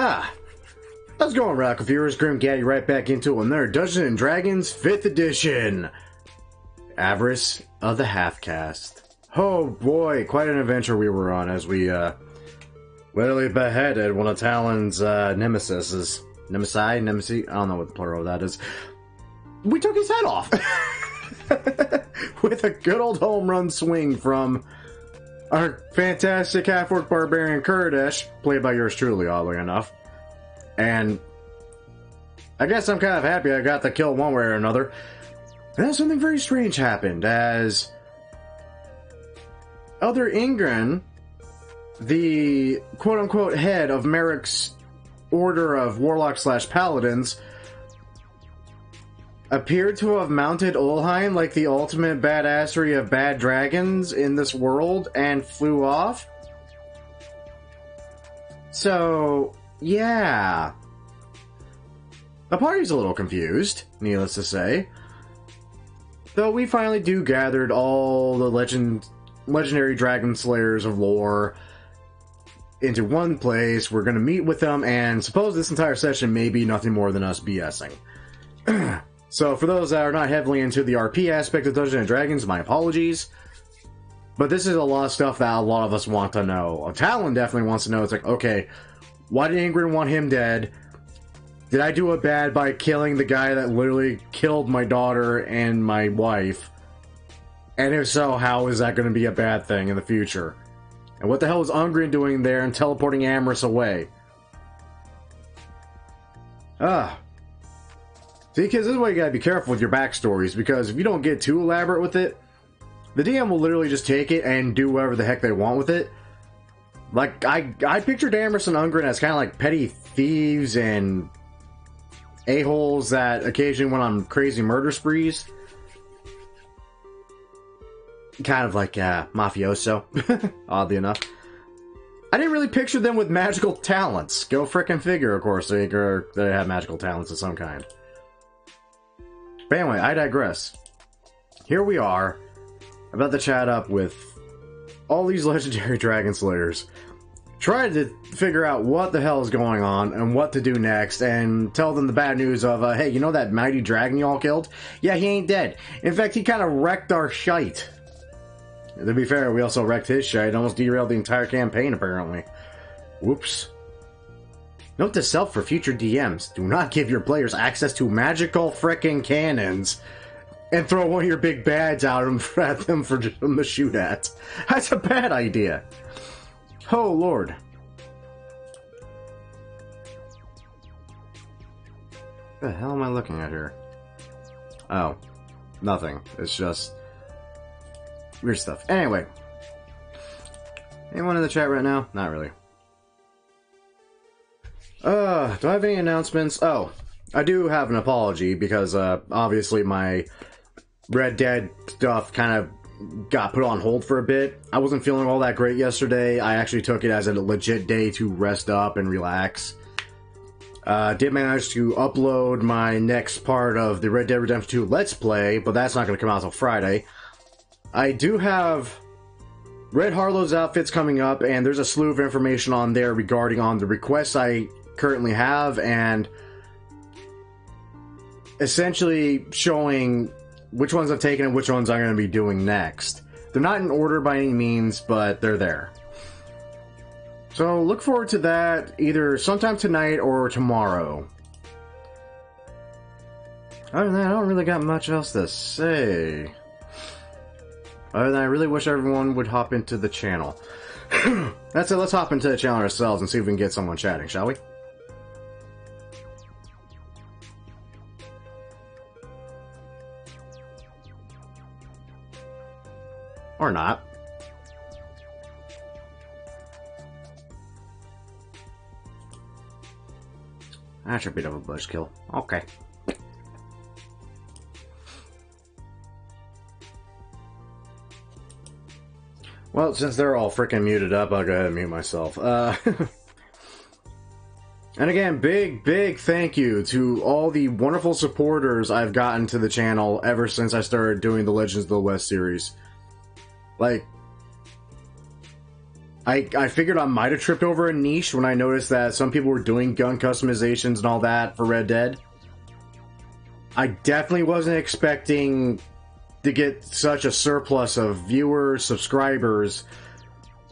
Ah, how's it going, Rock Viewers? Grim Gaddy right back into another Dungeons & Dragons 5th edition. Avarice of the Half-Caste. Oh boy, quite an adventure we were on as we, literally beheaded one of Talon's, nemesis. Nemesis? I don't know what the plural of that is. We took his head off! With a good old home run swing from our fantastic half-orc barbarian Kurdish, played by yours truly, oddly enough. And I guess I'm kind of happy I got the kill one way or another. And then something very strange happened, as Elder Ingrid, the quote-unquote head of Merrick's order of warlocks/paladins, appeared to have mounted Olheim like the ultimate badassery of bad dragons in this world and flew off. So, yeah. The party's a little confused, needless to say. Though we finally gathered all the legendary dragon slayers of lore into one place. We're gonna meet with them, and suppose this entire session may be nothing more than us BSing. So, for those that are not heavily into the RP aspect of Dungeons & Dragons, my apologies. But this is a lot of stuff that a lot of us want to know. Talon definitely wants to know. It's like, okay, why did Ingrid want him dead? Did I do it bad by killing the guy that literally killed my daughter and my wife? And if so, how is that going to be a bad thing in the future? And what the hell is Ingrid doing there and teleporting Avarice away? See, because this is why you gotta be careful with your backstories, because if you don't get too elaborate with it, the DM will literally just take it and do whatever the heck they want with it. Like, I pictured Avarice and Ingrid as kind of like petty thieves and a-holes that occasionally went on crazy murder sprees. Kind of like mafioso, oddly enough. I didn't really picture them with magical talents. Go frickin' figure, of course, they have magical talents of some kind. But anyway, I digress. Here we are, about to chat up with all these legendary dragon slayers, trying to figure out what the hell is going on and what to do next, and tell them the bad news of, hey, you know that mighty dragon y'all killed? Yeah, he ain't dead. In fact, he kind of wrecked our shite. To be fair, we also wrecked his shite, almost derailed the entire campaign, apparently. Whoops. Note to self for future DMs, do not give your players access to magical frickin' cannons and throw one of your big bads out at them for them to shoot at. That's a bad idea. Oh, Lord. What the hell am I looking at here? Oh, nothing. It's just weird stuff. Anyway. Anyone in the chat right now? Not really. Do I have any announcements? Oh, I do have an apology, because, obviously my Red Dead stuff kind of got put on hold for a bit. I wasn't feeling all that great yesterday. I actually took it as a legit day to rest up and relax. Did manage to upload my next part of the Red Dead Redemption 2 Let's Play, but that's not going to come out until Friday. I do have Red Harlow's outfits coming up, and there's a slew of information on there regarding on the requests I currently have, and essentially showing which ones I've taken and which ones I'm going to be doing next. They're not in order by any means, but they're there. So look forward to that either sometime tonight or tomorrow. Other than that, I don't really got much else to say. Other than I really wish everyone would hop into the channel. That's it, let's hop into the channel ourselves and see if we can get someone chatting, shall we? Or not. That's a bit of a buzzkill. Okay. Well, since they're all freaking muted up, I'll go ahead and mute myself. And again, big thank you to all the wonderful supporters I've gotten to the channel ever since I started doing the Legends of the West series. Like, I figured I might have tripped over a niche when I noticed that some people were doing gun customizations and all that for Red Dead. I definitely wasn't expecting to get such a surplus of viewers, subscribers,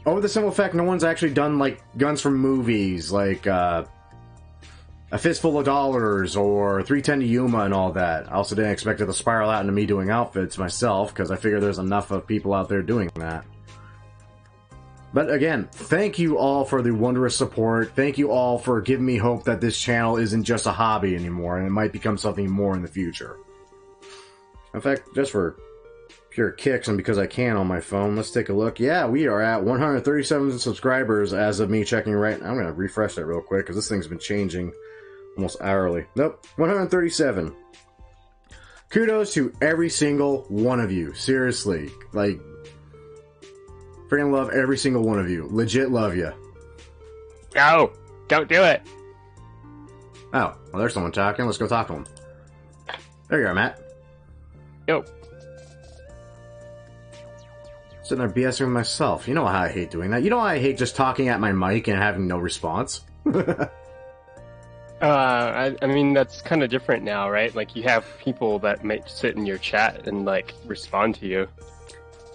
over the simple fact no one's actually done, like, guns from movies, like, A Fistful of Dollars, or 310 to Yuma and all that. I also didn't expect it to spiral out into me doing outfits myself, because I figure there's enough of people out there doing that. But again, thank you all for the wondrous support. Thank you all for giving me hope that this channel isn't just a hobby anymore, and it might become something more in the future. In fact, just for pure kicks and because I can on my phone, let's take a look. Yeah, we are at 137 subscribers as of me checking right. I'm going to refresh that real quick because this thing's been changing almost hourly. Nope, 137. Kudos to every single one of you. Seriously. Like, freaking love every single one of you. Legit love you. No, don't do it. Oh, well, there's someone talking. Let's go talk to him. There you are, Matt. Yo. Sitting there BSing with myself. You know how I hate doing that. You know how I hate just talking at my mic and having no response? I mean, that's kind of different now, right? Like, you have people that might sit in your chat and, like, respond to you.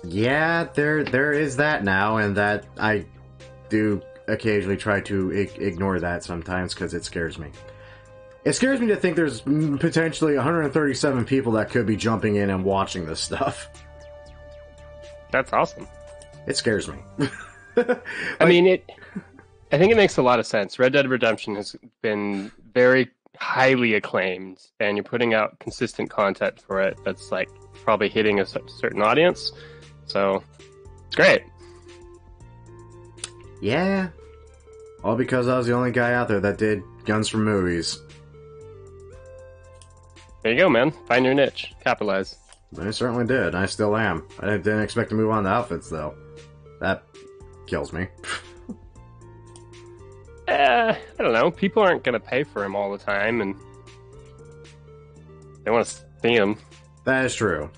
Yeah, there is that now, and that I do occasionally try to ignore that sometimes because it scares me. It scares me to think there's potentially 137 people that could be jumping in and watching this stuff. That's awesome. It scares me. I mean, I think it makes a lot of sense. Red Dead Redemption has been very highly acclaimed, and you're putting out consistent content for it that's, like, probably hitting a certain audience. So, it's great. Yeah. All because I was the only guy out there that did guns from movies. There you go, man. Find your niche. Capitalize. I certainly did. I still am. I didn't expect to move on to outfits, though. That kills me. I don't know. People aren't going to pay for them all the time, and they want to see them. That is true.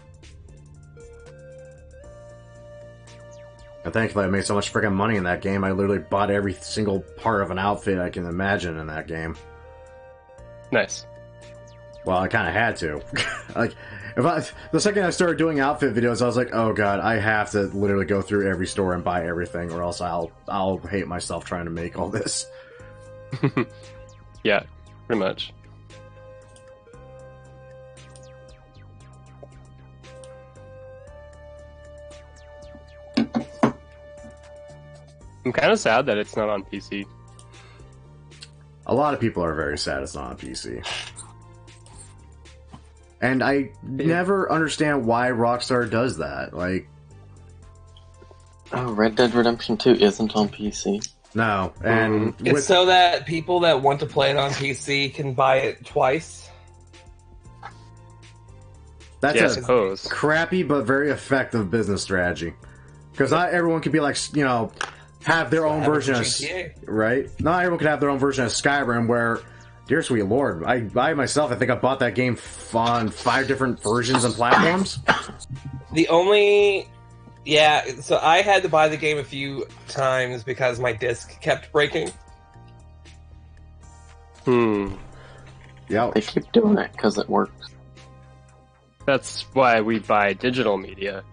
And thankfully I made so much freaking money in that game, I literally bought every single part of an outfit I can imagine in that game. Nice. Well, I kind of had to. Like, the second I started doing outfit videos, I was like, oh god, I have to literally go through every store and buy everything, or else I'll hate myself trying to make all this. Yeah, pretty much. I'm kind of sad that it's not on PC. A lot of people are very sad it's not on PC. And I never understand why Rockstar does that. Like, oh, Red Dead Redemption 2 isn't on PC. No, and it's so that people that want to play it on PC can buy it twice. That's a crappy but very effective business strategy. Because not everyone can be like, you know, have their own version of GTA. Right? Not everyone can have their own version of Skyrim where, dear sweet lord, I myself, I think I bought that game on 5 different versions and platforms. Yeah, so I had to buy the game a few times because my disc kept breaking. Yeah. They keep doing it because it works. That's why we buy digital media.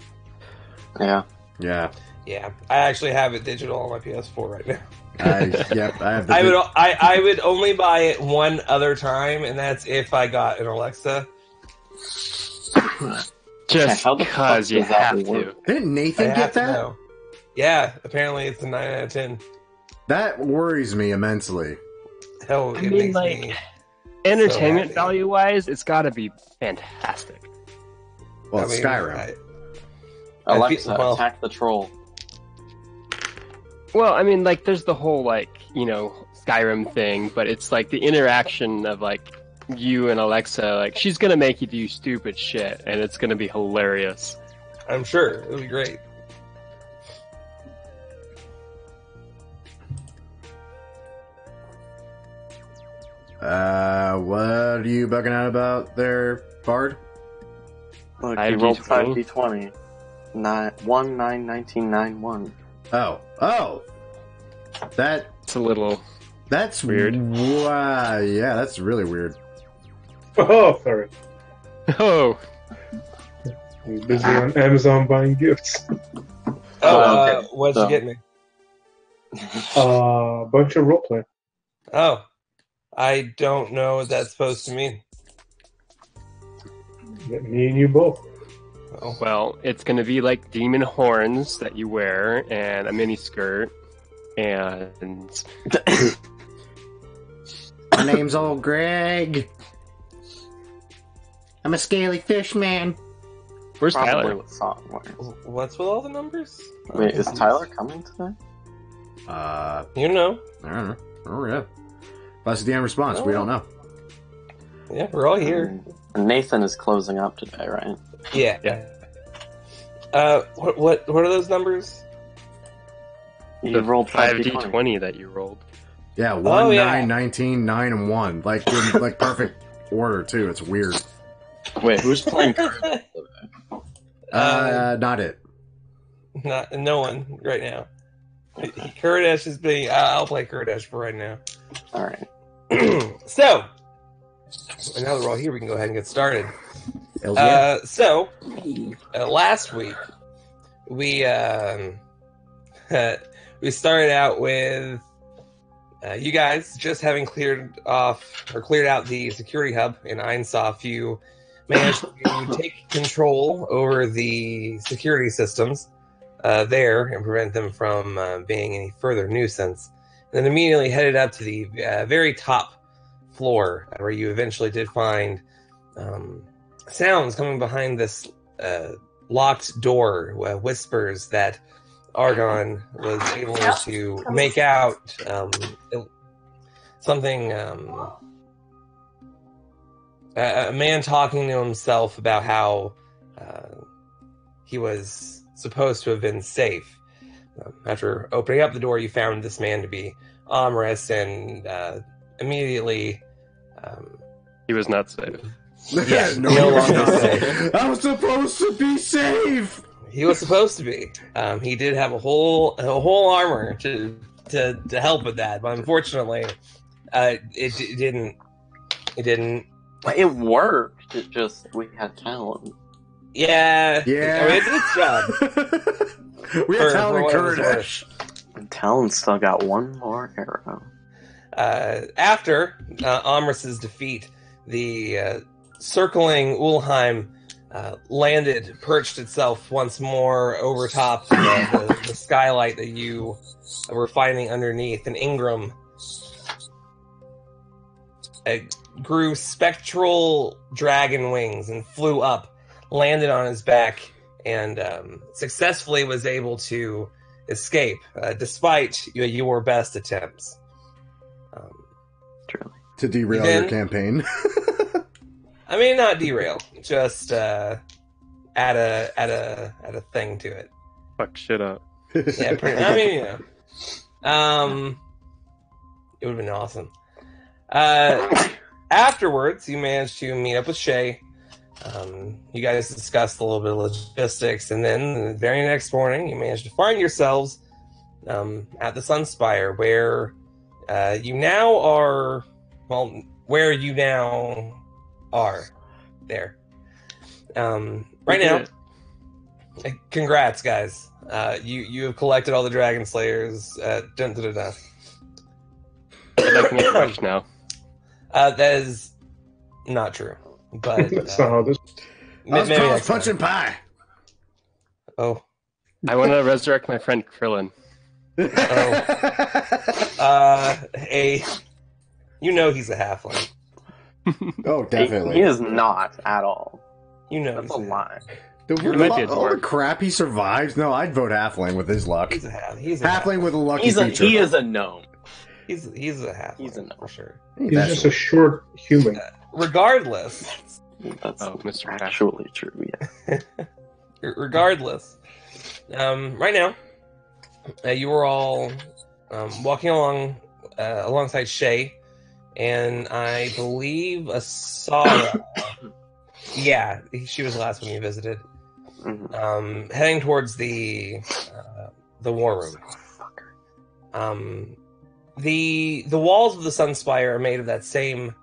Yeah. Yeah. Yeah, I actually have it digital on my PS4 right now. I have the I would only buy it one other time, and that's if I got an Alexa. Just because you have to. Didn't Nathan get that? Know. Yeah, apparently it's a 9 out of 10. That worries me immensely. Hell, it makes me entertainment value-wise, it's got to be fantastic. Well, Skyrim. Alexa, attack the troll. Well, I mean, like, there's the whole, like, you know, Skyrim thing, but it's like the interaction of, like, you and Alexa, like, she's gonna make you do stupid shit, and it's gonna be hilarious. I'm sure. It'll be great. What are you bugging out about there, Bard? Look, he rolled 5d20. 1991. Oh. It's a little... That's weird. Wow, yeah, that's really weird. Oh, sorry. Oh! I'm busy on Amazon buying gifts. Okay, What'd so- you get me? A bunch of roleplay. Oh, I don't know what that's supposed to mean. Get me and you both. Oh, Well, it's going to be like demon horns that you wear, and a mini skirt, and... My name's old Greg. I'm a scaly fish man. Where's Probably Tyler? what song was. what's with all the numbers? Wait, is Tyler coming today? You know. I don't know. Oh, yeah. That's the end response. We don't know. Yeah, we're all here. Nathan is closing up today, right? Yeah. Yeah. What are those numbers? You The rolled 5d20 that you rolled. Yeah, 1, yeah. 9, 19, 9, and 1. Like, in, like perfect order, too. It's weird. Wait, who's playing? Not it. No one right now. Kurdish is being. I'll play Kurdish for right now. All right. So, now that we're all here, we can go ahead and get started. Hells yeah. Last week we we started out with you guys just having cleared out the security hub in Einsoft. You managed to take control over the security systems there and prevent them from being any further nuisance. And then immediately headed up to the very top floor, where you eventually did find sounds coming behind this locked door, whispers that Argon was able to make out something, a man talking to himself about how he was supposed to have been safe. After opening up the door, you found this man to be Avarice, and immediately... He was not safe. Yeah, no longer safe. I was supposed to be safe! He was supposed to be. He did have a whole armor to help with that, but unfortunately, it didn't. It didn't. But it worked. It just we had talent. Yeah. Yeah. I mean, it did its job. We have For talent what it was Kurdish. And talent still got one more arrow. After Amris's defeat, the circling Ulheim perched itself once more over top the skylight that you were finding underneath, and Ingram grew spectral dragon wings and flew up, landed on his back, and successfully was able to escape, despite your best attempts. Truly. To derail your campaign. I mean, not derail, just add a thing to it. Fuck shit up. Yeah, I mean, you know, it would have been awesome. Afterwards, you managed to meet up with Shay. You guys discussed a little bit of logistics, and then the very next morning, you managed to find yourselves at the Sunspire, where you now are. Well, where you now are there. Right now, congrats, guys. You have collected all the Dragon Slayers. Dun, dun, dun, dun. I'd like to make lunch now. That is not true. But That's not how this. Let's maybe call next punch time. and pie. Oh, I want to resurrect my friend Krillin. hey, you know he's a halfling. Oh, definitely. He is not at all. You know That's a lie. All the crap he survives? No, I'd vote halfling with his luck. He's a Halfling with a lucky He feature. is a gnome. He's a halfling. He's a gnome. for sure. He's just a short human. Regardless, That's Mr. actually true. Yeah. regardless, right now, you were all walking along alongside Shay, and I believe Asara. Yeah, she was the last one you visited. Mhm. Heading towards the war room. The walls of the Sunspire are made of that same.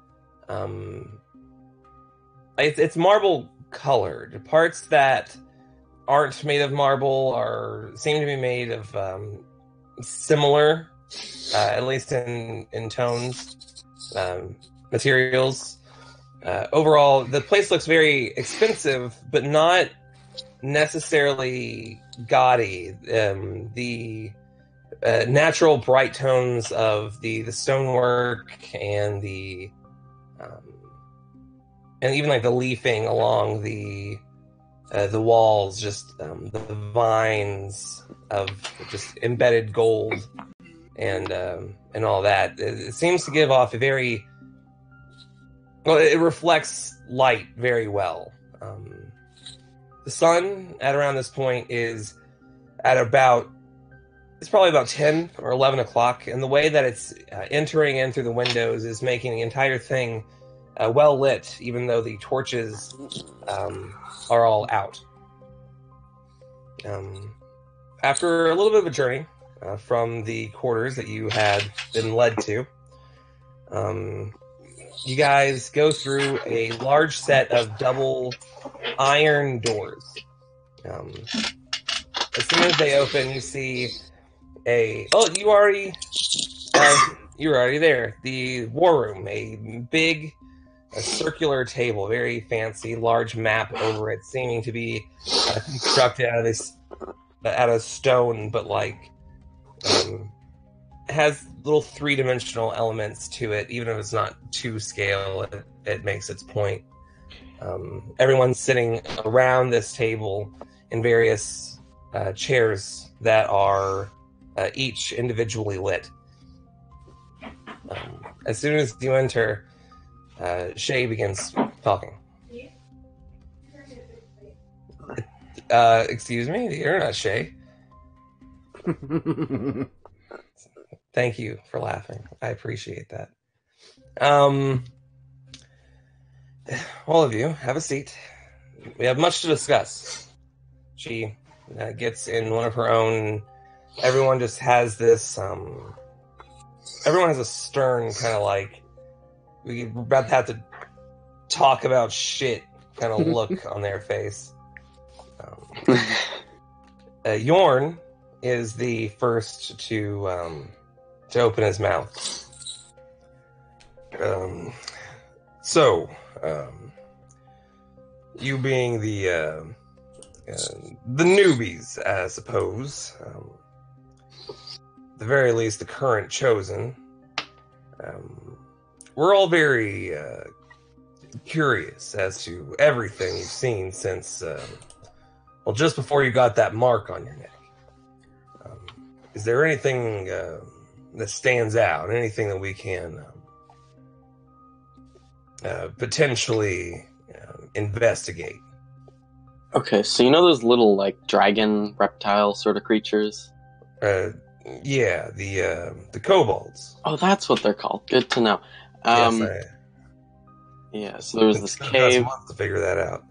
It's marble colored. Parts that aren't made of marble seem to be made of similar, at least in tones, materials. Overall, the place looks very expensive, but not necessarily gaudy. The natural bright tones of the stonework and and even like the leafing along the walls, just the vines of just embedded gold and all that. It seems to give off a very well. It reflects light very well. The sun at around this point is at it's probably about 10 or 11 o'clock, and the way that it's entering in through the windows is making the entire thing well lit, even though the torches are all out. After a little bit of a journey from the quarters that you had been led to, you guys go through a large set of double iron doors. As soon as they open, you see you were already there. The war room, a circular table, very fancy, large map over it, seeming to be constructed out of stone, but has little three-dimensional elements to it. Even if it's not to scale, it makes its point. Everyone's sitting around this table in various chairs that are each individually lit. As soon as you enter, Shay begins talking. Excuse me? You're not Shay. Thank you for laughing. I appreciate that. All of you, have a seat. We have much to discuss. She gets in one of her own. Everyone just has this. Everyone has a stern kind of we're about to have to talk about shit kind of look on their face. Yorn is the first to open his mouth. You being the newbies, I suppose, the very least the current chosen, we're all very curious as to everything you've seen since, just before you got that mark on your neck. Is there anything that stands out, anything that we can potentially investigate? Okay, so you know those little, dragon reptile sort of creatures? Yeah, the kobolds. Oh, that's what they're called. Good to know. Yeah, so there was this cave. Months to figure that out.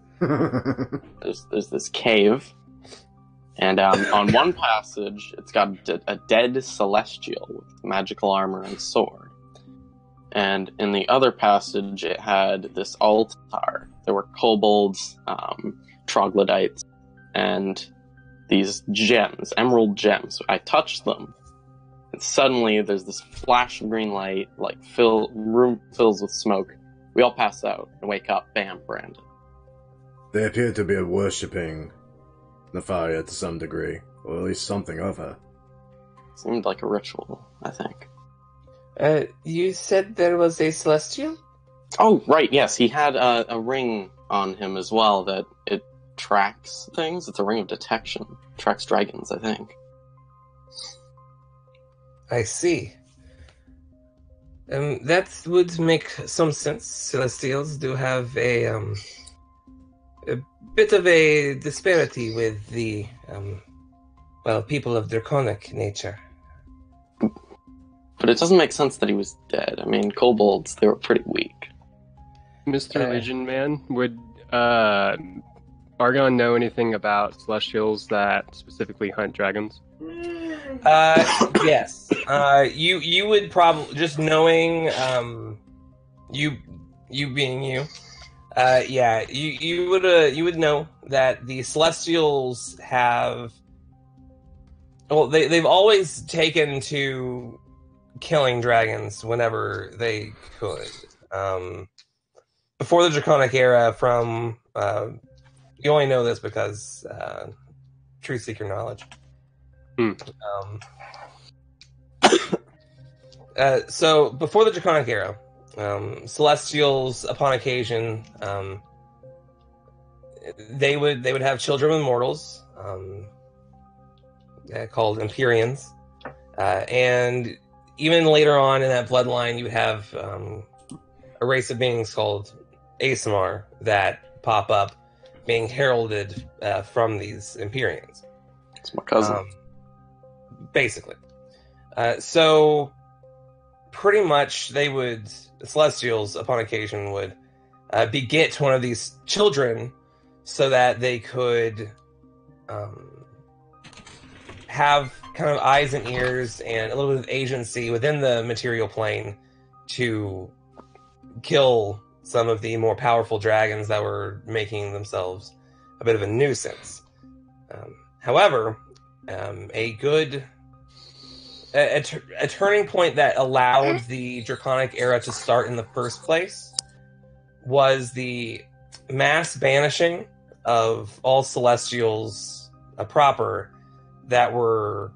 There's this cave, and on one passage, it's got a dead celestial with magical armor and sword. And in the other passage, it had this altar. There were kobolds, troglodytes, and these gems, emerald gems. I touched them, and suddenly there's this flash of green light, room fills with smoke. We all pass out and wake up. Bam, Brandon. They appear to be worshipping Nefaria to some degree, or at least something of her. Seemed like a ritual, I think. You said there was a celestial? Oh, right, yes. He had a ring on him as well that it tracks things. It's a ring of detection. Tracks dragons, I think. I see. That would make some sense. Celestials do have a bit of a disparity with the, people of draconic nature. But it doesn't make sense that he was dead. I mean, kobolds, they were pretty weak. Mr. Vision Man, would Argon know anything about celestials that specifically hunt dragons? Yes. You would probably, just knowing you being you, yeah, you would know that the celestials have, well, they've always taken to killing dragons whenever they could. Before the Draconic Era, from you only know this because truth seeker knowledge. So before the Draconic Era, celestials, upon occasion, they would have children with mortals, called Empyreans, and even later on in that bloodline, you have a race of beings called Asimar that pop up, being heralded from these Empyreans. It's my cousin. Basically. So pretty much the Celestials, upon occasion, would beget one of these children so that they could have kind of eyes and ears and a little bit of agency within the material plane to kill some of the more powerful dragons that were making themselves a bit of a nuisance. However, a turning point that allowed the Draconic Era to start in the first place was the mass banishing of all Celestials proper that were,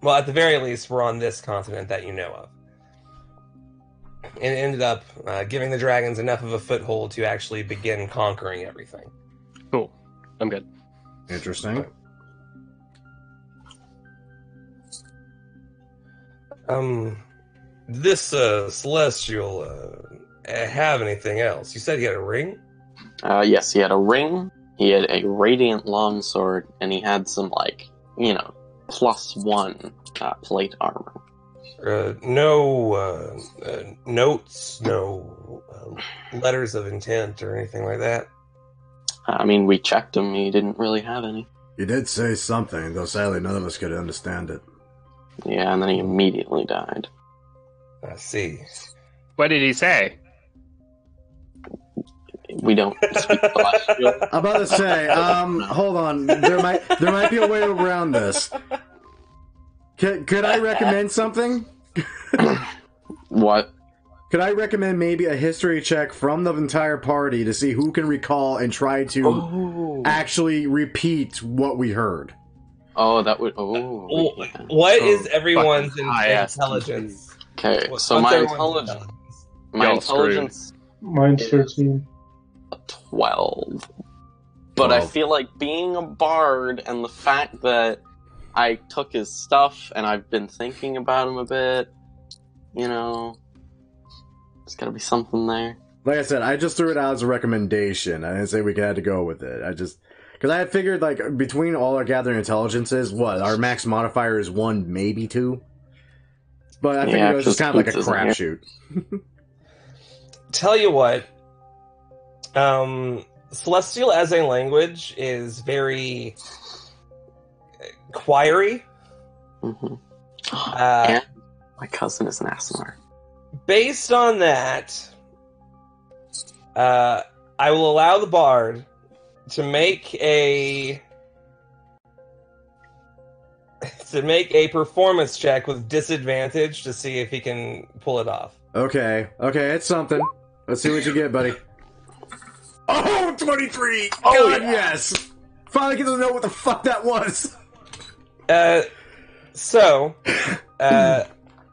well, at the very least, were on this continent that you know of. And it ended up giving the dragons enough of a foothold to actually begin conquering everything. Cool. I'm good. Interesting. This Celestial have anything else? You said he had a ring? Yes, he had a ring, he had a radiant longsword, and he had some, +1 plate armor. No notes, no letters of intent or anything like that? I mean, we checked him, he didn't really have any. He did say something, though sadly none of us could understand it. Yeah, and then he immediately died. I see. What did he say? We don't speak celestial. I'm about to say, hold on. There might be a way around this. Could I recommend something? What? Could I recommend maybe a history check from the entire party to see who can recall and try to actually repeat what we heard? Oh, that would... What is everyone's intelligence? Okay, so What's my everyone's intelligence... Mine's 13. 12. But I feel like being a bard and the fact that I took his stuff and I've been thinking about him a bit, there's gotta be something there. Like I said, I just threw it out as a recommendation. I didn't say we had to go with it. Because I had figured, between all our gathering intelligences, our max modifier is 1, maybe 2. But I figured it was just kind of like a crapshoot. Tell you what, Celestial as a language is very choiry. Mm-hmm. And my cousin is an Asimar. Based on that, I will allow the bard to make a performance check with disadvantage to see if he can pull it off. Okay, it's something. Let's see what you get, buddy. Oh, 23! Oh, God, yes! Finally get to know what the fuck that was!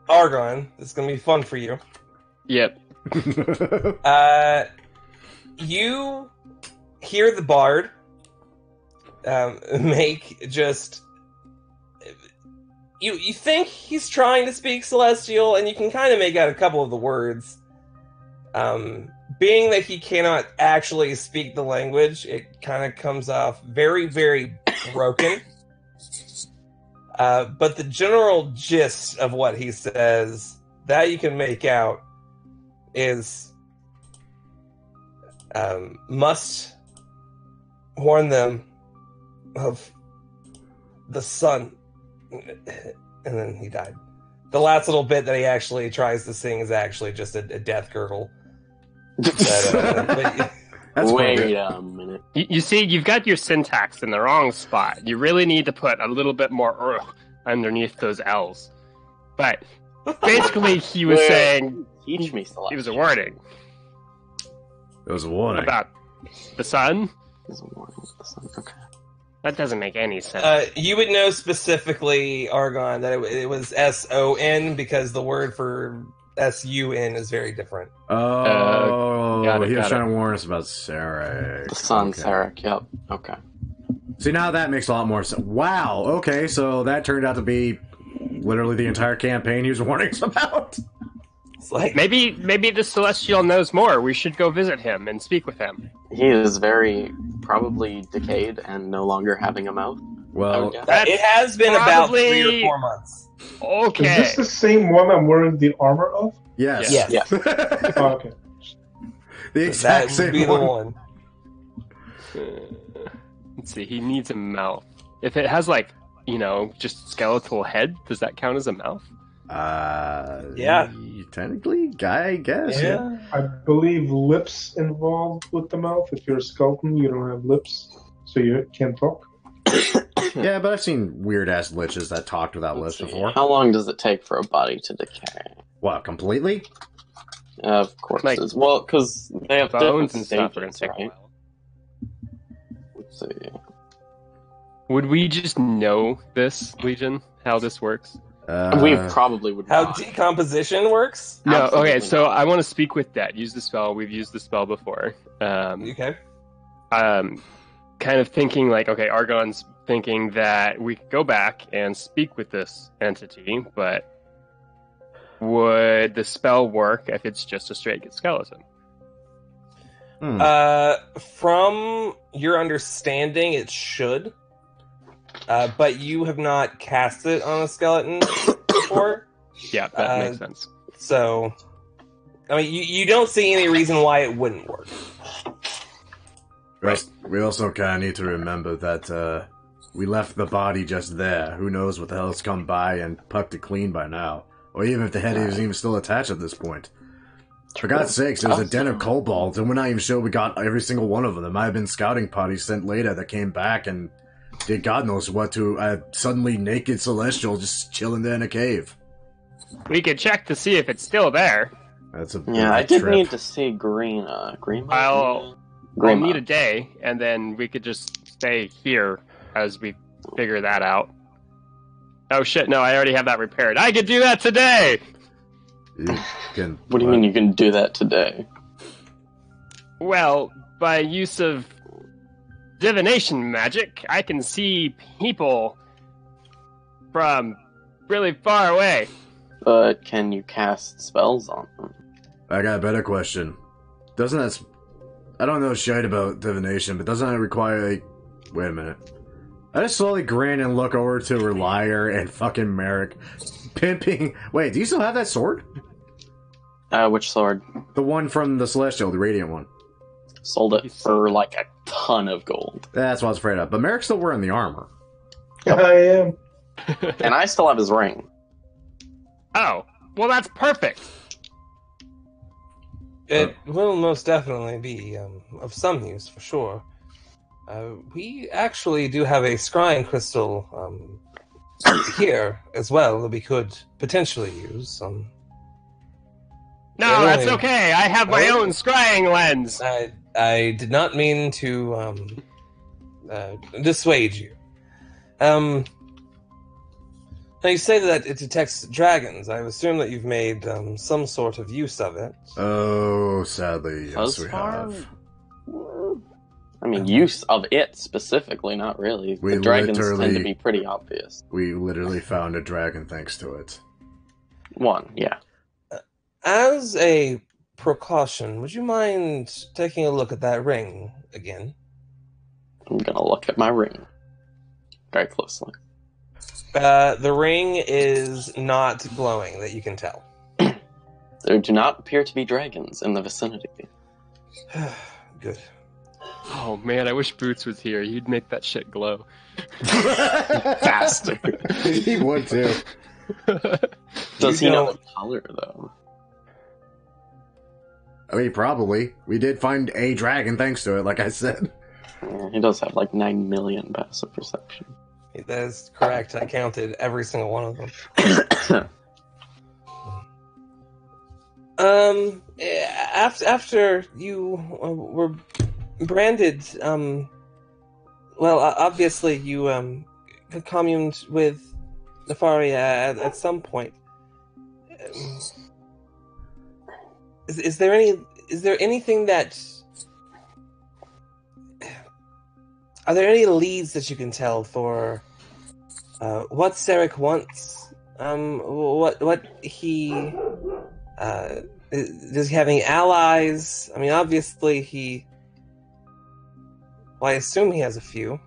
Argon, this is gonna be fun for you. Yep. You hear the bard make just... You think he's trying to speak Celestial, and you can kind of make out a couple of the words. Being that he cannot actually speak the language, it kind of comes off very, very broken. But the general gist of what he says, that you can make out, is... must warn them of the sun. And then he died. The last little bit that he actually tries to sing is actually just a death gurgle. That's Wait a minute. You see, you've got your syntax in the wrong spot. You really need to put a little bit more underneath those L's. But basically, he was saying Teach me, Celeste. it was a warning It was a warning. about the sun. It was a warning of the sun. Okay. That doesn't make any sense. You would know specifically, Argon, that it was S-O-N because the word for S-U-N is very different. Oh, got it, he was got trying to warn us about Sarek. The sun, Okay. Sarek. Yep. Okay. See, now that makes a lot more sense. Wow, okay, so that turned out to be literally the entire campaign he was warning us about. It's like, Maybe the Celestial knows more. We should go visit him and speak with him. He is very probably decayed and no longer having a mouth. Well, That's it has been about 3 probably- or 4 months. Okay. Is this the same one I'm wearing the armor of? yes. Yes. Yeah. Oh, okay. The That exact would same be the one. one. Let's see. He needs a mouth. If it has just skeletal head, does that count as a mouth? Yeah. Technically, I guess. Yeah. I believe lips involved with the mouth. If you're a skeleton, you don't have lips, so you can't talk. Yeah, but I've seen weird ass liches that talked without lips Let's see. before. How long does it take for a body to decay? What, completely? Of course. Like, Well, because they have Bones different and stuff are gonna stages, take a right? while. Let's see. Would we just know this, Legion? How this works? We probably would How not. decomposition works? No. Absolutely Okay. So not. I want to speak with that. Use the spell. We've used the spell before. Okay. Kind of thinking like, okay, Argon's thinking that we could go back and speak with this entity, but would the spell work if it's just a straight skeleton? From your understanding, it should. But you have not cast it on a skeleton before. Yeah, that makes sense. So, I mean, you don't see any reason why it wouldn't work. We also kind of need to remember that we left the body just there. Who knows what the hell's come by and pucked it clean by now. Or even if the head is even still attached at this point. For God's sakes, there was a den of kobolds, and we're not even sure we got every single one of them. There might have been scouting parties sent later that came back and did God knows what to a suddenly naked celestial just chilling there in a cave. We could check to see if it's still there. That's a Yeah, I big did trip. need to see Green. Green. I'll Green. need a day, and then we could just stay here as we figure that out. Oh shit, no, I already have that repaired. I could do that today! You can, What do you mean you can do that today? Well, by use of divination magic, I can see people from really far away. But can you cast spells on them? I got a better question. Doesn't that... I don't know shit about divination, but doesn't that require, like... Wait a minute. I just slowly grin and look over to Relier and fucking Merrick. Pimping... Wait, do you still have that sword? Which sword? The one from the Celestial, the Radiant one. Sold it for like a ton of gold. That's what I was afraid of. But Merrick's still wearing the armor. I am. And I still have his ring. Oh, well that's perfect. It will most definitely be of some use, for sure. We actually do have a scrying crystal here as well that we could potentially use. No, Yeah, that's really. okay. I have my Oh. own scrying lens. I did not mean to dissuade you. Now you say that it detects dragons. I assume that you've made some sort of use of it. Oh, sadly, yes, Thus we far? have. I mean, use of it specifically, not really. We The dragons literally- tend to be pretty obvious. We literally found a dragon thanks to it. One, yeah. As a precaution, would you mind taking a look at that ring again? I'm gonna look at my ring very closely. The ring is not glowing, that you can tell. There do not appear to be dragons in the vicinity. Good. Oh man, I wish Boots was here. He'd make that shit glow. Faster. He would too. Does You he know don't- the color though? I mean, probably. We did find a dragon thanks to it, like I said. Yeah, he does have like 9 million passive perception. That is correct. I counted every single one of them. After you were branded, well, obviously you communed with Nefaria at some point. Is there anything that? Are there any leads that you can tell for what Sarek wants? What he does he have any allies? I mean, obviously well, I assume he has a few.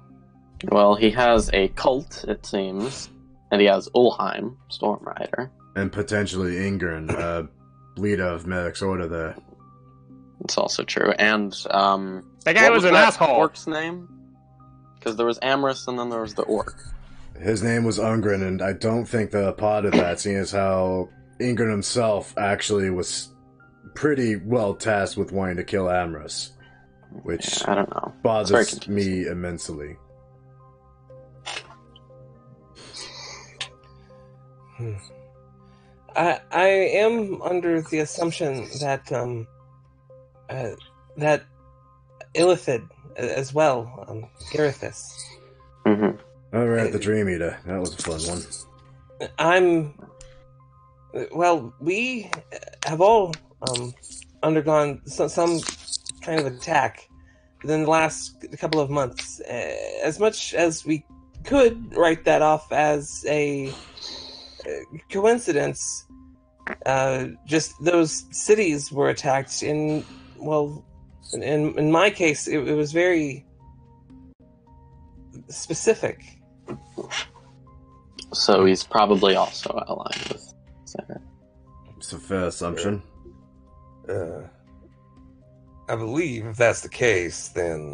Well, he has a cult, it seems, and he has Ulheim, Stormrider. And potentially Ingrid, leader of Medic's order there. It's also true. And That guy what was an that asshole. Orc's name? Because there was Amorous and then there was the orc. His name was Ungren, and I don't think they're a part of that, seeing as how Ingrid himself actually was pretty well tasked with wanting to kill Amorous, which Yeah, I don't know. It's very bothers confusing. me immensely. I am under the assumption that that Illithid as well, Garithus. Mm-hmm. Alright, the Dream Eater. That was a fun one. Well, we have all undergone some kind of attack within the last couple of months. As much as we could write that off as a coincidence, just those cities were attacked in my case, it was very specific. So he's probably also allied with Sarah. It's a fair assumption. I believe if that's the case, then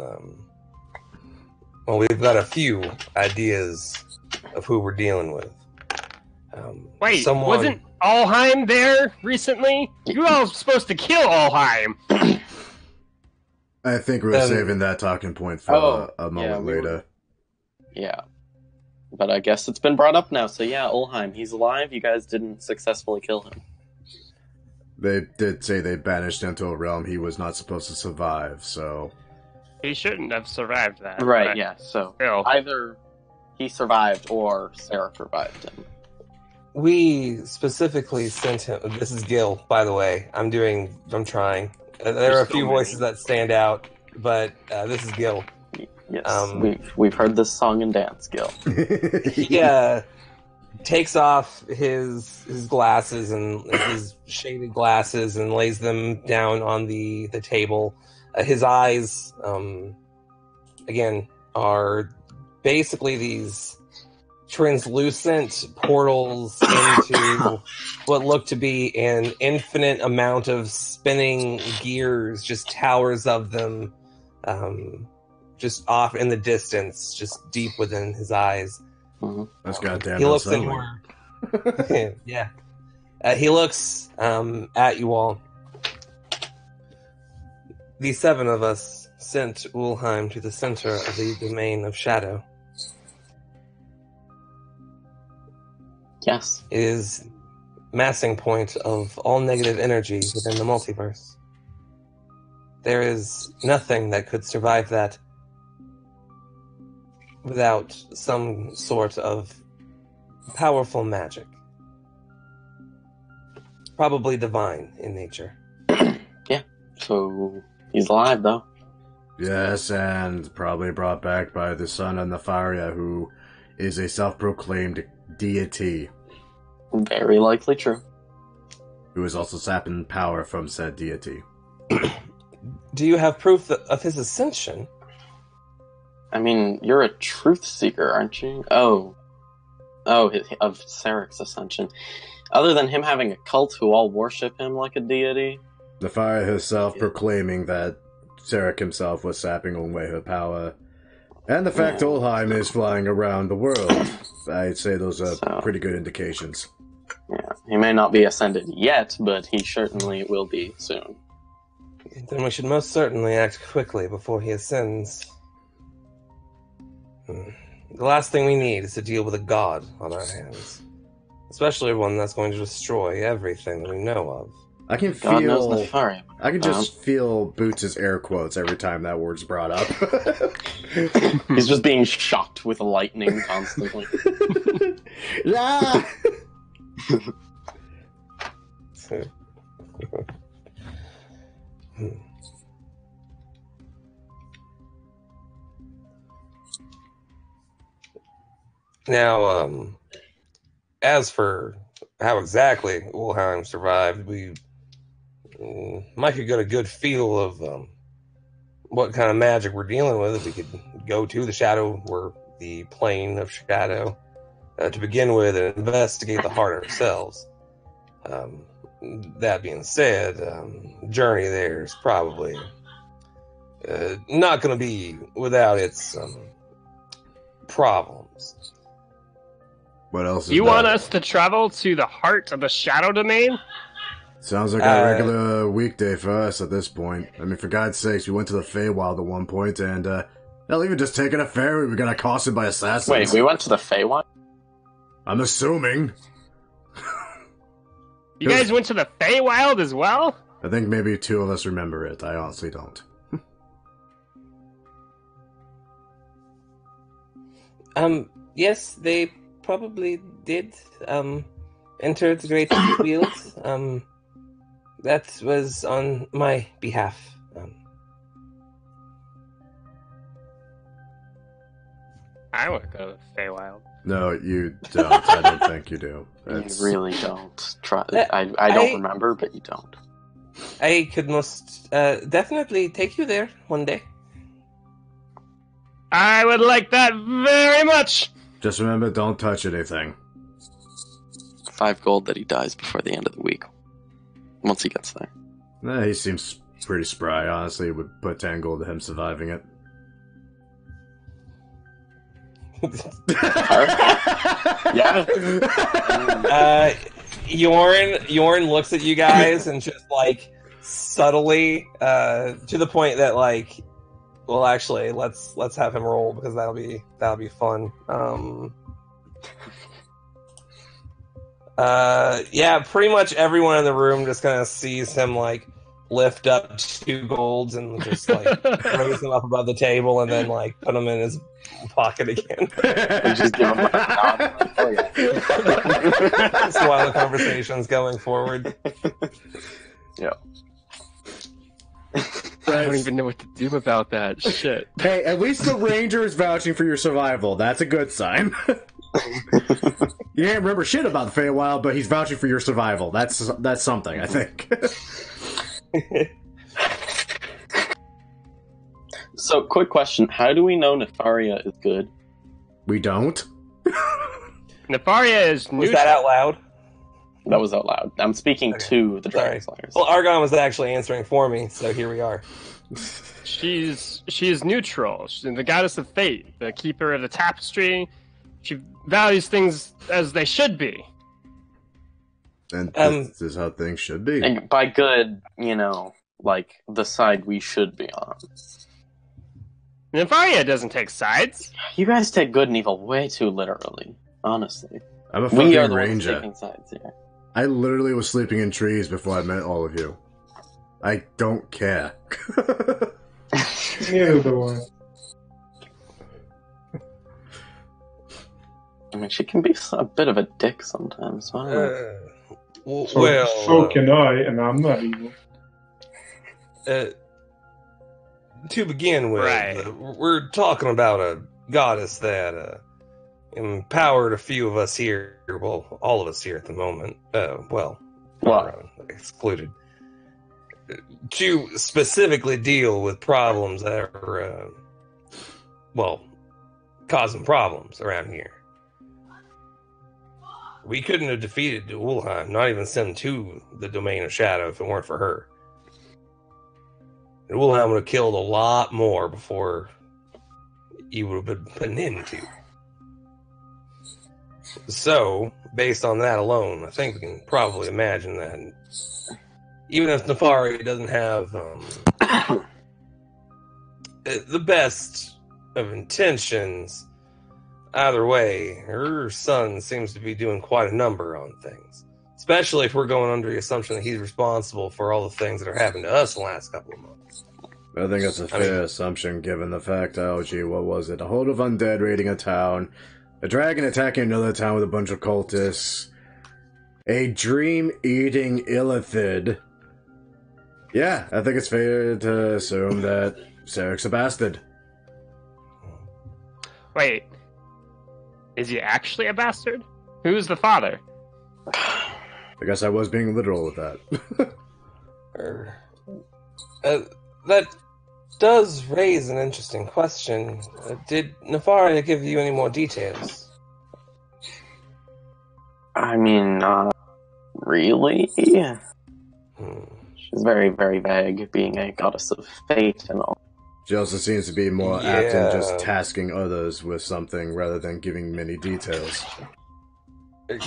well, we've got a few ideas of who we're dealing with. Wait, wasn't Alheim there recently? You were all supposed to kill Alheim. I think we're saving that talking point for a moment later. Yeah. But I guess it's been brought up now, so yeah, Ulheim, he's alive. You guys didn't successfully kill him. They did say they banished him to a realm he was not supposed to survive, so... He shouldn't have survived that. Right, but yeah, so still. either he survived or Sarah revived him. We specifically sent him. This is Gil, by the way. I'm trying. There are a few voices that stand out, but this is Gil. Yes, we've heard this song and dance, Gil. He takes off his glasses and his shaded glasses and lays them down on the table. His eyes, again, are basically these translucent portals into what look to be an infinite amount of spinning gears, just towers of them, just off in the distance, just deep within his eyes. Mm-hmm. That's goddamn He looks unsettling. yeah. He looks at you all. The 7 of us sent Ulheim to the center of the domain of shadow. Yes. It is massing point of all negative energy within the multiverse. There is nothing that could survive that without some sort of powerful magic. Probably divine in nature. Yeah. So he's alive, though. Yes, and probably brought back by the son of Nefaria, who is a self-proclaimed deity, Very likely true. who is also sapping power from said deity. Do you have proof of his ascension? I mean, you're a truth seeker, aren't you? Oh, of Sarek's ascension. Other than him having a cult who all worship him like a deity. Nefaria herself proclaiming that Sarek himself was sapping away her power. And the fact Olheim is flying around the world. I'd say those are pretty good indications. Yeah, he may not be ascended yet, but he certainly will be soon. Then we should most certainly act quickly before he ascends. The last thing we need is to deal with a god on our hands. Especially one that's going to destroy everything that we know of. I can God knows feel... Nefarian. I can just feel Boots' air quotes every time that word's brought up. He's just being shocked with lightning constantly. Yeah! Now, as for how exactly Ulheim survived, we might could get a good feel of what kind of magic we're dealing with if we could go to the Shadow, or the plane of Shadow, to begin with, and investigate the heart ourselves. That being said, journey there is probably not going to be without its problems. What else is You that? want us to travel to the heart of the Shadow Domain? Sounds like a regular weekday for us at this point. I mean, for God's sakes, we went to the Feywild at one point, and hell, even just taking a ferry, we got accosted by assassins. Wait, we went to the Feywild? I'm assuming. You guys went to the Feywild as well? I think maybe two of us remember it. I honestly don't. Yes, they probably did enter the Great Field. That was on my behalf. I want to go to the Feywild. No, you don't. I don't think you do. That's... You really don't. I don't remember, but you don't. I could most definitely take you there one day. I would like that very much! Just remember, don't touch anything. 5 gold that he dies before the end of the week. Once he gets there. He seems pretty spry, honestly. It would put 10 gold to him surviving it. Yeah. Yorn looks at you guys and just like subtly to the point that like, well, actually, let's have him roll because that'll be fun. Yeah, pretty much everyone in the room just kind of sees him like lift up 2 golds and just like raise them up above the table and then like put them in his pocket again. And just give him like a nod. Like, oh yeah. Just while the conversation's going forward. Yeah. I don't even know what to do about that shit. Hey, at least the ranger is vouching for your survival. That's a good sign. You can't remember shit about the Feywild, but he's vouching for your survival. That's something, I think. So, quick question. How do we know Nefaria is good? We don't. Nefaria is Was neutral. that out loud? That was out loud. I'm speaking to the Dragon Slayers. Well, Argon was actually answering for me, so here we are. She is neutral. She's the goddess of fate, the keeper of the tapestry. She values things as they should be. And this is how things should be. And by good, like the side we should be on. Nefaria doesn't take sides. You guys take good and evil way too literally. Honestly, I'm a we fucking are the ones ranger. taking sides here. I literally was sleeping in trees before I met all of you. I don't care. Neither do I. I mean, she can be a bit of a dick sometimes. I don't know. So can I, and I'm not evil. To begin with, Right. We're talking about a goddess that empowered a few of us here, well, all of us here at the moment, excluded, to specifically deal with problems that are, causing problems around here. We couldn't have defeated Ulheim, not even sent to the Domain of Shadow if it weren't for her. And Wilhelm would have killed a lot more before you would have been put into. So, based on that alone, I think we can probably imagine that even if Nefari doesn't have the best of intentions, either way, her son seems to be doing quite a number on things. Especially if we're going under the assumption that he's responsible for all the things that are happening to us in the last couple of months. I think that's a fair assumption, given the fact, oh gee, what was it? A horde of undead raiding a town, a dragon attacking another town with a bunch of cultists, a dream-eating illithid. Yeah, I think it's fair to assume that Sarek's a bastard. Wait. Is he actually a bastard? Who's the father? I guess I was being literal with that. That does raise an interesting question. Did Nefaria give you any more details? I mean, not really. She's very, very vague, being a goddess of fate and all. She also seems to be more apt in just tasking others with something rather than giving many details.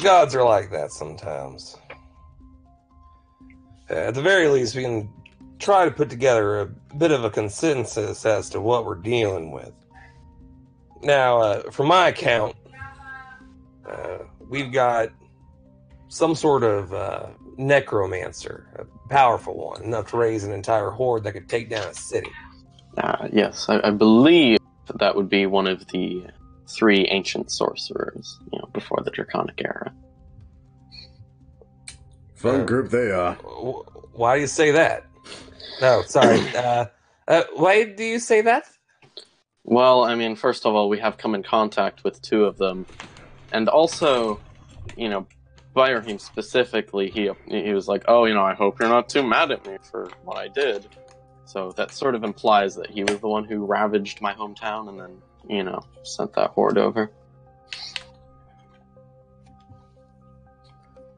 Gods are like that sometimes. At the very least, we can try to put together a bit of a consensus as to what we're dealing with. Now, from my account, we've got some sort of necromancer, a powerful one, enough to raise an entire horde that could take down a city. Yes, I believe that would be one of the 3 ancient sorcerers, before the Draconic era. Fun group they are. Why do you say that? No, sorry. Why do you say that? Well, I mean, first of all, we have come in contact with 2 of them. And also, Bayerheim specifically, he was like, oh, I hope you're not too mad at me for what I did. So that sort of implies that he was the one who ravaged my hometown and then, sent that horde over.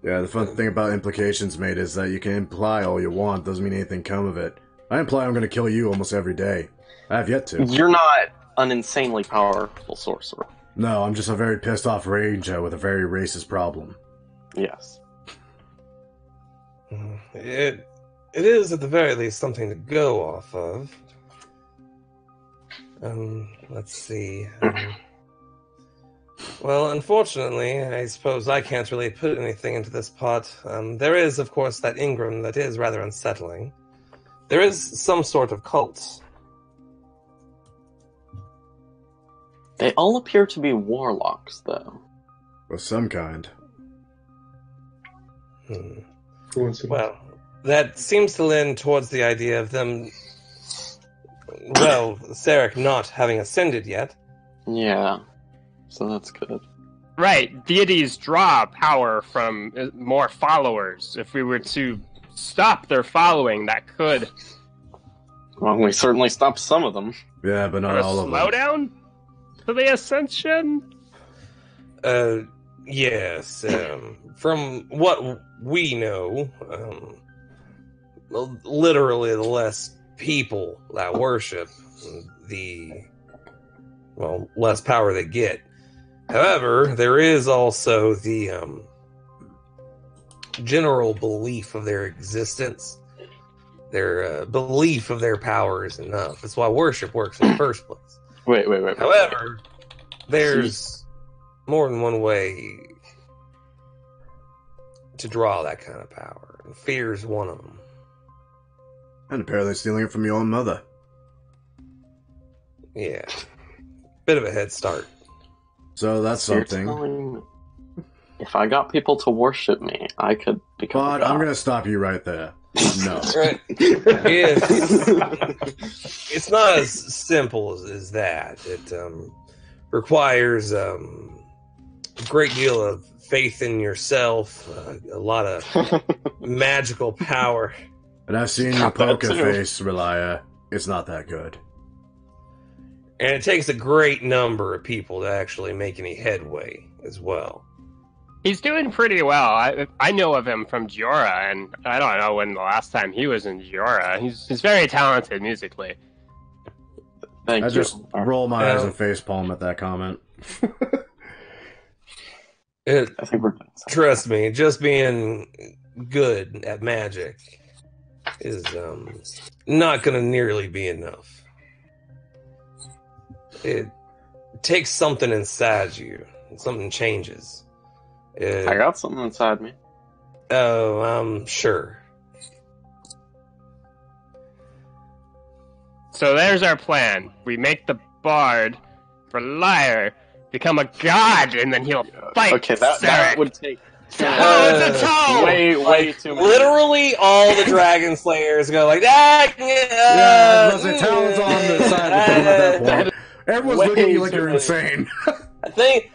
Yeah, the fun thing about implications, mate, is that you can imply all you want, doesn't mean anything come of it. I imply I'm going to kill you almost every day. I have yet to. You're not an insanely powerful sorcerer. No, I'm just a very pissed off ranger with a very racist problem. Yes. It is, at the very least, something to go off of. Let's see. Well, unfortunately, I suppose I can't really put anything into this pot. There is, of course, that Ingram that is rather unsettling. There is some sort of cult. They all appear to be warlocks, though. Of some kind. Well, that seems to lean towards the idea of them, Sarek not having ascended yet. Yeah, so that's good. Right, deities draw power from more followers. If we were to stop their following, that could... Well, we certainly stopped some of them. Yeah, but not all of them. Slowdown to the ascension? Yes. From what we know, literally the less people that worship, the less power they get. However, there is also the general belief of their existence. Their belief of their power is enough. That's why worship works in the first place. Wait. However, there's more than one way to draw that kind of power. And fear is one of them. And apparently stealing it from your own mother. Yeah. Bit of a head start. So that's something. If I got people to worship me, I could become a god. I'm going to stop you right there. No. It's not as simple as that. It requires a great deal of faith in yourself, a lot of magical power. And I've seen your poker face, Relia. It's not that good. And it takes a great number of people to actually make any headway as well. He's doing pretty well. I know of him from Giora, and I don't know when the last time he was in Giora. He's very talented musically. Thank I you. just roll my eyes and facepalm at that comment. I think we're Trust me, just being good at magic is not going to nearly be enough. It takes something inside you. Something changes. I got something inside me. Oh, I'm sure. So there's our plan. We make the bard for liar become a god, and then he'll fight. Okay, that would take it's a toe! way too many. Literally, all the dragon slayers go like, the talons on the side of the thing at that point. Everyone's Way looking at you like too you're many. insane. I think.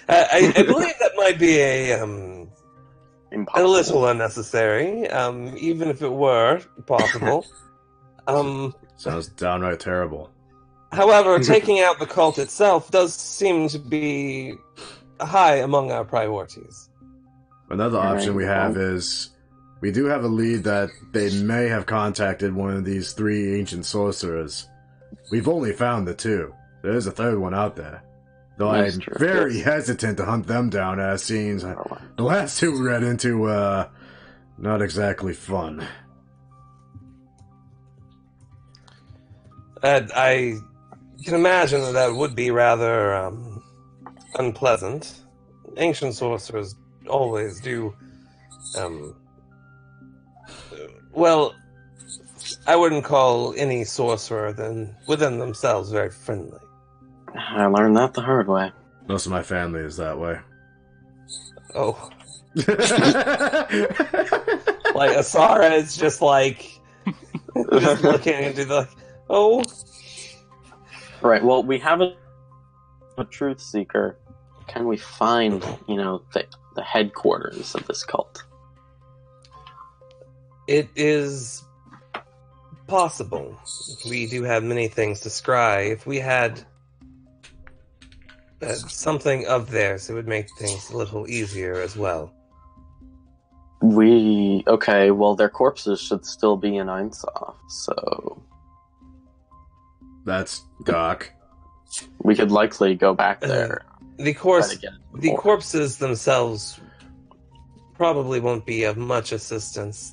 I believe that might be a Impossible. little unnecessary, even if it were possible. Sounds downright terrible. However, taking out the cult itself does seem to be high among our priorities. Another option we have is we do have a lead that they may have contacted one of these 3 ancient sorcerers. We've only found the 2. There's a 3rd one out there. Though That's I'm true. very hesitant to hunt them down, as seems the last 2 we read into, not exactly fun. I can imagine that would be rather unpleasant. Ancient sorcerers always do. Well, I wouldn't call any sorcerer within themselves very friendly. I learned that the hard way. Most of my family is that way. Oh, like Asara is just like just looking into the oh. Right. Well, we have a truth seeker. Can we find, the headquarters of this cult? It is possible. We do have many things to scry. If we had something of theirs, it would make things a little easier as well. Okay, well, their corpses should still be in Einsoft, so That's Doc. we could likely go back there. The More. corpses themselves probably won't be of much assistance.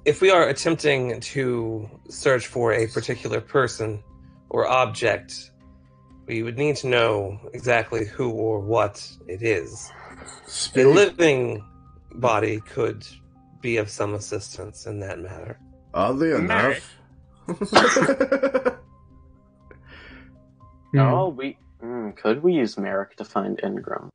If we are attempting to search for a particular person or object, we would need to know exactly who or what it is. A living body could be of some assistance in that matter. Oddly enough. Oh, could we use Merrick to find Ingram?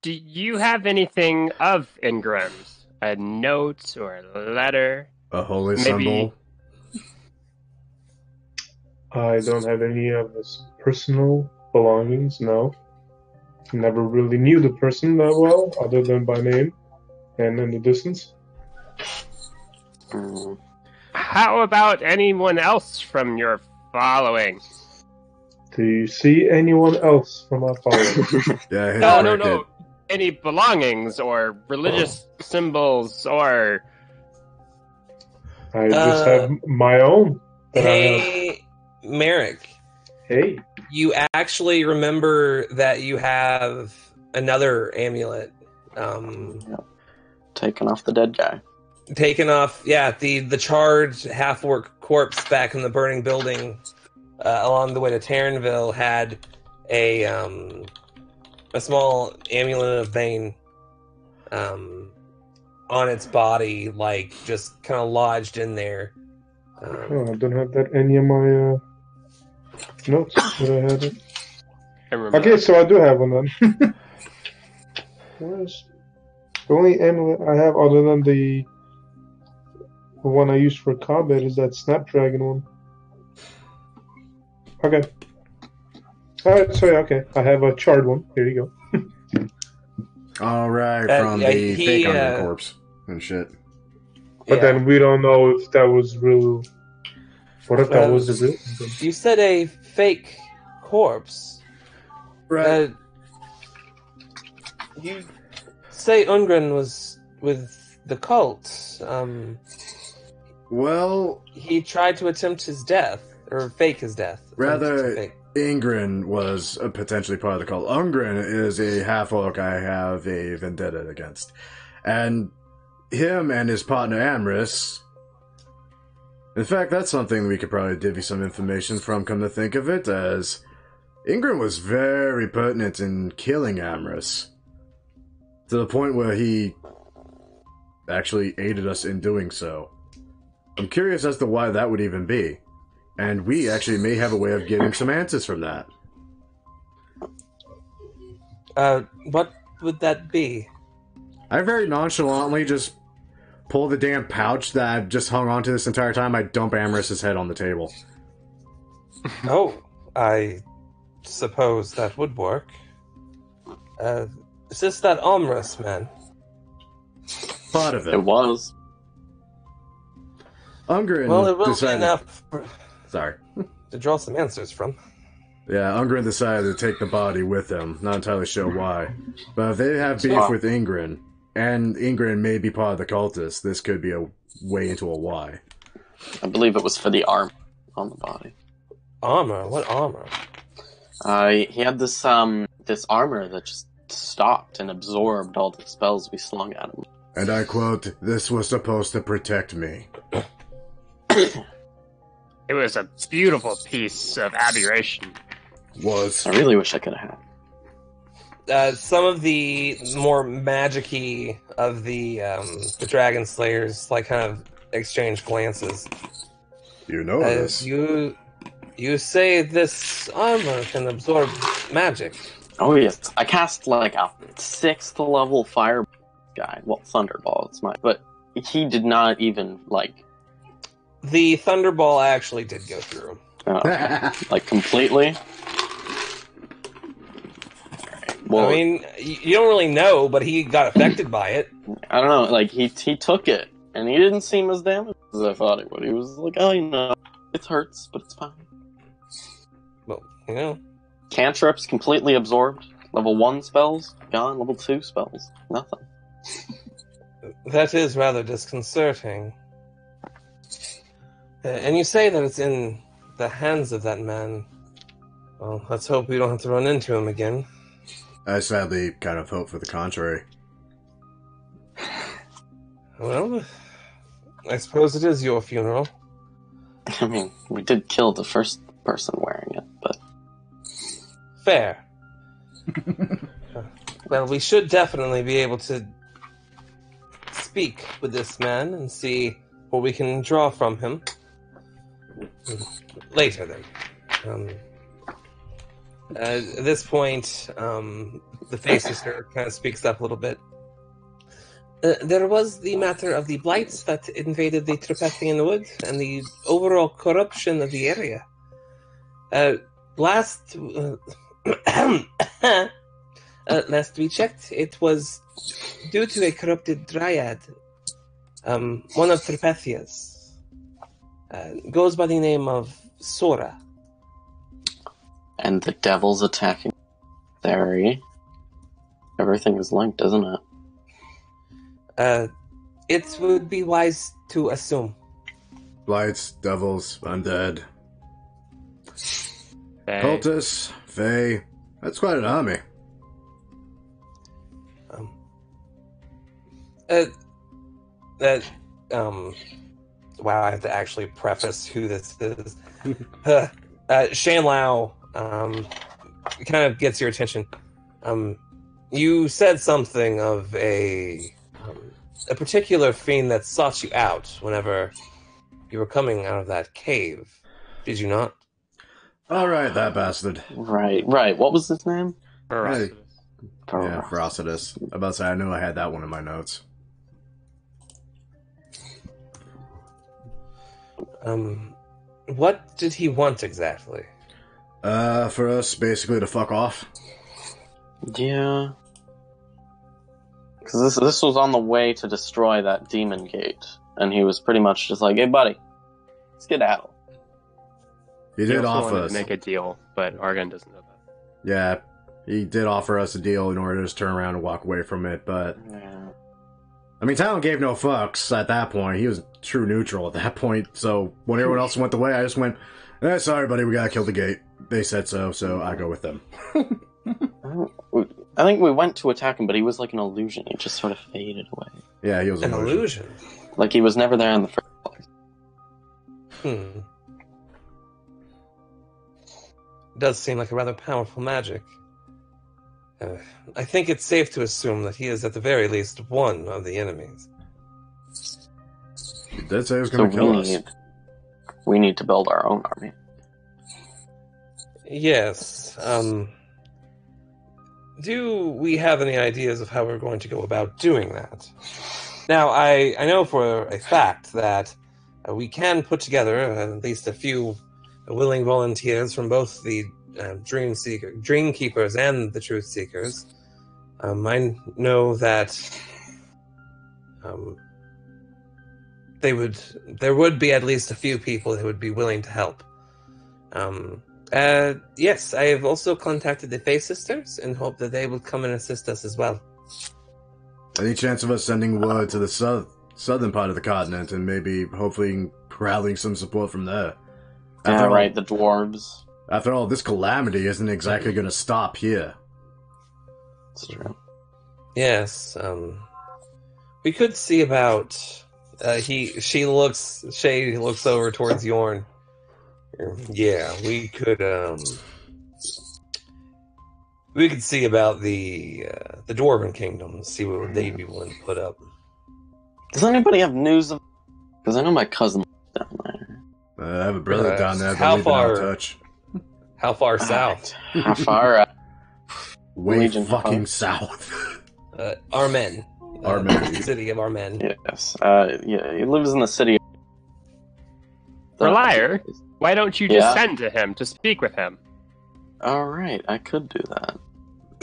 Do you have anything of Ingram's? A note or a letter? A holy Maybe- symbol. I don't have any of his personal belongings, no. Never really knew the person that well, other than by name and in the distance. Hmm. How about anyone else from your following? Do you see anyone else from our following? Yeah, his No. bracket. Any belongings or religious symbols or... I just have my own. That I have. Hey, Merrick, Hey, you actually remember that you have another amulet Taking off the dead guy. taken off. Yeah, the charred half-orc corpse back in the burning building along the way to Tarrenville had a small amulet of Bane on its body, like just kind of lodged in there. I don't have that any of my notes that I had. I remember Okay, that. so I do have one then. Where's the only amulet I have other than the one I used for combat is that Snapdragon one. Okay. Alright, so yeah, okay. I have a charred one. Here you go. Alright, from yeah, the he, fake Under corpse and shit. But Yeah. then we don't know if that was real. What if that was the real? You said a fake corpse. Right. You say Ungren was with the cult. Well, he tried to attempt his death, or fake his death. Rather, Ingrid was potentially part of the cult. Ungren is a half-orc I have a vendetta against. And him and his partner Avarice... In fact, that's something we could probably divvy some information from, come to think of it, as Ingrid was very pertinent in killing Avarice. To the point where he actually aided us in doing so. I'm curious as to why that would even be. And we actually may have a way of getting some answers from that. What would that be? I very nonchalantly just pull the damn pouch that I've just hung onto this entire time. I dump Avarice's head on the table. Oh, I suppose that would work. Is this that Avarice man? Part of it. It was. Ungren Well, it will decided... be enough Sorry. to draw some answers from. Yeah, Ungren decided to take the body with him. Not entirely sure why. But if they have beef with Ingrid, and Ingrid may be part of the cultists, this could be a way into a why. I believe it was for the arm on the body. Armor? What armor? He had this armor that just stopped and absorbed all the spells we slung at him. And I quote, "This was supposed to protect me." It was a beautiful piece of aberration. Was. I really wish I could have had. Some of the more magic-y of the Dragon Slayers kind of exchange glances. You know this. You say this armor can absorb magic. Oh yes, I cast like a 6th level fire guy. Well, Thunderball, it's mine. But he did not even The Thunderball actually did go through. Like completely. Well, I mean, you don't really know, but he got affected by it. I don't know. Like he took it, and he didn't seem as damaged as I thought he would. He was like, "Oh, it hurts, but it's fine." Well, Cantrips completely absorbed. Level 1 spells gone. Level 2 spells nothing. that is rather disconcerting. And you say that it's in the hands of that man. Well, let's hope we don't have to run into him again. I sadly kind of hope for the contrary. Well, I suppose it is your funeral. I mean, we did kill the first person wearing it, but... Fair. Well, we should definitely be able to speak with this man and see what we can draw from him. Later, then. At this point, the face sister kind of speaks up a little bit. There was the matter of the blights that invaded the Trepethian Wood and the overall corruption of the area. Last we checked, it was due to a corrupted dryad, one of Trepethia's. Goes by the name of Sora. And the devil's attacking Theory. Everything is linked, isn't it? It would be wise to assume. Blights, devils, undead, Fae. cultists, fae. That's quite an army. Wow, I have to actually preface who this is. Shan Lao kind of gets your attention. You said something of a particular fiend that sought you out whenever you were coming out of that cave. Did you not? Alright, that bastard. Right. What was his name? Ferocious. Yeah, Ferocitus. I'm about to say, I knew I had that one in my notes. What did he want exactly? For us, basically, to fuck off. Yeah. Because this was on the way to destroy that demon gate. And he was pretty much just like, hey, buddy, let's get out. He He did also offer wanted us. to make a deal, but Argon doesn't know that. Yeah, he did offer us a deal in order to just turn around and walk away from it, but... Yeah. I mean, Talon gave no fucks at that point. He was true neutral at that point, so when everyone else went the way, I just went, sorry, buddy, we gotta kill the gate. They said so, so I go with them. I think we went to attack him, but he was like an illusion. He just sort of faded away. Yeah, he was An illusion. Like he was never there in the first place. Does seem like a rather powerful magic. I think it's safe to assume that he is at the very least one of the enemies. He did say he was gonna kill us. We need to build our own army. Yes. Do we have any ideas of how we're going to go about doing that? Now, I know for a fact that we can put together at least a few willing volunteers from both the Dream Keepers and the Truth Seekers. I know that there would be at least a few people who would be willing to help. Yes, I have also contacted the Fae Sisters and hope that they will come and assist us as well. Any chance of us sending word to the southern part of the continent and maybe, hopefully, rallying some support from there? Yeah, right, the dwarves. After all, this calamity isn't exactly going to stop here. That's true. Yes, we could see about... Shay looks over towards Yorn. Yeah, we could see about the Dwarven Kingdom, see what they'd be willing to put up. Does anybody have news of... Because I know my cousin down there. I have a brother down there, how but leave it far- out of touch. How far south? How far? Way Legion fucking House. south. Armen. Armen. City of Armen. Yes. Yeah, he lives in the city. For Liar, why don't you just Yeah. send to him to speak with him? Alright, I could do that.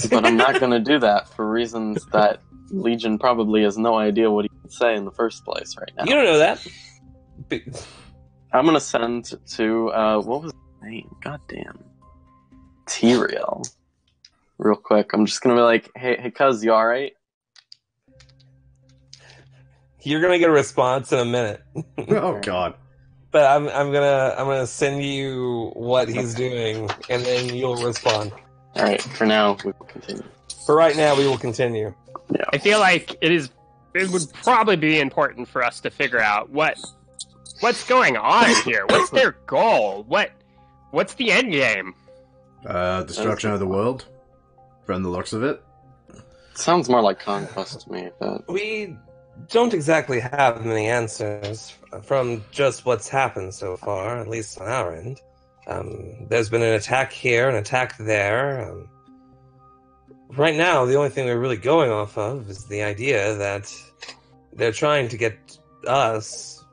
But I'm not going to do that for reasons that Legion probably has no idea what he can say in the first place right now. You don't know that. I'm going to send to, what was his name? Goddamn. Tyrael. Real quick, I'm just going to be like, hey, cuz, you alright? You're gonna get a response in a minute. Oh, God. But I'm gonna send you what he's doing, and then you'll respond. Alright, for now, we will continue. For right now, we will continue. Yeah. I feel like it would probably be important for us to figure out what's going on here. What's their goal? What's the end game? Destruction of the world? From the looks of it? Sounds more like conquest to me, but... We don't exactly have many answers from just what's happened so far, at least on our end. There's been an attack here, an attack there. Right now, the only thing we're really going off of is the idea that they're trying to get us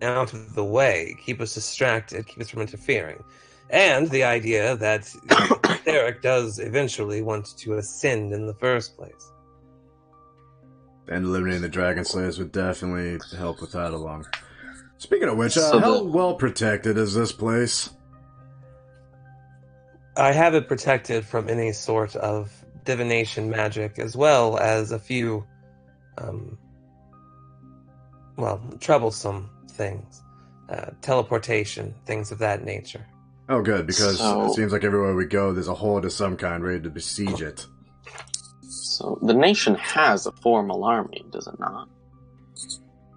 out of the way, keep us distracted, keep us from interfering. And the idea that Derek does eventually want to ascend in the first place. And eliminating the Dragon Slayers would definitely help with that along. Speaking of which, So how well protected is this place? I have it protected from any sort of divination magic, as well as a few, troublesome things. Teleportation, things of that nature. Oh, good, because So- it seems like everywhere we go, there's a horde of some kind ready to besiege it. So, the nation has a formal army, does it not?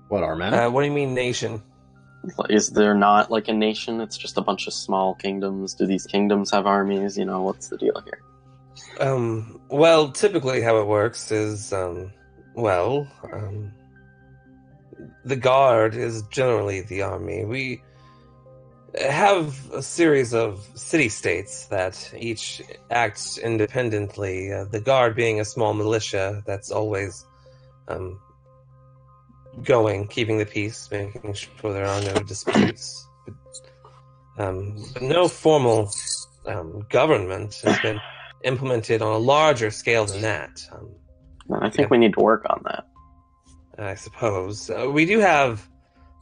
What, our men? What do you mean, nation? Is there not, like, a nation? It's just a bunch of small kingdoms. Do these kingdoms have armies? You know, what's the deal here? Well, typically how it works is, the guard is generally the army. We have a series of city-states that each acts independently, the guard being a small militia that's always keeping the peace, making sure there are no disputes. But no formal government has been implemented on a larger scale than that. I think we need to work on that. I suppose. We do have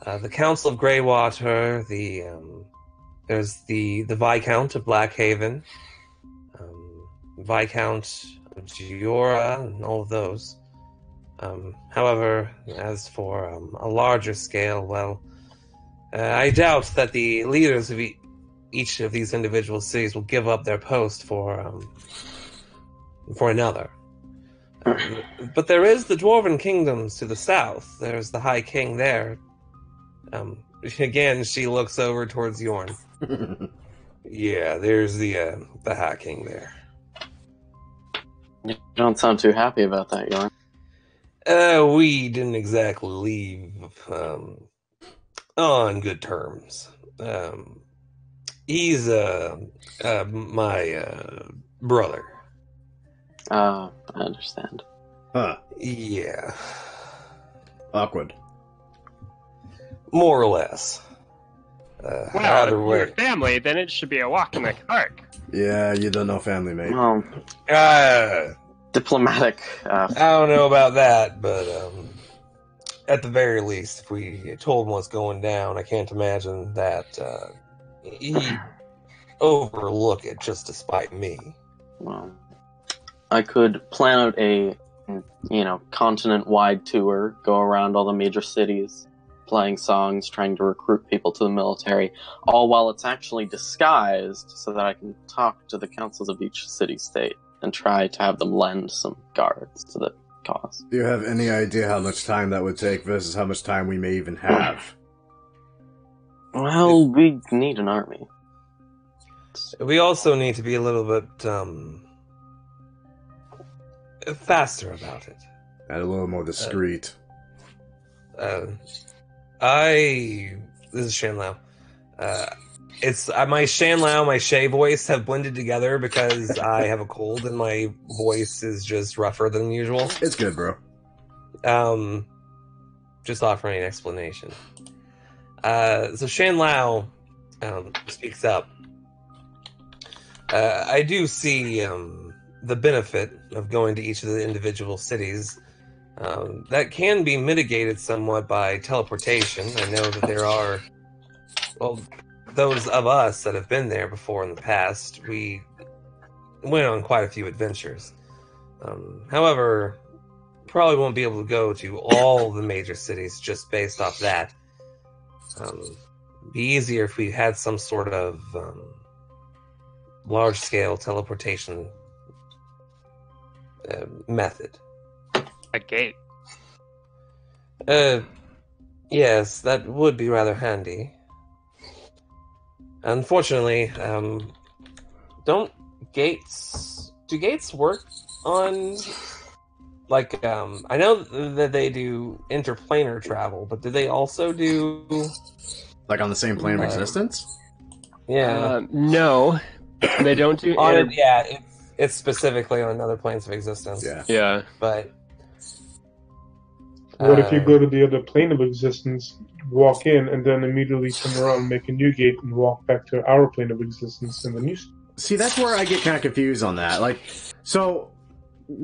the Council of Greywater, the There's the Viscount of Blackhaven, Viscount of Giora, and all of those. However, as for a larger scale, well, I doubt that the leaders of each of these individual cities will give up their post for another. But there is the Dwarven Kingdoms to the south. There's the High King there. Again, she looks over towards Yorn. Yeah, there's the High King there. You don't sound too happy about that, Yorn. We didn't exactly leave on good terms. He's my brother. I understand. Huh. Yeah, Awkward. more or less. Well, Either if way. you're family, then it should be a walk in the park. Yeah, you don't know family, mate. Well, diplomatic. I don't know about that, but at the very least, if we told him what's going down, I can't imagine that he'd overlook it just to spite me. Well, I could plan out a, continent-wide tour, go around all the major cities, playing songs, trying to recruit people to the military, all while it's actually disguised so that I can talk to the councils of each city-state and try to have them lend some guards to the cause. Do you have any idea how much time that would take versus how much time we may even have? Well, we need an army. We also need to be a little bit faster about it. And a little more discreet. This is Shanlao. It's my Shanlao, my Shay voice have blended together because I have a cold and my voice is just rougher than usual. It's good, bro. Just offering an explanation. So Shanlao speaks up. I do see the benefit of going to each of the individual cities. That can be mitigated somewhat by teleportation. I know that there are, those of us that have been there before in the past, we went on quite a few adventures. However, probably won't be able to go to all the major cities just based off that. Be easier if we had some sort of large-scale teleportation method. A gate. Yes, that would be rather handy. Unfortunately, do gates work on, like, I know that they do interplanar travel, but do they also do... Like on the same plane of existence? Yeah. No, they don't do. It's specifically on other planes of existence. Yeah. Yeah. But What if you go to the other plane of existence, walk in, and then immediately turn around, make a new gate, and walk back to our plane of existence in the new... See, that's where I get kind of confused on that. Like, so,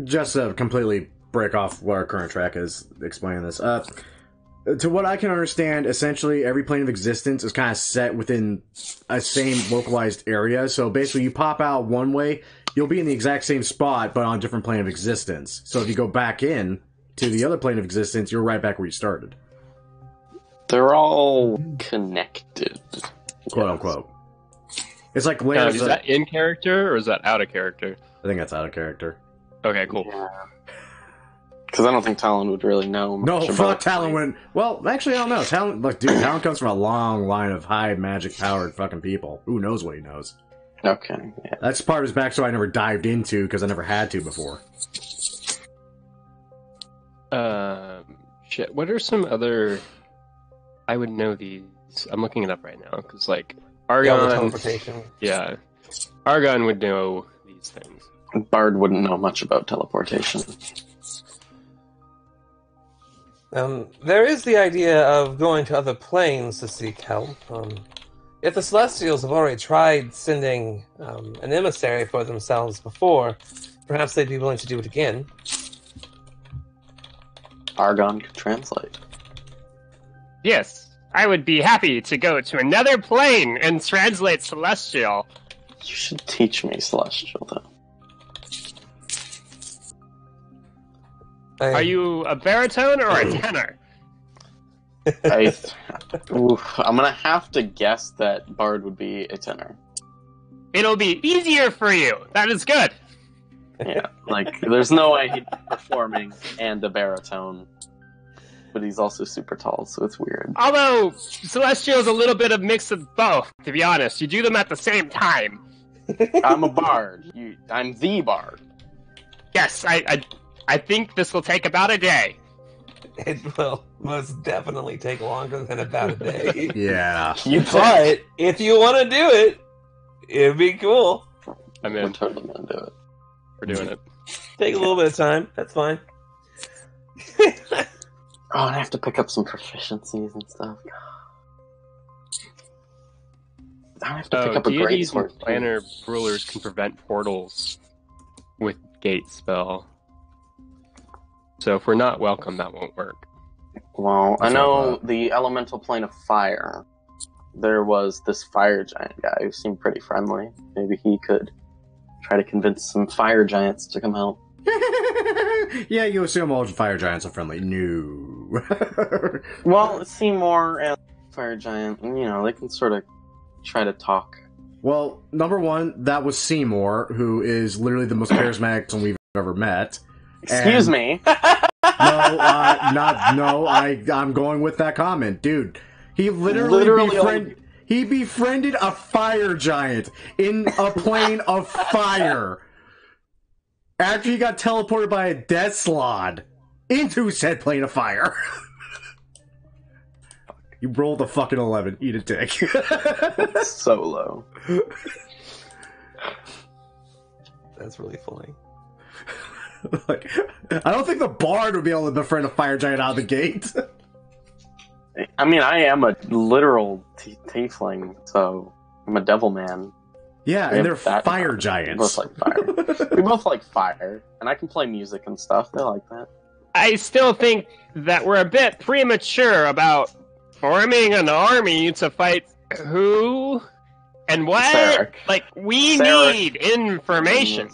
just to completely break off what our current track is explaining this. To what I can understand, essentially every plane of existence is kind of set within a same localized area. So basically, you pop out one way, you'll be in the exact same spot, but on a different plane of existence. So if you go back in to the other plane of existence, you're right back where you started. They're all connected. Quote unquote. It's like layers Is of... that in character or is that out of character? I think that's out of character. Okay, cool. Yeah. Because I don't think Talon would really know much No, about fuck Talon wouldn't. Well, actually, I don't know. Talon, look, dude, Talon comes from a long line of high magic-powered fucking people. Who knows what he knows? Okay, yeah. That's part of his backstory I never dived into because I never had to before. Shit. What are some other? I would know these. I'm looking it up right now because, like, Argon. teleportation. Yeah, Argon would know these things. Bard wouldn't know much about teleportation. There is the idea of going to other planes to seek help. If the Celestials have already tried sending an emissary for themselves before, perhaps they'd be willing to do it again. Argon could translate. Yes, I would be happy to go to another plane and translate Celestial. You should teach me Celestial, though. Are you a baritone or a tenor? I'm gonna have to guess that Bard would be a tenor. It'll be easier for you. That is good. Yeah, like, there's no way he'd be performing and a baritone. But he's also super tall, so it's weird. Although, Celestial is a little bit of mix of both, to be honest. You do them at the same time. I'm a bard. I'm the bard. Yes, I think this will take about a day. It will most definitely take longer than about a day. Yeah. But if you want to do it, it'd be cool. I'm We're in. totally gonna do it. We're doing it. Take a little bit of time. That's fine. Oh, and I have to pick up some proficiencies and stuff. I have to pick up a great deities sword. and planar rulers can prevent portals with gate spell. So if we're not welcome, that won't work. Well, I That's know not bad. the elemental plane of fire. There was this fire giant guy who seemed pretty friendly. Maybe he could try to convince some fire giants to come help. Yeah, you assume all fire giants are friendly. No. Well, Seymour and fire giant, and, they can sort of try to talk. Well, number one, that was Seymour, who is literally the most charismatic person we've ever met. Excuse And- me. I'm going with that comment, dude. He literally befriended a fire giant in a plane of fire after he got teleported by a death slot into said plane of fire. You rolled a fucking 11. Eat a dick. So low. That's really funny. Like, I don't think the bard would be able to befriend a fire giant out of the gate. I mean, I am a literal tiefling, so I'm a devil man. Yeah, We and have they're that fire We giants. both like fire. We both like fire, and I can play music and stuff. They like that. I still think that we're a bit premature about forming an army to fight who and what. Sarek. Like, we Sarek. need information.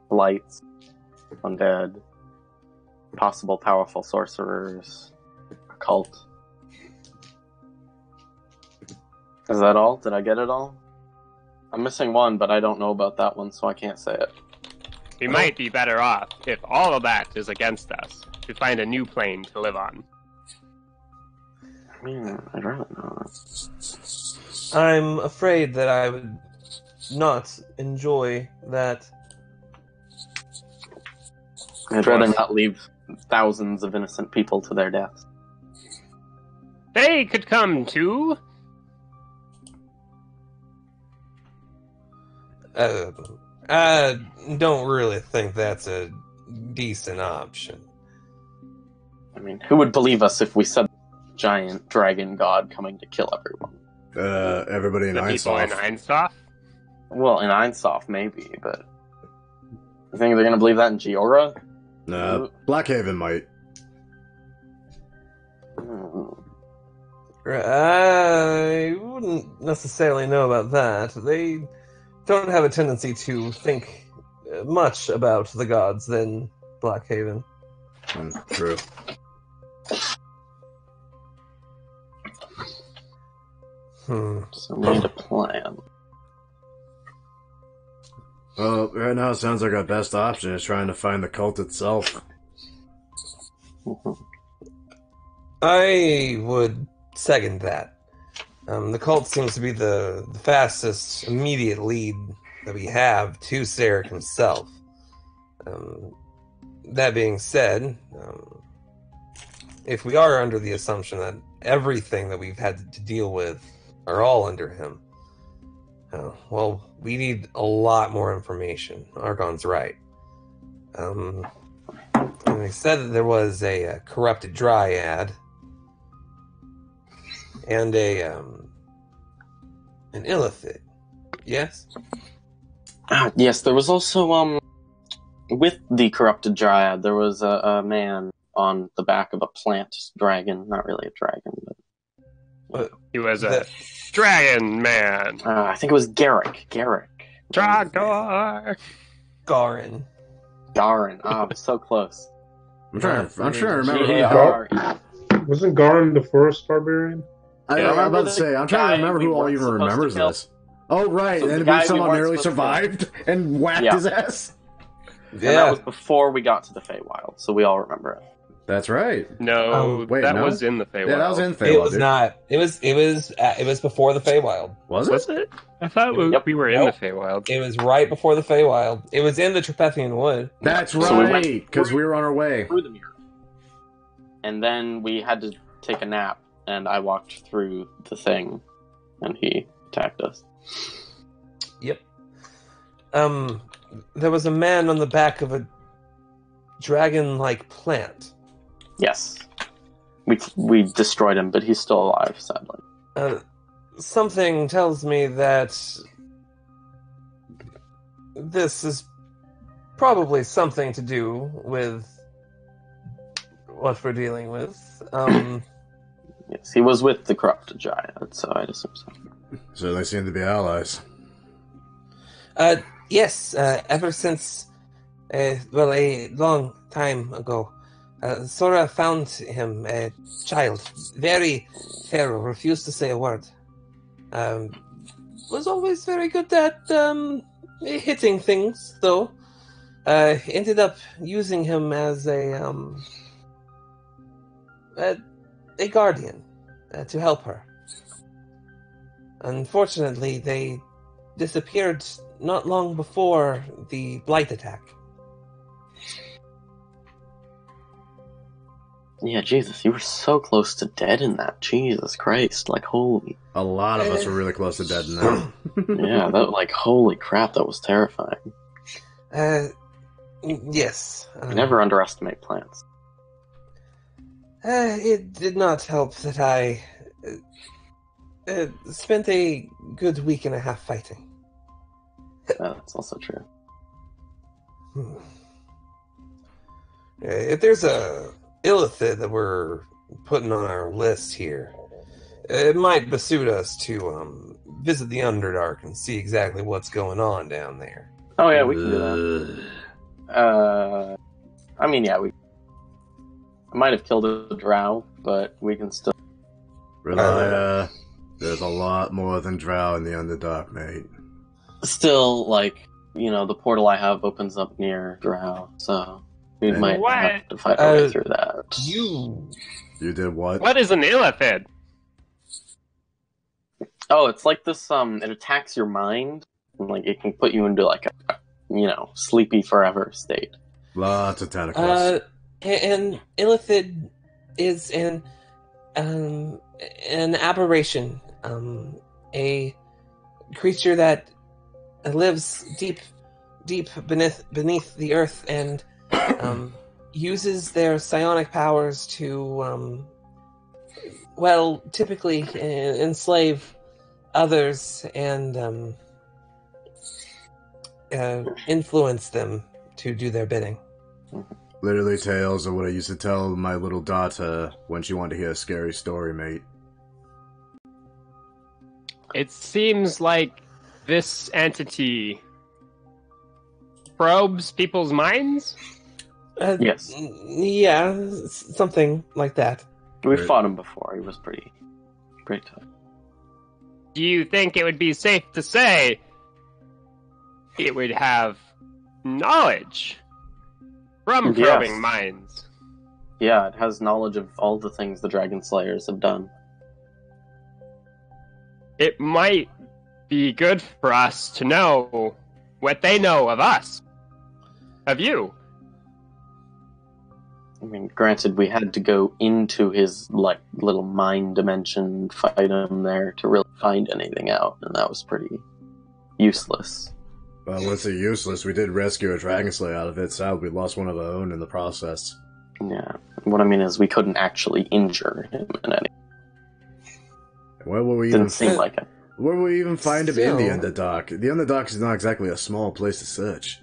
Lights, undead, possible powerful sorcerers, occult. Is that all? Did I get it all? I'm missing one, but I don't know about that one, so I can't say it. We might be better off, if all of that is against us, to find a new plane to live on. I mean, I'd rather not. I'm afraid that I would not enjoy that. I'd rather not leave thousands of innocent people to their deaths. They could come too. I don't really think that's a decent option. I mean, who would believe us if we said giant dragon god coming to kill everyone? Everybody in The people in Einsoff. Einsoff. Well, in Einsoff, maybe, but... You think they're gonna believe that in Giora? Blackhaven might. Hmm. I wouldn't necessarily know about that. They don't have a tendency to think much about the gods than Blackhaven. True. So we need a plan. Well, right now it sounds like our best option is trying to find the cult itself. I would second that. The cult seems to be the fastest immediate lead that we have to Sarek himself. That being said, if we are under the assumption that everything that we've had to deal with are all under him, well, we need a lot more information. Argon's right. And they said that there was a corrupted dryad and an illithid. Yes? Yes, there was also, with the corrupted dryad, there was a man on the back of a plant dragon. Not really a dragon, but He was a dragon man. I think it was Garrick. Trogdor. Garin. Garin. I'm so close. I'm trying to remember who. G-A-R-E. Wasn't Garin the forest barbarian? I'm about to say, I'm trying to remember who all even supposed to remembers kill? this. Oh, right, So the and guy then we someone weren't nearly supposed to survived and whacked his ass. And that was before we got to the Feywild, so we all remember it. That's right. No, wait, that no? was in the Feywild. Yeah, that was in Feywild. It was dude. not. It was before the Feywild. Was it? Was it? I thought we were in the Feywild. It was right before the Feywild. It was in the Trepethian Wood. That's So we went right, because we were on our way. through the mirror. And then we had to take a nap, and I walked through the thing, and he attacked us. Yep. There was a man on the back of a dragon-like plant. Yes. We destroyed him, but he's still alive, sadly. Something tells me that this is probably something to do with what we're dealing with. Yes, he was with the corrupted giant, so I'd assume so. So they seem to be allies. Yes, ever since, a long time ago, Sora found him a child, very feral, refused to say a word. Was always very good at hitting things, though. Ended up using him as a guardian to help her. Unfortunately, they disappeared not long before the blight attack. Yeah, Jesus, you were so close to dead in that. Jesus Christ, like, holy. A lot of us were really close to dead in that. Yeah, that, like, holy crap, that was terrifying. Yes. Never underestimate plants. It did not help that I spent a good week and a half fighting. That's also true. If there's a illithid that we're putting on our list here, it might besuit us to visit the Underdark and see exactly what's going on down there. Oh yeah, we can do that. I mean, yeah, I might have killed a drow, but we can still... Relia, there's a lot more than drow in the Underdark, mate. Still, like, you know, the portal I have opens up near drow, so we might have to fight our way through that. You did what? What is an illithid? Oh, it's like this, it attacks your mind, and, like, it can put you into, like, a, you know, sleepy forever state. Lots of tentacles. an illithid is an aberration, a creature that lives deep beneath the earth and uses their psionic powers to typically enslave others and influence them to do their bidding. Literally tales of what I used to tell my little daughter when she wanted to hear a scary story, mate. It seems like this entity probes people's minds? Yes. Yeah, something like that. We fought him before. He was pretty tough. Do you think it would be safe to say it would have knowledge from probing minds? Yeah, it has knowledge of all the things the Dragon Slayers have done. It might be good for us to know what they know of us. Of you. I mean, granted, we had to go into his, like, little mind dimension, fight him there to really find anything out, and that was pretty useless. Well, let's say useless. We did rescue a Dragon Slayer out of it, so we lost one of our own in the process. Yeah. What I mean is we couldn't actually injure him in any... Where will we Didn't seem like it. Where will we even find him in the Underdark? The Underdark is not exactly a small place to search.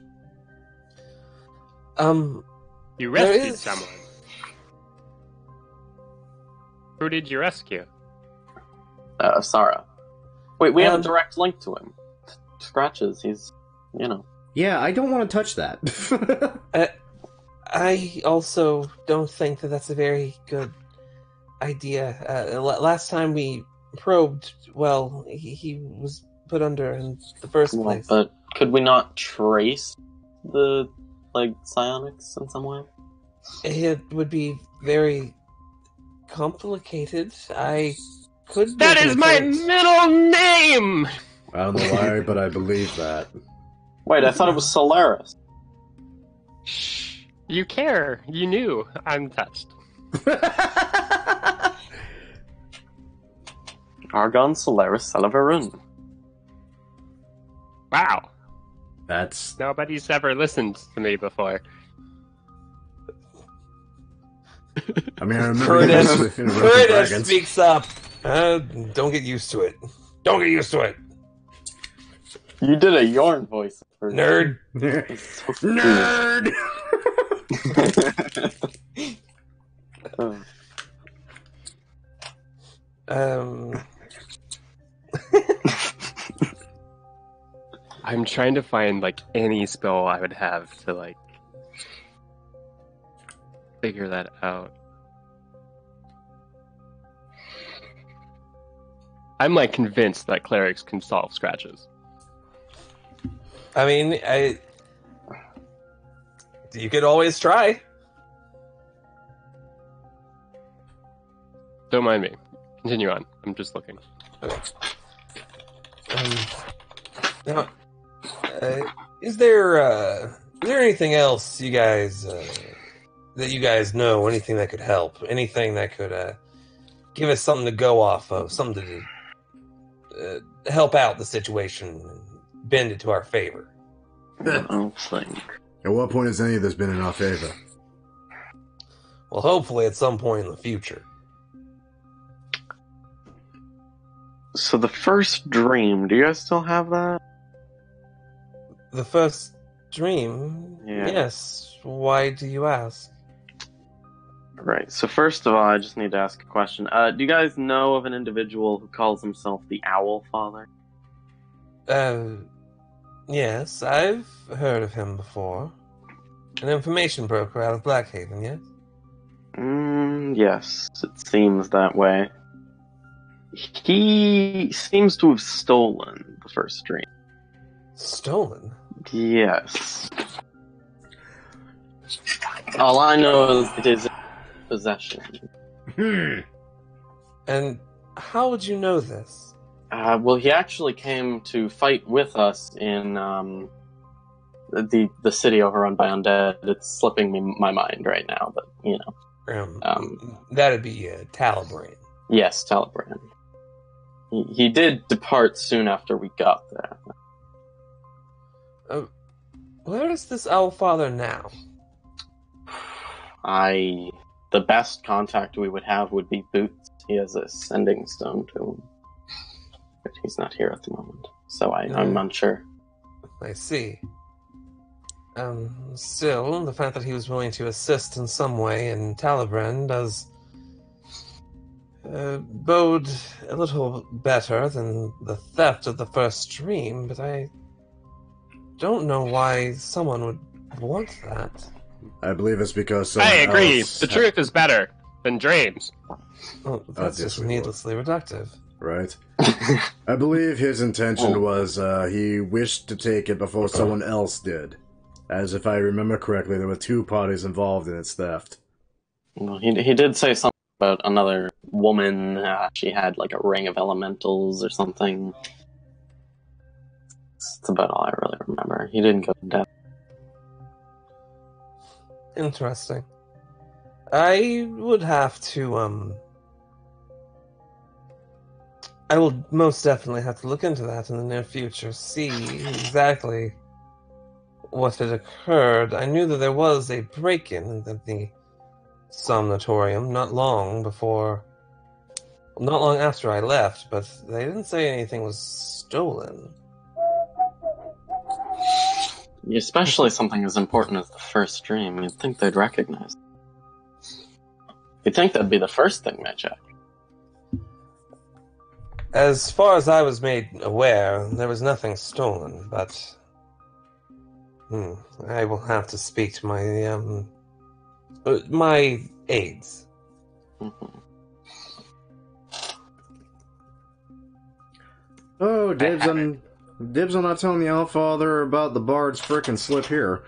You rescued someone. Who did you rescue? Sarah. Wait, we have a direct link to him. Scratches, he's, Yeah, I don't want to touch that. I also don't think that that's a very good idea. Last time we probed, well, he was put under in the first place. But could we not trace the, psionics in some way? It would be very complicated. I could... That is my middle name! I don't know why, but I believe that. Wait, I thought it was Solaris. Shh. You care. You knew. I'm touched. Argon Solaris Salavarun. Wow. That's... Nobody's ever listened to me before. I mean, I remember Kurdish speaks up. Don't get used to it. Don't get used to it. You did a Yorn voice. Nerd. Nerd! I'm trying to find, any spell I would have to, figure that out. I'm, convinced that clerics can solve scratches. I mean, you could always try. Don't mind me. Continue on. I'm just looking. Now, is there anything else you guys that you guys know? Anything that could help? Anything that could give us something to go off of? Something to help out the situation and bend it to our favor? I don't think. At what point has any of this been in our favor? Well, hopefully at some point in the future. So the first dream, do you guys still have that? The first dream? Yeah. Yes. Why do you ask? Right, so first of all, I just need to ask a question. Do you guys know of an individual who calls himself the Owl Father? Yes, I've heard of him before. An information broker out of Blackhaven, yes? Yes, it seems that way. He seems to have stolen the first dream. Stolen? Yes. All I know is it is in possession. And how would you know this? Well, he actually came to fight with us in the city overrun by undead. It's slipping me my mind right now, but that'd be Talibran. Yes, Talibran. He did depart soon after we got there. Where is this Owl Father now? The best contact we would have would be Boots. He has a sending stone to him. But he's not here at the moment, so I'm unsure. I see. Still, the fact that he was willing to assist in some way in Talibran does bode a little better than the theft of the first dream, but I don't know why someone would want that. I believe it's because I agree. else... The truth is better than dreams. Well, that's just needlessly reductive. Right. I believe his intention was he wished to take it before someone else did. As if I remember correctly, there were two parties involved in its theft. Well, he did say something about another woman. She had a ring of elementals or something. That's about all I really remember. He didn't go in depth. Interesting. I would have to, I will most definitely have to look into that in the near future, see exactly what had occurred. I knew that there was a break-in at the Somnatorium not long after I left, but they didn't say anything was stolen. Especially something as important as the first dream. You'd think they'd recognize it. You'd think that'd be the first thing they check. As far as I was made aware, there was nothing stolen, but I will have to speak to my aides. Mhm. Oh, dibs on not telling the Allfather about the bard's frickin' slip here.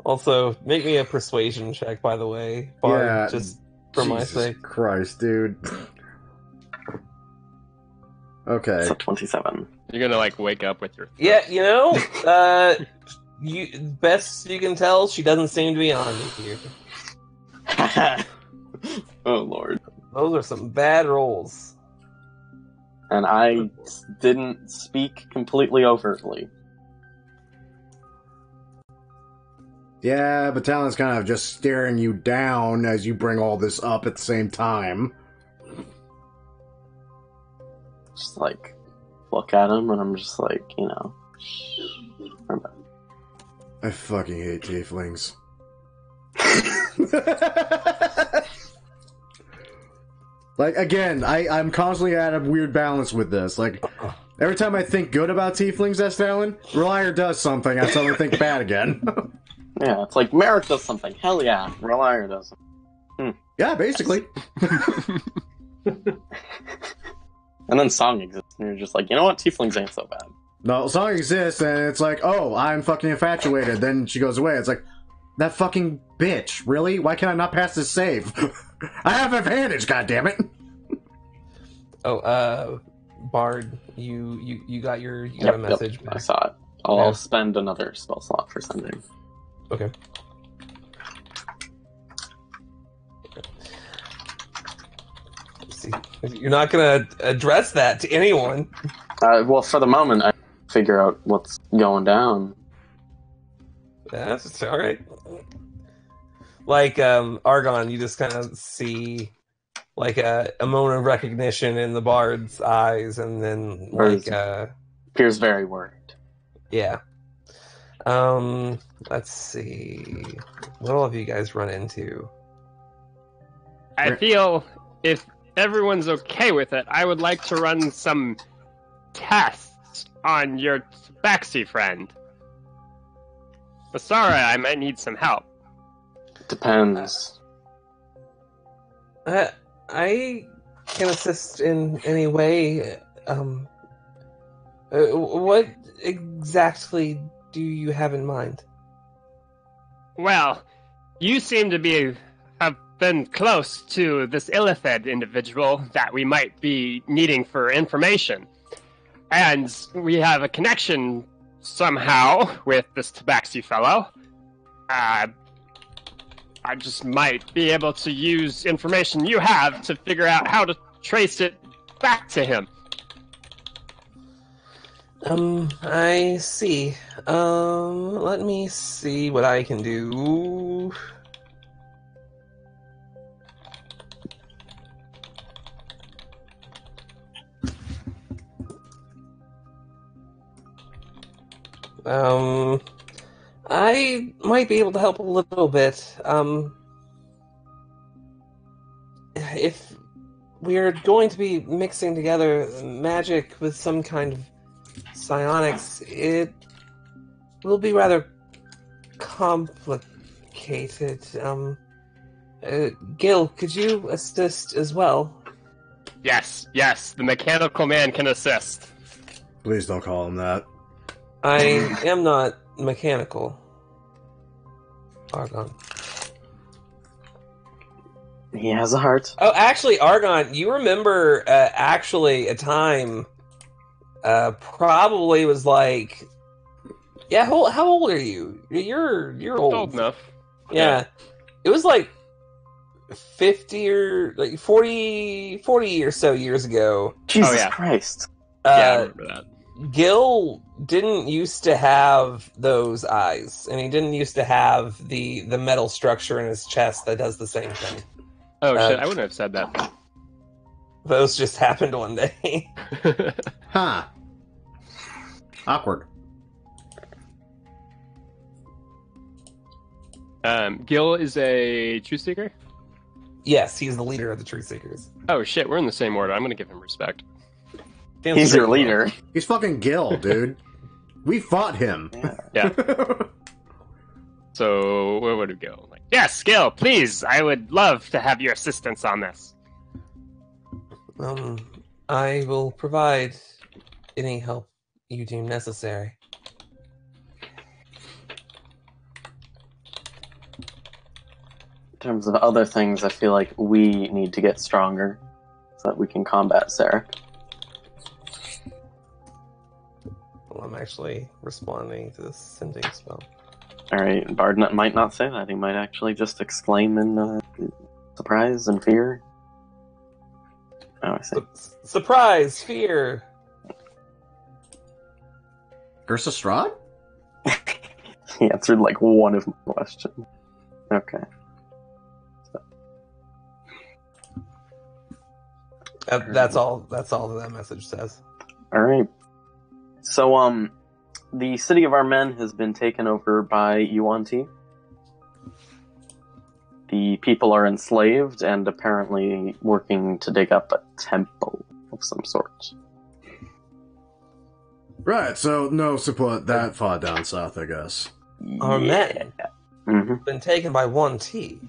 Also, make me a persuasion check, by the way, Bard, Yeah, just for my Jesus sake. Christ, dude. Okay. It's a 27. You're gonna like wake up with your. Yeah, best you can tell, she doesn't seem to be on me here. Oh lord. Those are some bad rolls. And I didn't speak completely overtly. Yeah, but Talon's kind of just staring you down as you bring all this up at the same time. Just like look at him, and I'm just like, I fucking hate tieflings. Like, again, I'm constantly at a weird balance with this. Like, every time I think good about tieflings as Talon, Relier does something, I suddenly think bad again. yeah, it's like Merrick does something. Hell yeah, Relier does. Yeah, basically. And then Song exists, and you're just like, you know what? Tieflings ain't so bad. No, song exists, and it's like, oh, I'm fucking infatuated. Then she goes away. It's like, that fucking bitch. Really? Why can't I not pass this save? I have advantage, goddammit. Oh, Bard, you got a message. Yep, back. I saw it. I'll spend another spell slot for sending. Okay. Let's see, you're not gonna address that to anyone. Well, for the moment, I figure out what's going down. That's all right. Like Argon, you just kind of see like a moment of recognition in the Bard's eyes, and then like Appears very worried. yeah. Let's see. What all have you guys run into? I feel if everyone's okay with it, I would like to run some tests on your tabaxi friend. Basara, I might need some help. Depends. I can assist in any way. What exactly do you have in mind? Well, you seem to have been close to this Illithid individual that we might be needing for information. And we have a connection somehow with this tabaxi fellow. I just might be able to use information you have to figure out how to trace it back to him. I see. Let me see what I can do. I might be able to help a little bit. If we're going to be mixing together magic with some kind of psionics, it will be rather complicated. Gil, could you assist as well? Yes, the mechanical man can assist. Please don't call him that. I am not mechanical. Argon. He has a heart. Oh, actually, Argon, you remember actually a time probably was like, yeah, how old are you? You're old. Old enough. Yeah. It was like 50 or like 40 or so years ago. Jesus Christ. Yeah, I remember that. Gil didn't used to have those eyes, and he didn't used to have the metal structure in his chest that does the same thing. Oh shit, I wouldn't have said that. Those just happened one day. Huh. Awkward. Gil is a truth seeker? Yes, he's the leader of the Tree Seekers. Oh shit, we're in the same order. I'm gonna give him respect. He's your leader. He's fucking Gil, dude. We fought him. Yeah. So where would it go? Like, yes, Gil, please. I would love to have your assistance on this. I will provide any help you deem necessary. In terms of other things, I feel like we need to get stronger so that we can combat Sarek. Well, I'm actually responding to this sending spell. Alright, Bard might not say that. He might actually just exclaim in surprise and fear. Oh, I see. Surprise! Fear! Ursa Strahd? He answered like one of my questions. Okay. That's all that message says. Alright. So, the city of our men has been taken over by Yuan-Ti. The people are enslaved and apparently working to dig up a temple of some sort. Right, so no support that far down south, I guess. Our men Mm-hmm. been taken by one T.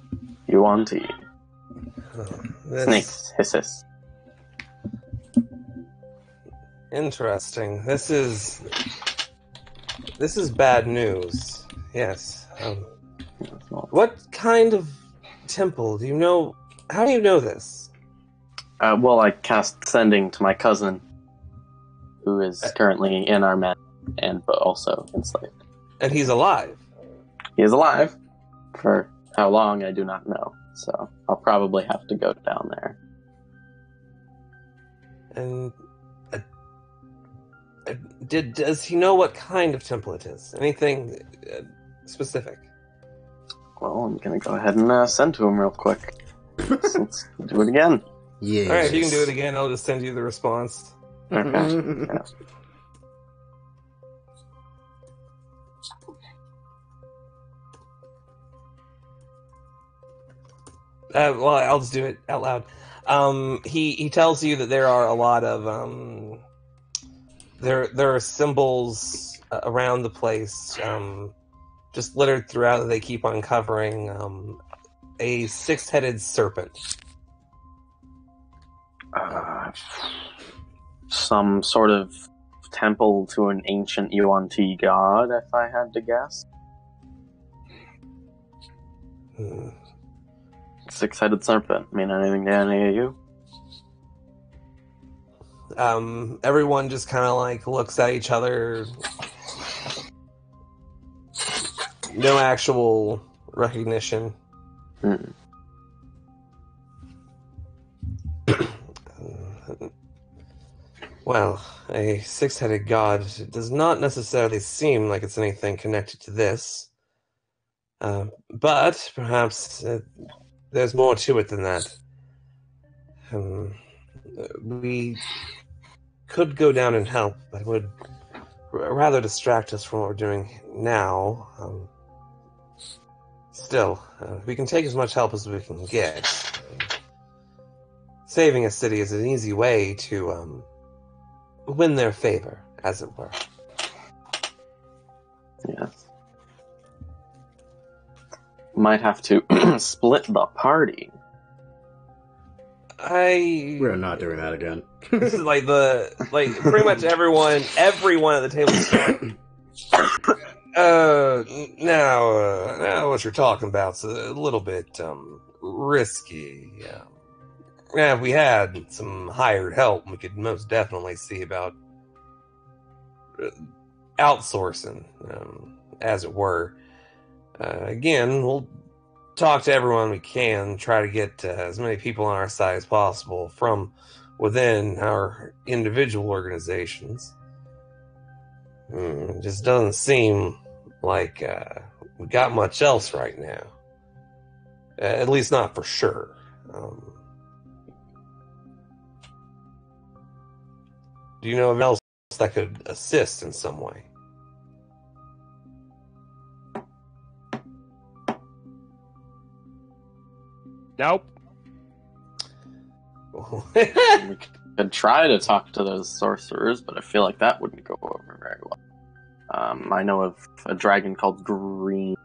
Yuan-Ti. This- Snakes. Hiss. Interesting. This is bad news. Yes. What kind of temple do you know? How do you know this? Well, I cast Sending to my cousin, who is currently in our men, but also enslaved. And he's alive. He is alive. For how long, I do not know. So I'll probably have to go down there. And does he know what kind of temple it is? Anything specific? Well, I'm gonna go ahead and send to him real quick. Let's do it again. Yeah. All right, if you can do it again, I'll just send you the response. Okay. Yeah. Well, I'll just do it out loud. He tells you that there are a lot of there are symbols around the place, just littered throughout that they keep uncovering. A six-headed serpent. Some sort of temple to an ancient Yuan-Ti god, if I had to guess. Six-headed serpent. Mean anything to any of you? Everyone just kind of like looks at each other. No actual recognition. Well, a six-headed god does not necessarily seem like it's anything connected to this. But perhaps there's more to it than that. We could go down and help, but it would rather distract us from what we're doing now. Still, we can take as much help as we can get. Saving a city is an easy way to win their favor, as it were. Yes. Might have to split the party. We're not doing that again. This is like pretty much everyone at the table is going, now what you're talking about's a little bit risky. Yeah, if we had some hired help, we could most definitely see about outsourcing, as it were. Again, we'll talk to everyone we can, try to get as many people on our side as possible from within our individual organizations. It just doesn't seem like we got much else right now. At least not for sure. Do you know of else that could assist in some way? Nope. We could try to talk to those sorcerers, but I feel like that wouldn't go over very well. I know of a dragon called Green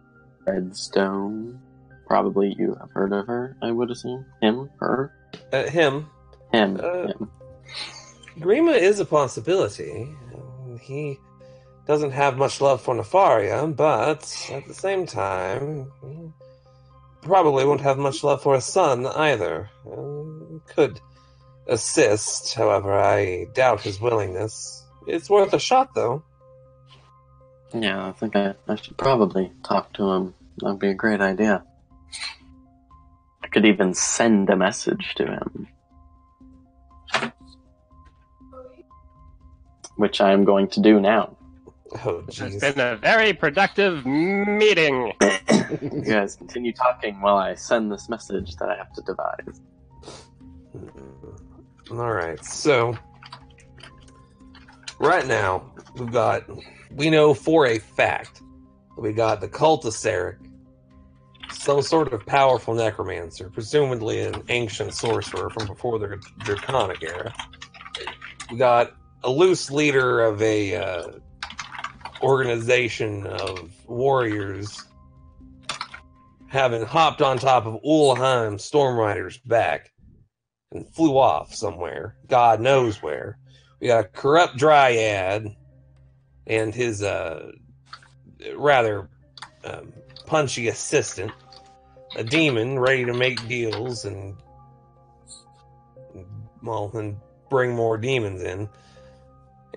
Redstone. Probably you have heard of her, I would assume. Him? Her? Him. Him. Grima is a possibility. He doesn't have much love for Nefaria, but at the same time, he probably won't have much love for his son either. Could assist, however, I doubt his willingness. It's worth a shot, though. Yeah, I think I should probably talk to him. That'd be a great idea. I could even send a message to him. Which I am going to do now. Oh, It's jeez. been a very productive meeting. You guys continue talking while I send this message that I have to devise. Alright, so right now we know for a fact that we got the cult of Sarek, some sort of powerful necromancer, presumably an ancient sorcerer from before the Draconic era. We got a loose leader of a organization of warriors having hopped on top of Ulheim Stormrider's back and flew off somewhere, God knows where. We got a corrupt dryad and his rather punchy assistant, a demon ready to make deals and bring more demons in,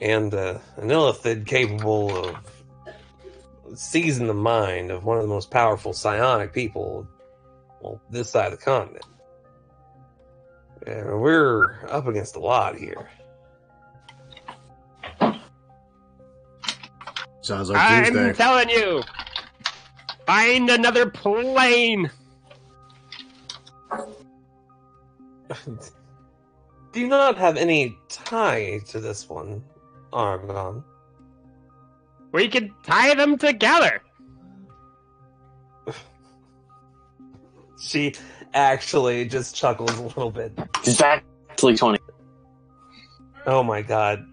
and an illithid capable of seizing the mind of one of the most powerful psionic people, this side of the continent. We're up against a lot here. Sounds like Tuesday. I'm telling you, find another plane. Do you not have any tie to this one, Argon? We could tie them together. She actually just chuckles a little bit. Exactly 20. Oh my god.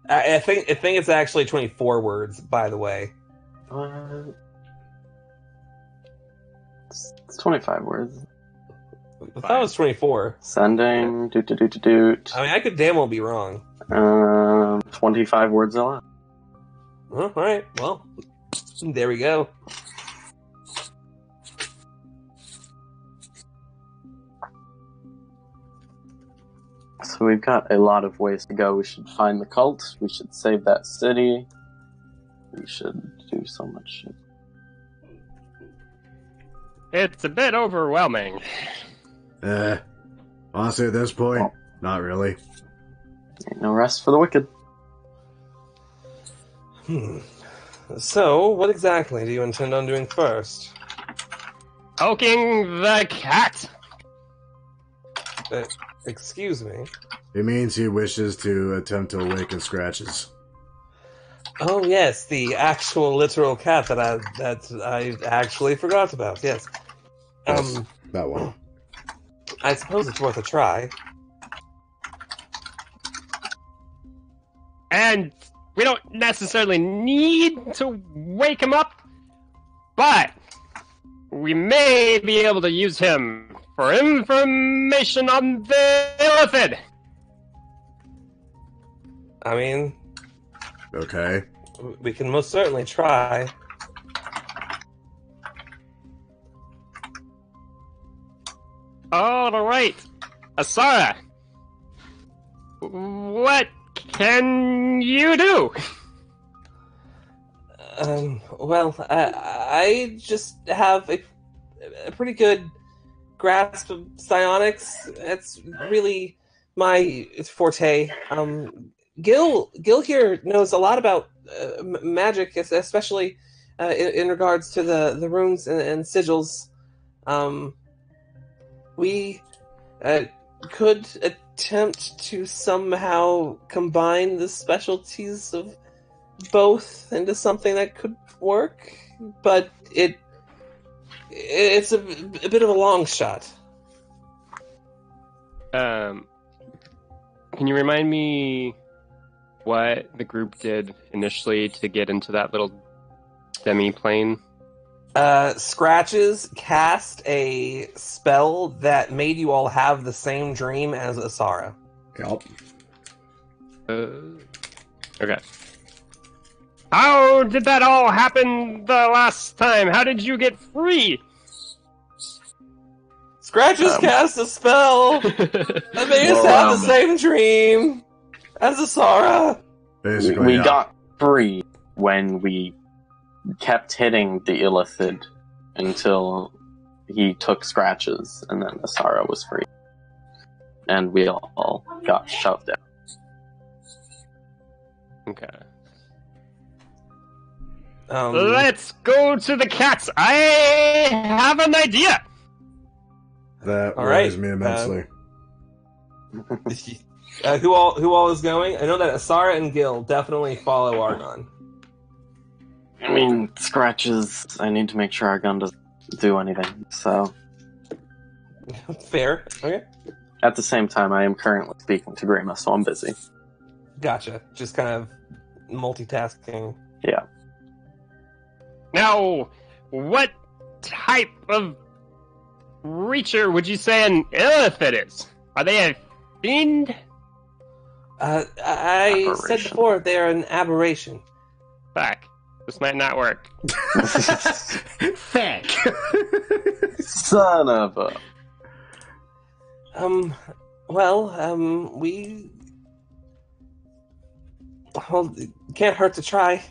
I think it's actually 24 words, by the way. It's 25 words. I thought it was 24. Sending, doot. I mean, I could damn well be wrong. 25 words a lot. Alright, well, there we go. So we've got a lot of ways to go. We should find the cult. We should save that city. We should do so much shit. It's a bit overwhelming. Honestly, at this point, not really. Ain't no rest for the wicked. So, what exactly do you intend on doing first? Poking the cat. Excuse me? It means he wishes to attempt to awaken Scratches. Oh yes, the actual literal cat that I actually forgot about. Yes. Yes, that one. I suppose it's worth a try. And we don't necessarily need to wake him up, but we may be able to use him for information on the illithid. I mean, Okay. we can most certainly try. All right, Asara, what can you do? Well, I just have a pretty good grasp of psionics. That's really my forte. Gil here knows a lot about magic, especially in regards to the runes and sigils. We could attempt to somehow combine the specialties of both into something that could work, but it's a bit of a long shot. Can you remind me what the group did initially to get into that little demi-plane? Scratches cast a spell that made you all have the same dream as Asara. Yep. Okay. How did that all happen the last time? How did you get free? Scratches cast a spell that made us have the same dream as Asara. Basically, we got free when we kept hitting the Illithid until he took Scratches, and then Asara was free. And we all got shoved out. Okay. Um, Let's go to the cats. I have an idea. That All worries right, me immensely. who all is going? I know that Asara and Gil definitely follow Argon. I mean, Scratches, I need to make sure our gun doesn't do anything, so... Fair. Okay. At the same time, I am currently speaking to Grima, so I'm busy. Gotcha. Just kind of multitasking. Yeah. Now, what type of creature would you say an Illithid is? Are they a fiend? I said Aberration. before, they're an aberration. Fuck. This might not work. Fuck. Son of a... We... Well, can't hurt to try.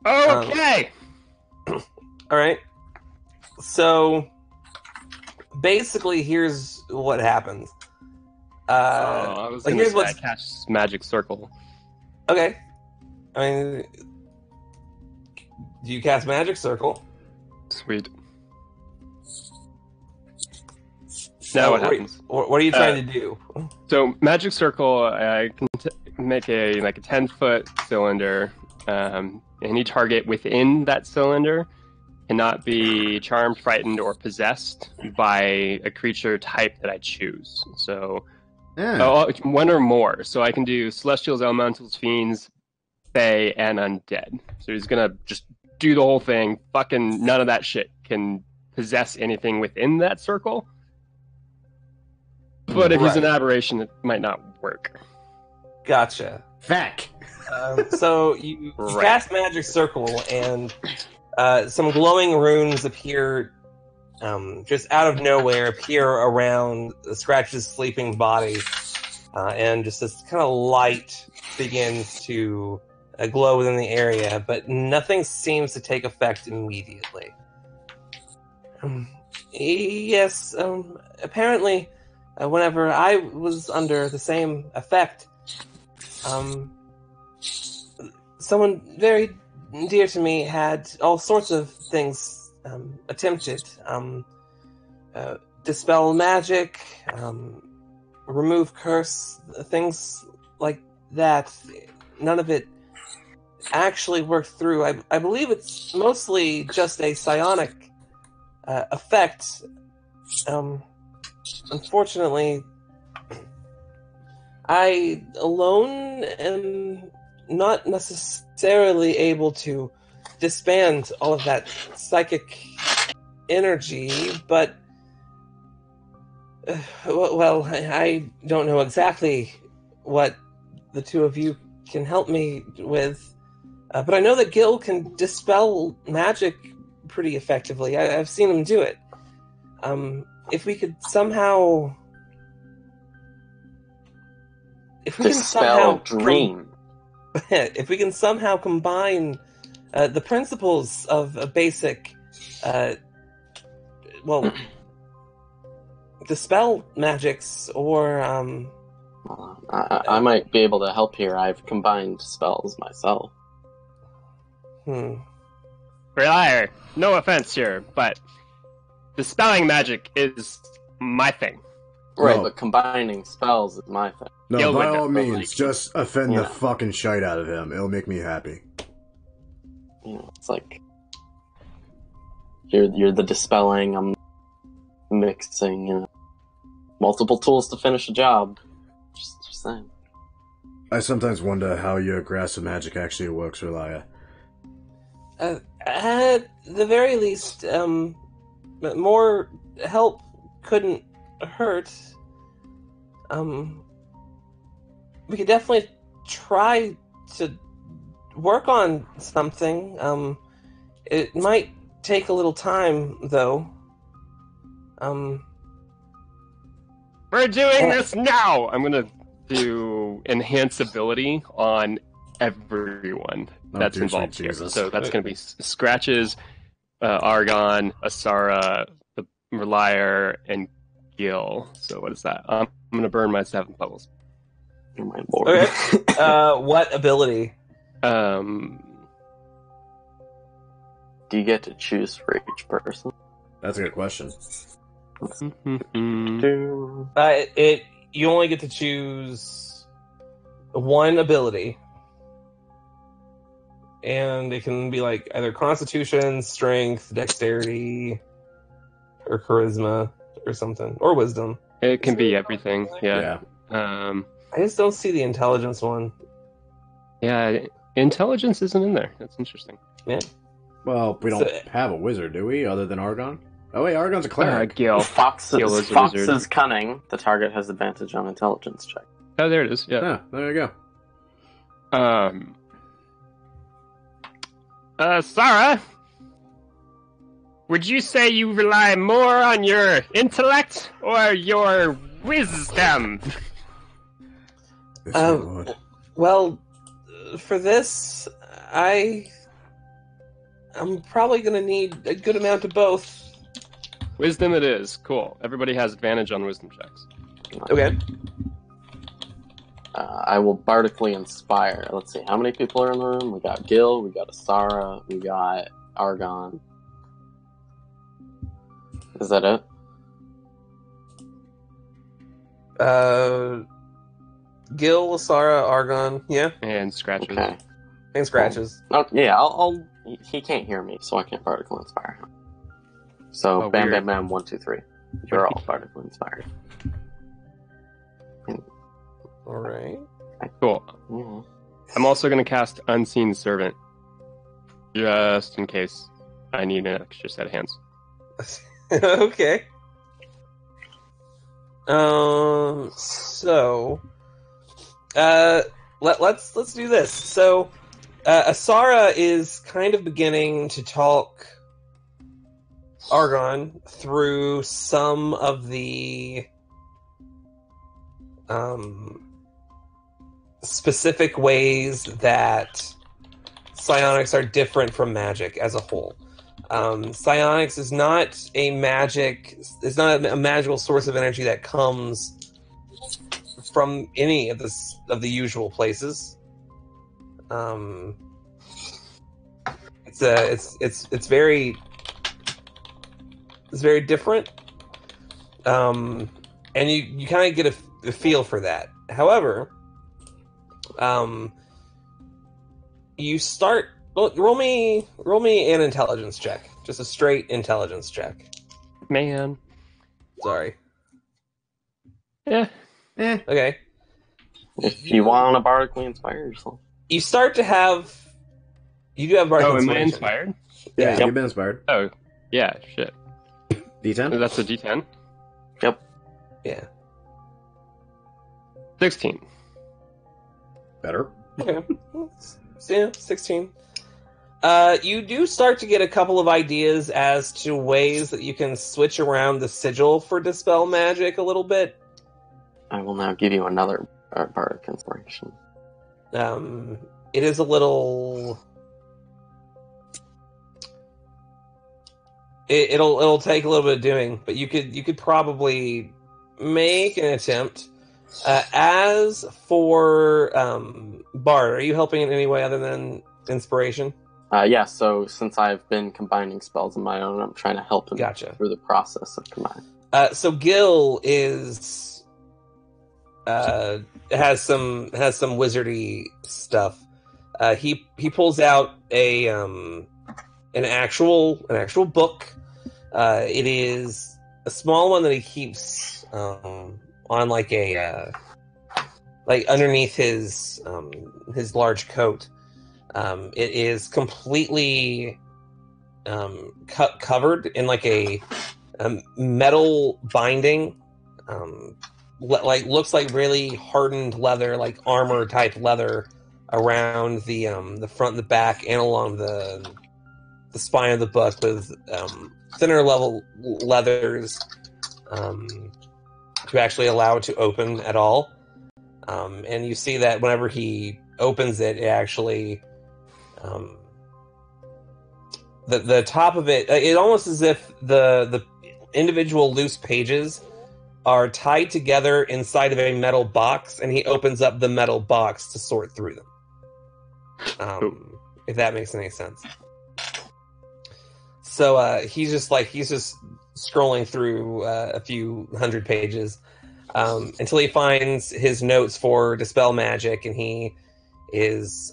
Okay. Alright. So, basically, here's what happens. I was like, gonna here's say what's... I cast Magic Circle. Okay. I mean... Do you cast Magic Circle? Sweet. Now what happens? What are you trying to do? So Magic Circle, I can make a 10-foot cylinder. Any target within that cylinder cannot be charmed, frightened, or possessed by a creature type that I choose. So one or more. So I can do Celestials, Elementals, Fiends, Fae, and Undead. So he's gonna just do the whole thing. Fucking none of that shit can possess anything within that circle. But if he's an aberration, it might not work. Gotcha. Fuck. So you cast Magic Circle, and some glowing runes appear just out of nowhere, appear around Scratch's sleeping body, and just this kind of light begins to glow within the area, but nothing seems to take effect immediately. Yes, apparently, whenever I was under the same effect, someone very dear to me had all sorts of things attempted. Dispel magic, remove curse, things like that. None of it actually worked through. I believe it's mostly just a psionic effect. Unfortunately, I alone am not necessarily able to disband all of that psychic energy, but well, I don't know exactly what the two of you can help me with, but I know that Gil can dispel magic pretty effectively. I've seen him do it. If we could somehow... If we Dispel dream. If we can somehow combine the principles of a basic, dispel magics, or I might be able to help here. I've combined spells myself. Reliar, no offense here, but dispelling magic is my thing. Right, No. but combining spells is my thing. No, Gil by would all definitely means, just offend Yeah. the fucking shite out of him. It'll make me happy. You know, it's like you're the dispelling. I'm mixing, multiple tools to finish a job. Just saying. I sometimes wonder how your grasp of magic actually works, Relia. At the very least, more help couldn't hurt. We could definitely try to work on something. It might take a little time, though. We're doing this now! I'm gonna do enhance ability on everyone that's involved here. So that's gonna be Scratches, Argon, Asara, the Relier, and Gil. So what is that? I'm gonna burn my 7th levels. Oh my lord. Okay. What ability? Do you get to choose for each person? That's a good question. You only get to choose one ability. And it can be like either Constitution, Strength, Dexterity, or Charisma, or something. Or Wisdom. It can be everything, yeah. I just don't see the Intelligence one. Yeah, Intelligence isn't in there. That's interesting. Yeah. Well, we don't have a wizard, do we, other than Argon? Oh wait, Argon's a cleric. Gil. Fox's cunning. The target has advantage on intelligence check. Oh, there it is. Yeah. There you go. Sarah, would you say you rely more on your intellect or your wisdom? Well, for this, I'm probably going to need a good amount of both. Wisdom it is. Cool. Everybody has advantage on wisdom checks. Okay. I will bardically inspire. Let's see, how many people are in the room? We got Gil, we got Asara, we got Argon. Is that it? Gil, Asara, Argon, yeah? And Scratches. Okay. And Scratches. Oh, yeah, I'll... He can't hear me, so I can't bardically inspire him. So, bam, weird. bam, bam, 1, 2, 3. You're all bardically inspired. Alright. Cool. Yeah. I'm also going to cast Unseen Servant. Just in case I need an extra set of hands. Okay. Let's do this. So, Asara is kind of beginning to talk Argon through some of the specific ways that psionics are different from magic as a whole. Psionics is not a magical source of energy that comes from any of the usual places. It's very different, and you kind of get a feel for that. However, you start. Well, roll me an intelligence check, just a straight intelligence check. Man. Sorry. Yeah. Okay. If you want to bardically inspire yourself. You start to have. You do have bardic am I inspiration. inspired? Yeah, Yep. you've been inspired. Oh, yeah, shit. D10? That's a D10? Yep. Yeah. 16. Better. Okay. Yeah, 16. You do start to get a couple of ideas as to ways that you can switch around the sigil for Dispel Magic a little bit. I will now give you another bardic inspiration. It is a little... It'll take a little bit of doing, but you could probably make an attempt. As for Bard, are you helping in any way other than inspiration? Yeah, so since I've been combining spells of my own, I'm trying to help him through the process of combining. So Gil is has some wizardy stuff. He pulls out an actual book. It is small one that he keeps on like a like underneath his large coat. It is completely covered in like a metal binding. Like looks like really hardened leather, like armor type leather around the front, the back, and along the spine of the book with thinner level leathers to actually allow it to open at all. And you see that whenever he opens it, it actually the top of it, it almost as if the individual loose pages are tied together inside of a metal box, and he opens up the metal box to sort through them. If that makes any sense. So he's just scrolling through a few hundred pages until he finds his notes for Dispel Magic, and he is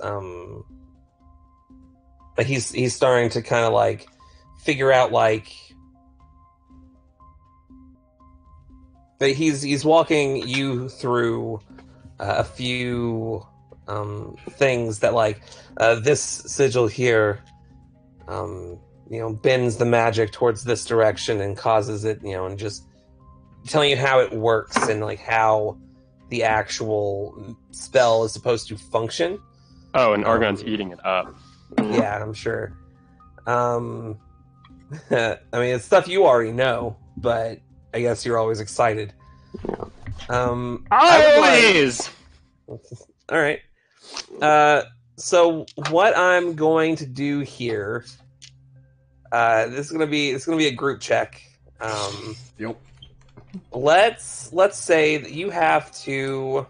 he's starting to kind of like figure out like that he's walking you through a few things that like this sigil here bends the magic towards this direction and causes it, and just telling you how it works and like how the actual spell is supposed to function. Oh, and Argon's eating it up. Yeah, I'm sure. I mean, it's stuff you already know, but I guess you're always excited. Always! All right. So what I'm going to do here, this is gonna be a group check. Yep. Let's say that you have to.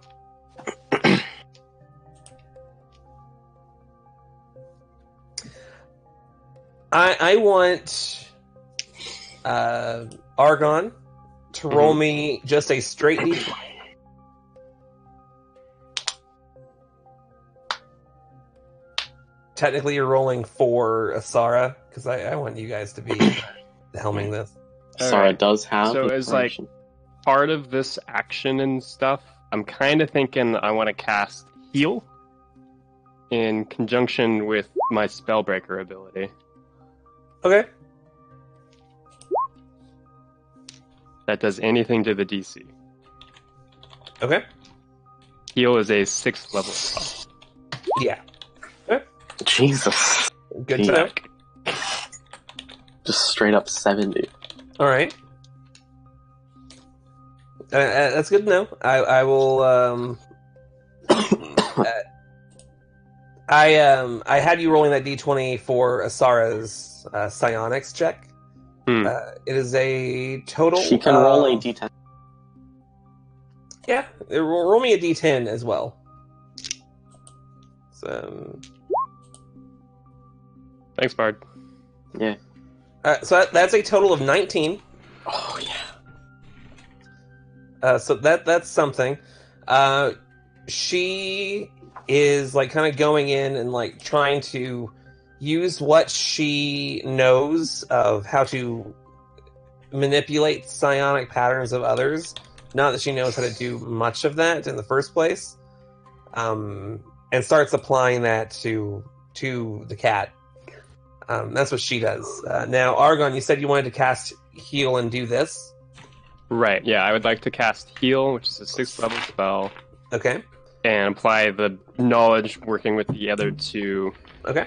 I want Argon to roll me just a straight d20. Technically, you're rolling for Asara, because I want you guys to be helming this. Asara does have. So as like part of this action and stuff, I'm kind of thinking I want to cast Heal in conjunction with my Spellbreaker ability. Okay. That does anything to the DC. Okay. Heal is a 6th level spell. Yeah. Jesus. Good to know. Just straight up 70. All right. That's good to know. I will. I had you rolling that d20 for Asara's psionics check. It is a total. She can roll a d10. Yeah, roll me a d10 as well. So. Thanks, Bard. Yeah. So that's a total of 19. Oh yeah. So that's something. She is like kind of going in and like trying to use what she knows of how to manipulate psionic patterns of others. Not that she knows how to do much of that in the first place. And starts applying that to the cat. That's what she does. Now, Argon, you said you wanted to cast Heal and do this. Right, yeah, I would like to cast Heal, which is a 6th level spell. Okay. And apply the knowledge working with the other two. Okay.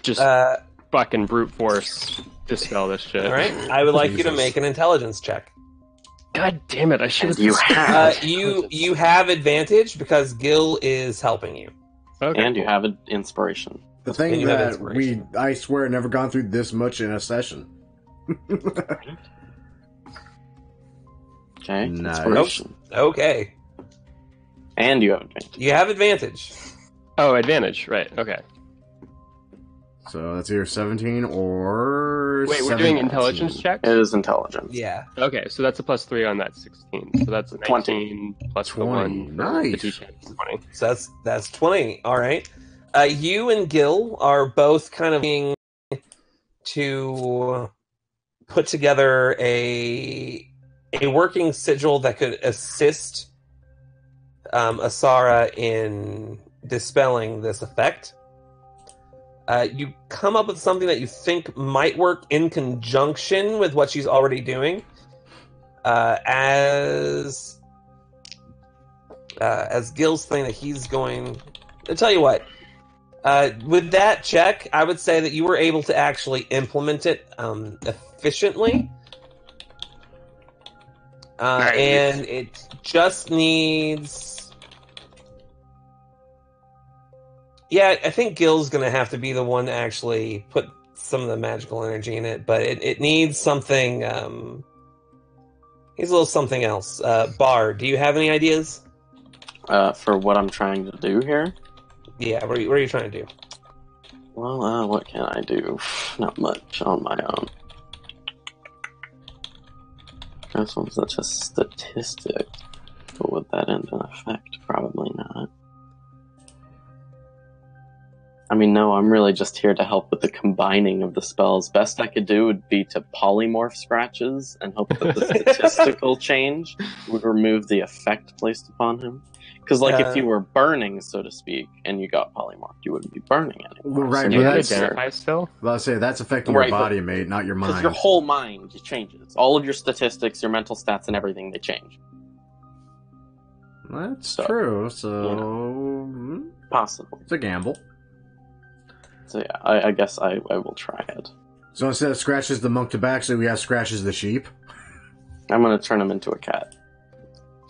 Just fucking brute force dispel this shit. Alright, I would like you to make an intelligence check. God damn it, I should have... You have. You have advantage because Gil is helping you. Okay. And you have an inspiration. The thing that I swear, never gone through this much in a session. Okay. Nice. Inspiration. Okay. And you have advantage. You have advantage. Oh, advantage, right, okay. So that's either 17 or... Wait, we're doing intelligence checks? It is intelligence. Yeah. Okay, so that's a +3 on that 16. So that's a 19 plus 20. the 1. Nice. The D10 20. So that's 20. All right. You and Gil are both kind of being to put together a working sigil that could assist Asara in dispelling this effect. You come up with something that you think might work in conjunction with what she's already doing. As Gil's thing that he's going... I'll tell you what. With that check, I would say that you were able to actually implement it efficiently. Nice. And it just needs... Yeah, I think Gil's going to have to be the one to actually put some of the magical energy in it, but it needs something... needs a little something else. Bard, do you have any ideas? For what I'm trying to do here? Yeah, what are you trying to do? Well, what can I do? Not much on my own. This one's such a statistic. But would that end in effect? Probably not. I mean, no, I'm really just here to help with the combining of the spells. Best I could do would be to polymorph Scratches and hope that the statistical change would remove the effect placed upon him. Because, like, if you were burning, so to speak, and you got polymorphed, you wouldn't be burning anymore. Right, so but You can that's- identify still? Well, I say that's affecting Right, your but- body, mate, not your Because mind. your whole mind changes. All of your statistics, your mental stats, and everything, they change. That's So, true, so... Possible. It's a gamble. So yeah, I guess I will try it. So instead of Scratches the monk tabaxi, we have Scratches the sheep. I'm gonna turn him into a cat.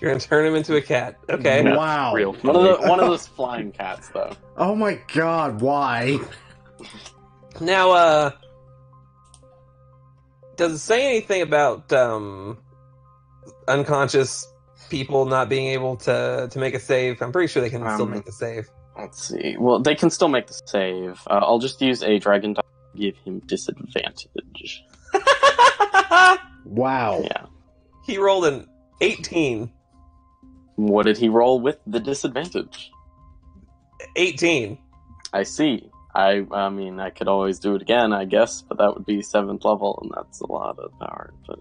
You're going to turn him into a cat. Okay. No. Wow. Real One of those flying cats, though. Oh my god, why? Now, does it say anything about unconscious people not being able to make a save? I'm pretty sure they can still make the save. Let's see. Well, they can still make the save. I'll just use a dragon die to give him disadvantage. Wow. Yeah. He rolled an 18. What did he roll with the disadvantage? 18. I see. I mean, I could always do it again, I guess, but that would be 7th level, and that's a lot of power. But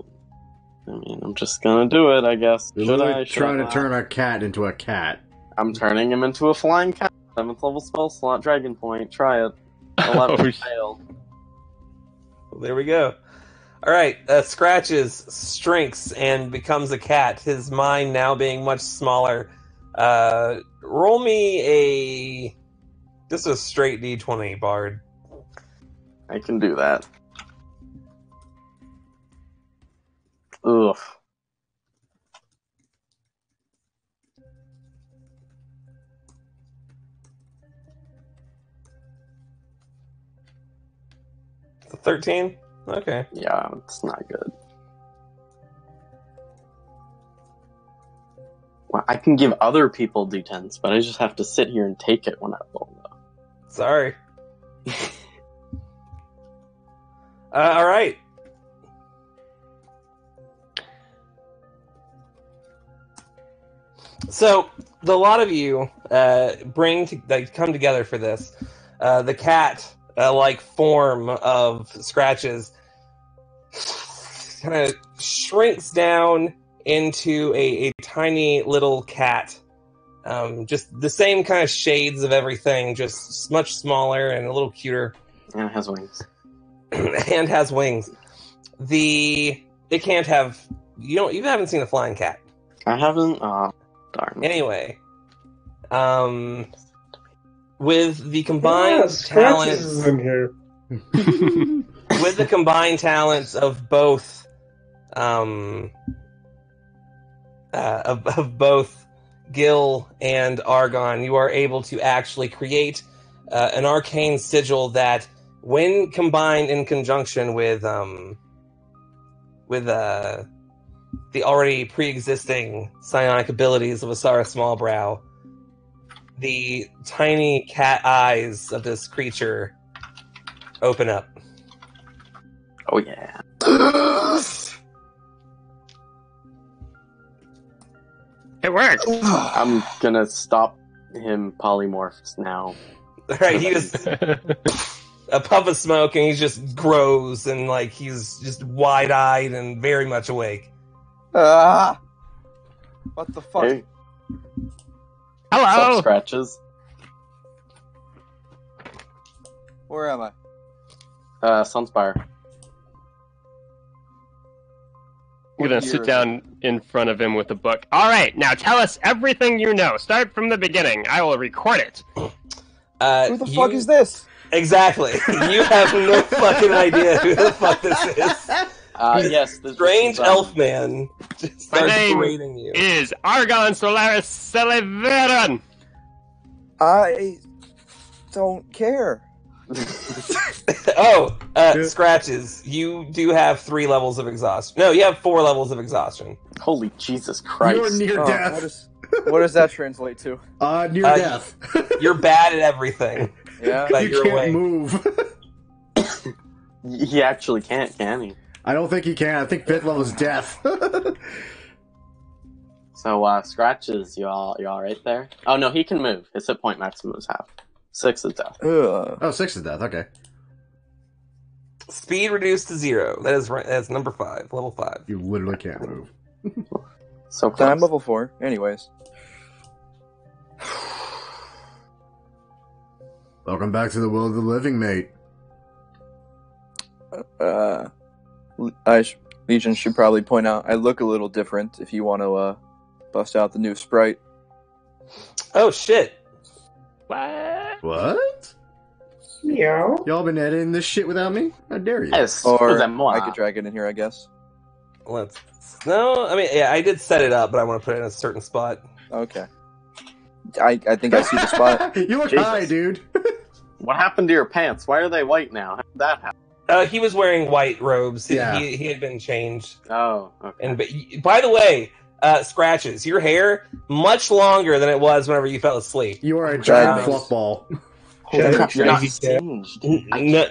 I mean, I'm just gonna do it, I guess. You're Should literally I? Should trying I to turn a cat into a cat. I'm turning him into a flying cat. 7th level spell slot, Dragon Point. Try it. 11 Oh, fail. Well, there we go. All right. Scratches shrinks and becomes a cat. His mind now being much smaller. Roll me just a straight D20, Bard. I can do that. Ugh. The 13? Okay. Yeah, it's not good. Well, I can give other people D10s, but I just have to sit here and take it when I roll them. Sorry. All right. So, a lot of you come together for this. The cat, like form of Scratches, kind of shrinks down into a tiny little cat. Just the same kind of shades of everything, just much smaller and a little cuter. And it has wings. And has wings. They can't have... You haven't seen a flying cat. I haven't. Darn. Anyway, with the combined Scratches is talents, in here. with the combined talents of both, of both Gil and Argon, you are able to actually create an arcane sigil that, when combined in conjunction with the already pre-existing psionic abilities of Asara Smallbrow, the tiny cat eyes of this creature open up. Oh, yeah. It works. I'm gonna stop him polymorphs now. All right, he just a puff of smoke, and he just grows, and like he's just wide-eyed and very much awake. Ah! What the fuck? Hey, Hello. sup, Scratches. Where am I? Sunspire. I'm gonna What sit year is down in front of him with a book. All right, now tell us everything you know. Start from the beginning. I will record it. Who the fuck is this? Exactly. You have no fucking idea who the fuck this is. Yes, this Strange is, elf man just starts name berating you. Is Argon Solaris Celeveran. I don't care. Oh, Scratches. You do have 3 levels of exhaustion. No, you have 4 levels of exhaustion. Holy Jesus Christ. You're near Oh, death. what does that translate to? Near death. You're bad at everything. Yeah. But You you're can't awake. move. He actually can't, can he? I don't think he can. I think 5th level is death. So, Scratches, you all right there? Oh, no, he can move. His hit point maximum is half. 6 is death. Ugh. Oh, 6 is death. Okay. Speed reduced to 0. That is right. That's number 5. Level 5. You literally can't move. So Then I'm close. level 4. Anyways. Welcome back to the world of the living, mate. Legion should probably point out I look a little different if you want to bust out the new sprite. Oh shit! What? What? Meow. Y'all been editing this shit without me? How dare you? Yes, Or excusez-moi. I could drag it in here, I guess. Let's. No, I mean, yeah, I did set it up, but I want to put it in a certain spot. Okay. I think I see the spot. You look Jesus. high, dude. What happened to your pants? Why are they white now? How did that happen? He was wearing white robes. Yeah. He had been changed. Oh, okay. And by the way, Scratches, your hair much longer than it was whenever you fell asleep. You are a giant Nice. fluff ball. Holy crap, you're not Crazy. singed.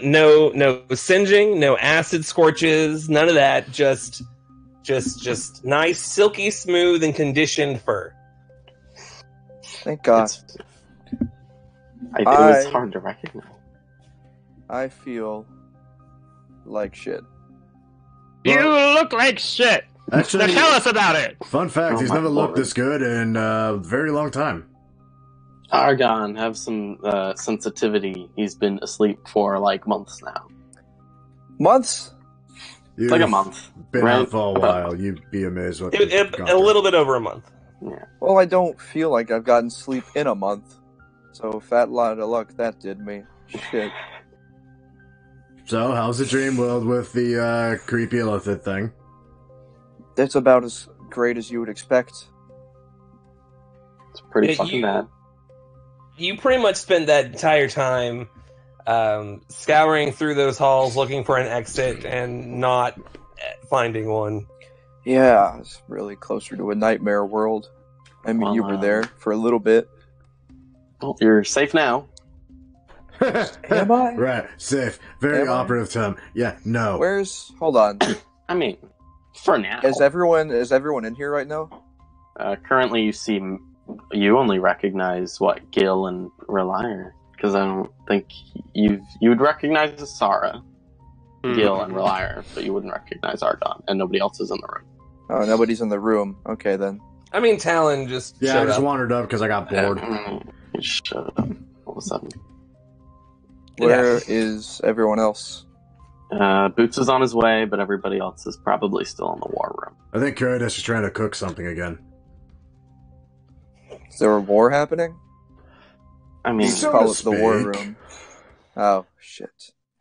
No singeing, no acid scorches, none of that. Just nice, silky smooth, and conditioned fur. Thank God. It was I- hard to recognize. I feel like shit. You look like shit. Now Actually, tell us about it. fun fact, Oh he's my never looked lord. this good in a very long time. Argon, have some sensitivity. He's been asleep for like months now. Months? It's like a month. Been right? out for a while. You'd be amazed what A little bit over a month. Yeah. Well, I don't feel like I've gotten sleep in a month. So fat lot of luck that did me. Shit. So, how's the dream world with the creepy illithid thing? That's about as great as you would expect. It's pretty Yeah, fucking you- bad. You pretty much spent that entire time scouring through those halls looking for an exit and not finding one. Yeah, it's really closer to a nightmare world. I mean, you were there for a little bit. Well, you're safe now. Am I? Right, safe. Very Am I? operative term. Yeah, no. Hold on. I mean, for now. Is everyone in here right now? Currently, you only recognize Gil and Relier, because I don't think you would recognize Sarah, Gil, and Relier, but you wouldn't recognize Argon, and nobody else is in the room. Oh, nobody's in the room. Okay, then. I mean, Talon just Yeah, I showed just up. wandered up because I got bored. He showed up all of a sudden. Where is everyone else? Boots is on his way, but everybody else is probably still in the war room. I think Kuridas is trying to cook something again. Is there a war happening? I mean, You So call to it the war speak. room. Oh, shit.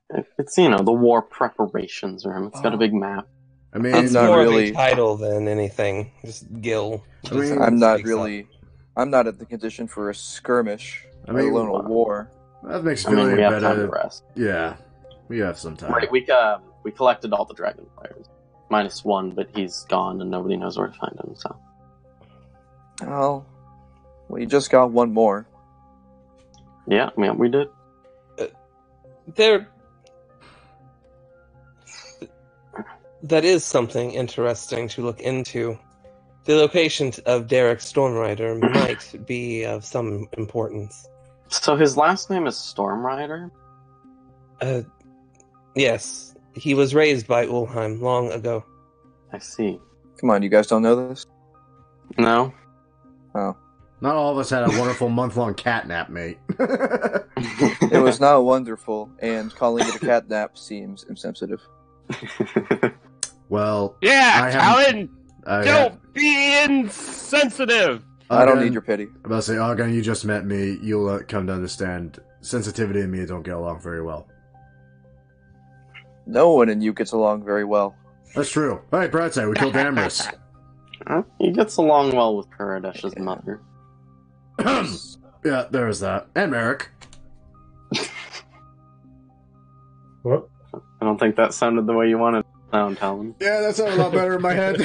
it's the war preparations room. It's got a big map. I mean, It's not more really- of a title than anything. Just Gil. I mean, I'm not Speaks up. really... I'm not at the condition for a skirmish, I mean, let alone a war. that makes I you feel mean, any we have time to better. rest. Yeah, we have some time. Right, we collected all the dragon players. -1, but he's gone and nobody knows where to find him, so. Well, we just got one more. Yeah, we did. That is something interesting to look into. The location of Derek Stormrider might be of some importance. So his last name is Stormrider? Yes. He was raised by Ulheim long ago. I see. Come on, you guys don't know this? No? Oh. Not all of us had a wonderful month-long catnap, mate. It was not wonderful, and calling it a catnap seems insensitive. Well, Yeah, Alan, I don't be insensitive. I don't need your pity. I'm about to say, Argon, you just met me. You'll come to understand. Sensitivity and me don't get along very well. No one in you gets along very well. That's true. All right, Brad said we killed Avarice. He gets along well with Karadesh's mother. Yeah, there's that. And Merrick. What? I don't think that sounded the way you wanted to sound, Talon. Yeah, that sounded a lot better in my head.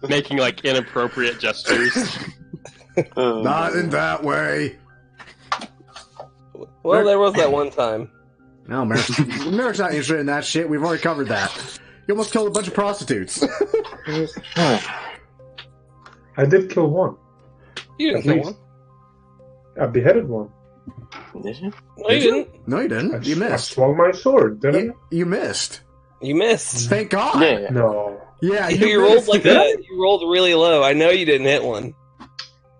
Making, like, inappropriate gestures. Not in that way. Well, there was that one time. No, Merrick's not interested in that shit. We've already covered that. You almost killed a bunch of prostitutes. I did kill one. You didn't kill one. I beheaded one. Did you? No, you didn't. No, you didn't. You I missed. swung my sword, didn't I? You missed. You missed. Thank God. Yeah. No. Yeah, You rolled you rolled really low. I know you didn't hit one.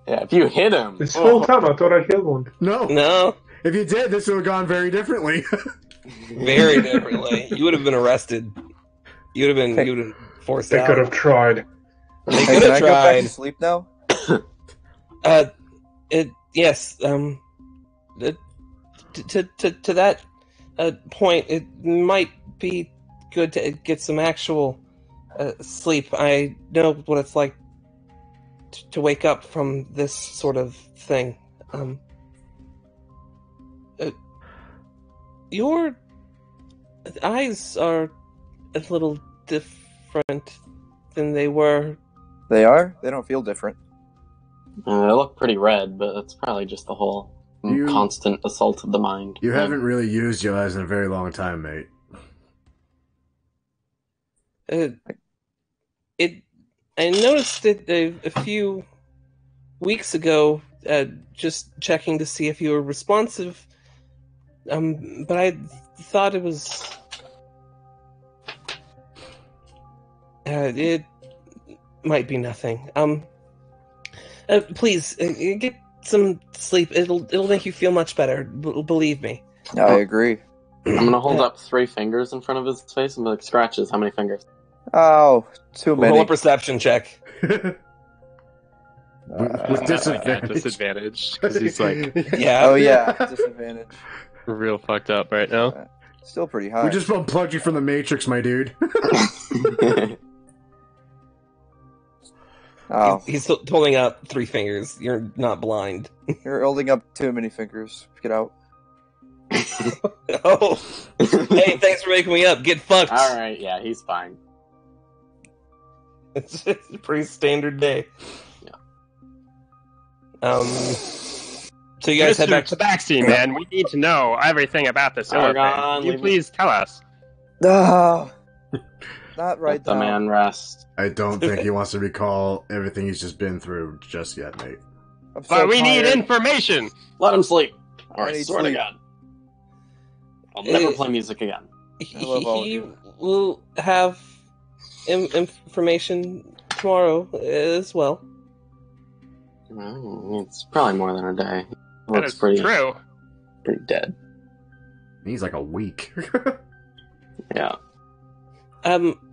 Yeah, if you hit him. This whole time I thought I killed one. No. No, If you did, this would have gone very differently. very differently. You would have been arrested. You would have been forced They out. could have tried. They Hey, could can I have go back tried. to sleep now? Yes. To that point, it might be good to get some actual sleep. I know what it's like to wake up from this sort of thing. Your eyes are a little different than they were. They are? They don't feel different. They look pretty red, but that's probably just the whole constant assault of the mind. You haven't really used your eyes in a very long time, mate. I noticed it a few weeks ago, just checking to see if you were responsive. But I thought it was. It might be nothing. Please get some sleep. It'll make you feel much better. Believe me. I agree. I'm gonna hold up 3 fingers in front of his face and be like, scratches. How many fingers? Oh, too many. Roll a perception check. With Isn't that like at disadvantage? 'Cause he's like Yeah. Oh yeah, disadvantage. real fucked up right now. Still pretty high. We just unplugged you from the Matrix, my dude. Oh, He's holding up 3 fingers. You're not blind. you're holding up too many fingers. Get out. Oh. Hey, thanks for waking me up. Get fucked. Alright, yeah, he's fine. It's a pretty standard day. Yeah. So you guys head back to Tabaxi, man. We need to know everything about this Argon, elephant. Can you leave please tell us? No, not right Let the now. man rest. I don't think he wants to recall everything he's just been through just yet, mate. I'm so But we need tired. information. Let him sleep. Or I I need swear to sleep. God. I'll never play music again. I love all of He you. will have information tomorrow as well. It's probably more than a day. That Looks is pretty dead. He's like a week. Yeah.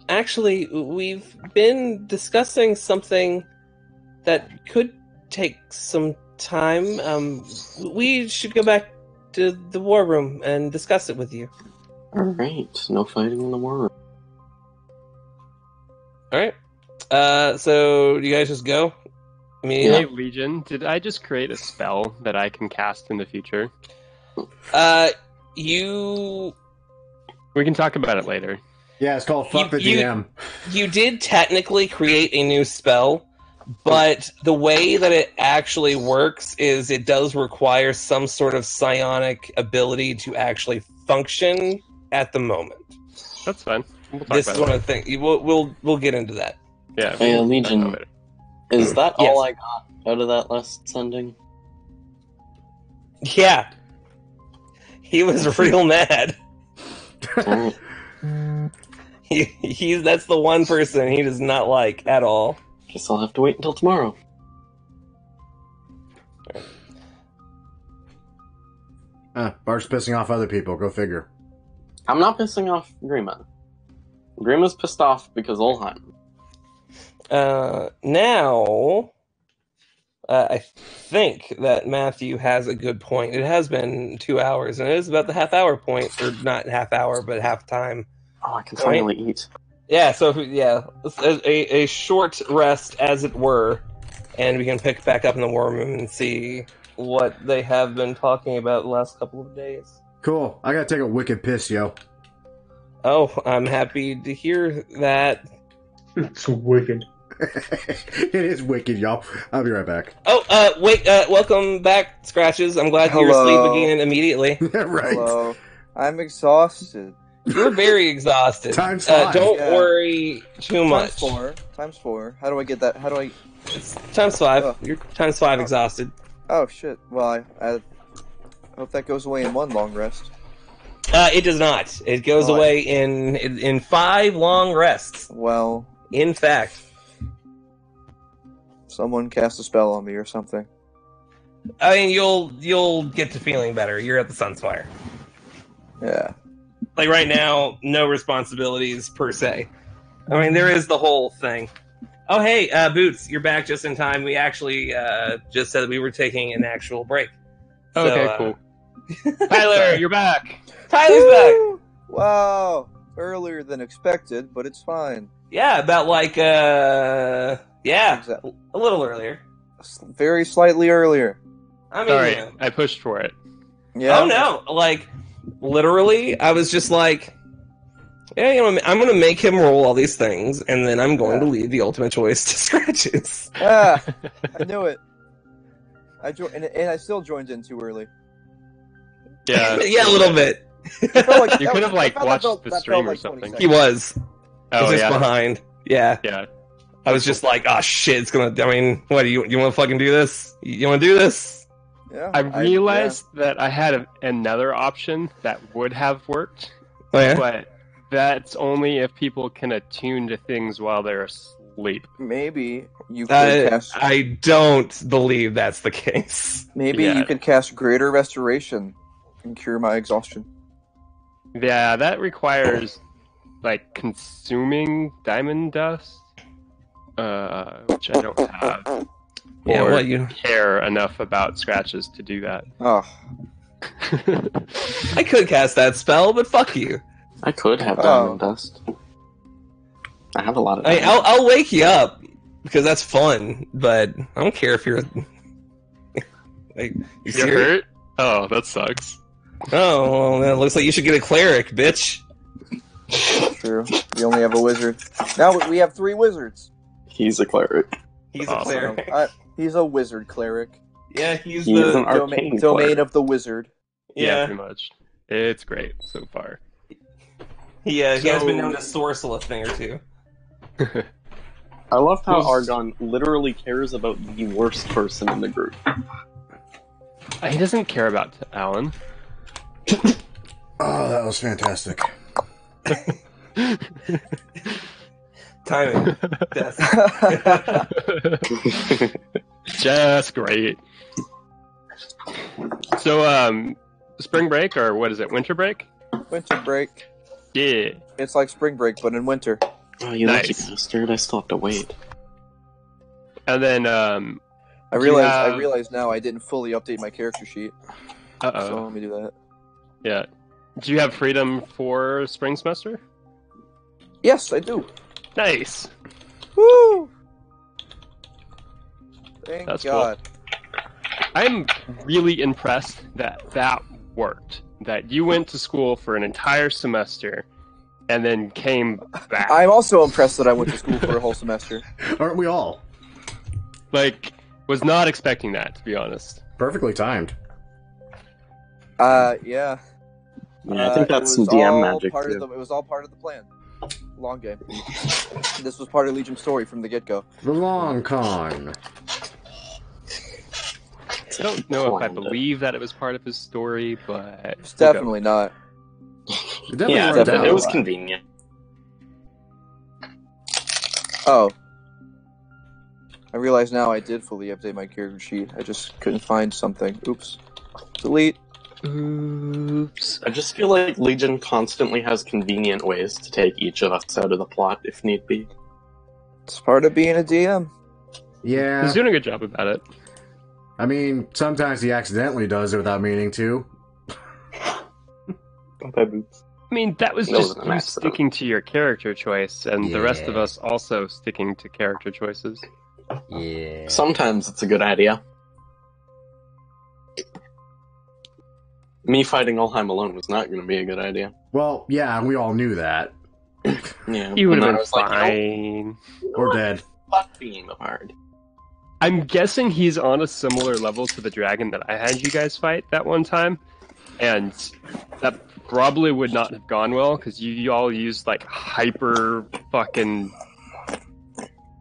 Actually, we've been discussing something that could take some time. We should go back to the war room and discuss it with you. Alright, no fighting in the war room. Alright. So, you guys just go? Hey, Legion, did I just create a spell that I can cast in the future? You We can talk about it later. Yeah, it's called Fuck the DM. You did technically create a new spell, but the way that it actually works is it does require some sort of psionic ability to actually function at the moment. That's fine. We'll talk This about is it one later. of the things. We'll get into that. Yeah. Hey, we'll talk Legion. about it. Is that Yes. all I got out of that last sending? Yeah. He was real mad. Alright. That's the one person he does not like at all. Guess I'll have to wait until tomorrow. Bart's pissing off other people. Go figure. I'm not pissing off Grima. Grima's pissed off because Olheim. Now, I think that Matthew has a good point. It has been 2 hours, and it is about the half-hour point, or not half hour, but half time. Oh, I can finally eat. Yeah, so a short rest, as it were, and we can pick back up in the war room and see what they have been talking about the last couple of days. Cool. I gotta take a wicked piss, yo. Oh, I'm happy to hear that. It's wicked. It is wicked, y'all. I'll be right back. Oh, wait, welcome back, Scratches. I'm glad you're asleep again immediately. Right. Hello. I'm exhausted. You're very exhausted. Times 5. Don't Yeah. worry too much. Times 4. How do I get that? How do I... It's times 5. Oh. You're times 5 exhausted. Oh, shit. Well, I hope that goes away in one long rest. It does not. It goes away in 5 long rests. Well, In fact. someone cast a spell on me or something. I mean, you'll get to feeling better. You're at the Sunspire. Yeah. Like right now, no responsibilities per se. I mean, there is the whole thing. Oh, hey, Boots, you're back just in time. We actually just said that we were taking an actual break. Okay, cool. Tyler, you're back. Tyler's back. Woo! Wow. Earlier than expected, but it's fine. Yeah, about like a Exactly. little earlier. Very slightly earlier. I mean, Sorry, you know. I pushed for it. Yeah. Oh no! Like literally, I was just like, yeah, you know, I'm gonna make him roll all these things, and then I'm going to leave the ultimate choice to Scratches. Ah, I knew it. And I still joined in too early. Yeah, Yeah, a little bit. I felt like You that could was- have, like, I felt watched that the felt stream or like 20 something. He seconds. was. Oh just yeah, behind. Yeah. yeah. I was just like, oh shit, it's gonna. I mean, what do you want to fucking do this? You want to do this? Yeah. I realized that I had another option that would have worked, Oh yeah. but that's only if people can attune to things while they're asleep. Maybe you could cast. I don't believe that's the case. Maybe Yeah. you could cast Greater Restoration and cure my exhaustion. Yeah, that requires like consuming diamond dust, which I don't have. Yeah, or well, you. care enough about Scratches to do that. Oh, I could cast that spell, but fuck you. I could have diamond dust. I have a lot of I mean, diamond. I'll wake you up because that's fun, but I don't care if you're like you You're serious? hurt? Oh, that sucks. Oh, well, then it looks like you should get a cleric, bitch. true. We only have a wizard. Now we have 3 wizards. He's a cleric. He's Awesome. a cleric. He's a wizard cleric. Yeah, he's He's the an arcane Domain cleric. of the wizard. Yeah, yeah. pretty much. It's great so far. He has been So- known to sorcel a thing or two. I love how Who's- Argon literally cares about the worst person in the group. He doesn't care about Alan. Oh, that was fantastic. Timing. Death. Just great. So, spring break, or what is it, winter break? Winter break. Yeah. It's like spring break, but in winter. Oh, you lucky Nice. bastard. I still have to wait. And then, I Do you realize. have- I realize now I didn't fully update my character sheet, so uh-oh. let me do that. Yeah. Do you have freedom for spring semester? Yes, I do. Nice. Woo! Thank That's cool. God. I'm really impressed that that worked. That you went to school for an entire semester and then came back. I'm also impressed that I went to school for a whole semester. Aren't we all? Like, was not expecting that, to be honest. Perfectly timed. Yeah. Yeah, I think it that's some was DM all magic part too. of the, it was all part of the plan. Long game. This was part of Legion's story from the get-go. The long con. I don't know if I believe that it was part of his story, but It's definitely not. It definitely Yeah, worked definitely out. it was convenient. Oh. I realize now I did fully update my character sheet. I just couldn't find something. Oops. Delete. Oops. I just feel like Legion constantly has convenient ways to take each of us out of the plot if need be. It's part of being a DM. Yeah. He's doing a good job about it. I mean, sometimes he accidentally does it without meaning to. I mean, that was That just was an you accident. sticking to your character choice, and the rest of Yeah. us also sticking to character choices. Yeah. Sometimes it's a good idea. Me fighting Olheim alone was not going to be a good idea. Well, yeah, we all knew that. Yeah, You would and have I been was like, fine. We're dead. Fuck being the bard. I'm guessing he's on a similar level to the dragon that I had you guys fight that one time, and that probably would not have gone well because you all used like hyper fucking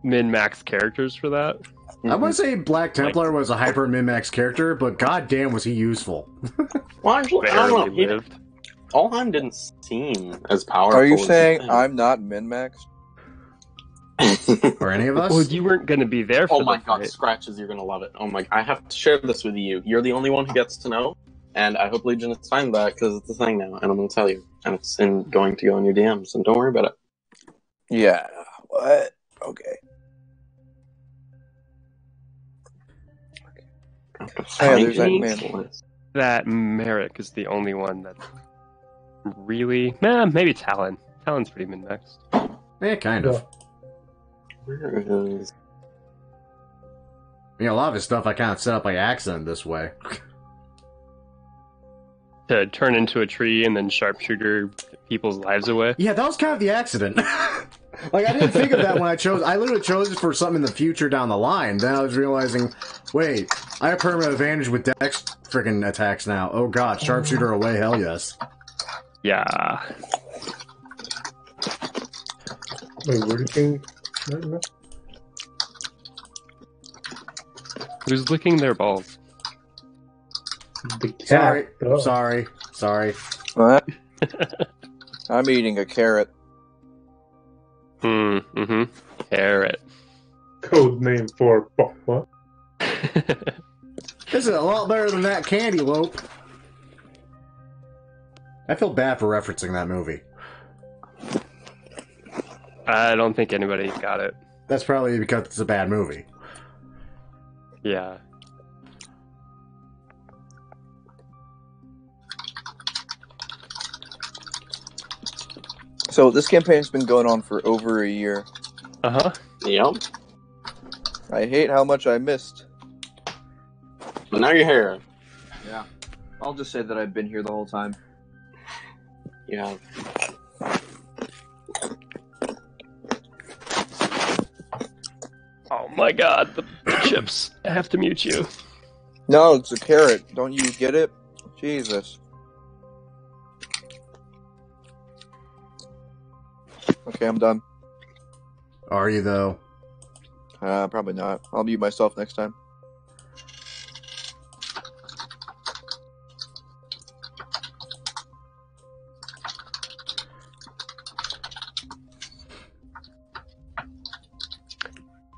min-max characters for that. I wouldn't say Black Templar was a hyper min-max character, but goddamn was he useful. Well, actually, I don't know. Barely lived. Olheim didn't seem as powerful. Are you as saying think. I'm not min-maxed? Or any of us. Well, you weren't going to be there for Oh my the god, fight. Scratches, you're gonna love it. Oh my, I have to share this with you. You're the only one who gets to know, and I hope Legion is fine with that, because it's a thing now, and I'm gonna tell you. And it's going to go in your DMs, and don't worry about it. Yeah. What? Okay. I have to Oh, yeah, find there's that it. man. That Merrick is the only one that really... maybe Talon. Talon's pretty min-maxed. Yeah, kind of. Where is... I mean, a lot of his stuff I kind of set up by accident this way. To turn into a tree and then sharpshooter people's lives away. Yeah, that was kind of the accident. Like, I didn't think of that when I literally chose it for something in the future down the line. Then I was realizing, wait, I have permanent advantage with dex freaking attacks now. Oh god, sharpshooter away, hell yes. Yeah. Wait, where do you think? No. Who's licking their balls? The cat. Sorry. What? I'm eating a carrot. Mm-hmm. Carrot. Code name for what? This is a lot better than that cantaloupe. I feel bad for referencing that movie. I don't think anybody got it. That's probably because it's a bad movie. Yeah. So this campaign's been going on for over a year. Uh-huh. Yep. I hate how much I missed. But now you're here. Yeah. I'll just say that I've been here the whole time. Yeah. Oh my god, the chips. I have to mute you. No, it's a carrot. Don't you get it? Jesus. Okay, I'm done. Are you, though? Probably not. I'll mute myself next time.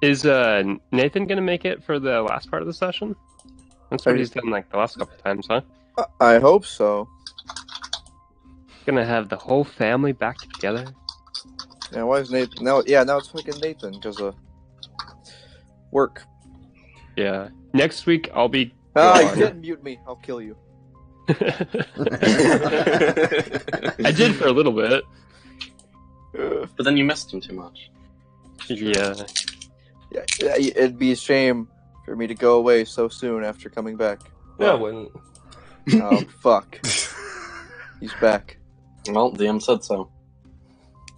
Is Nathan gonna make it for the last part of the session? That's what he's done like the last couple times, huh? I hope so. Gonna have the whole family back together. Yeah, why is Nathan? Now it's fucking Nathan because of work. Yeah. Next week I'll be Ah, you gone. didn't mute me. I'll kill you. I did for a little bit. But then you missed him too much. Yeah. Yeah, it'd be a shame for me to go away so soon after coming back. No, it wouldn't. Oh, fuck. He's back. Well, DM said so.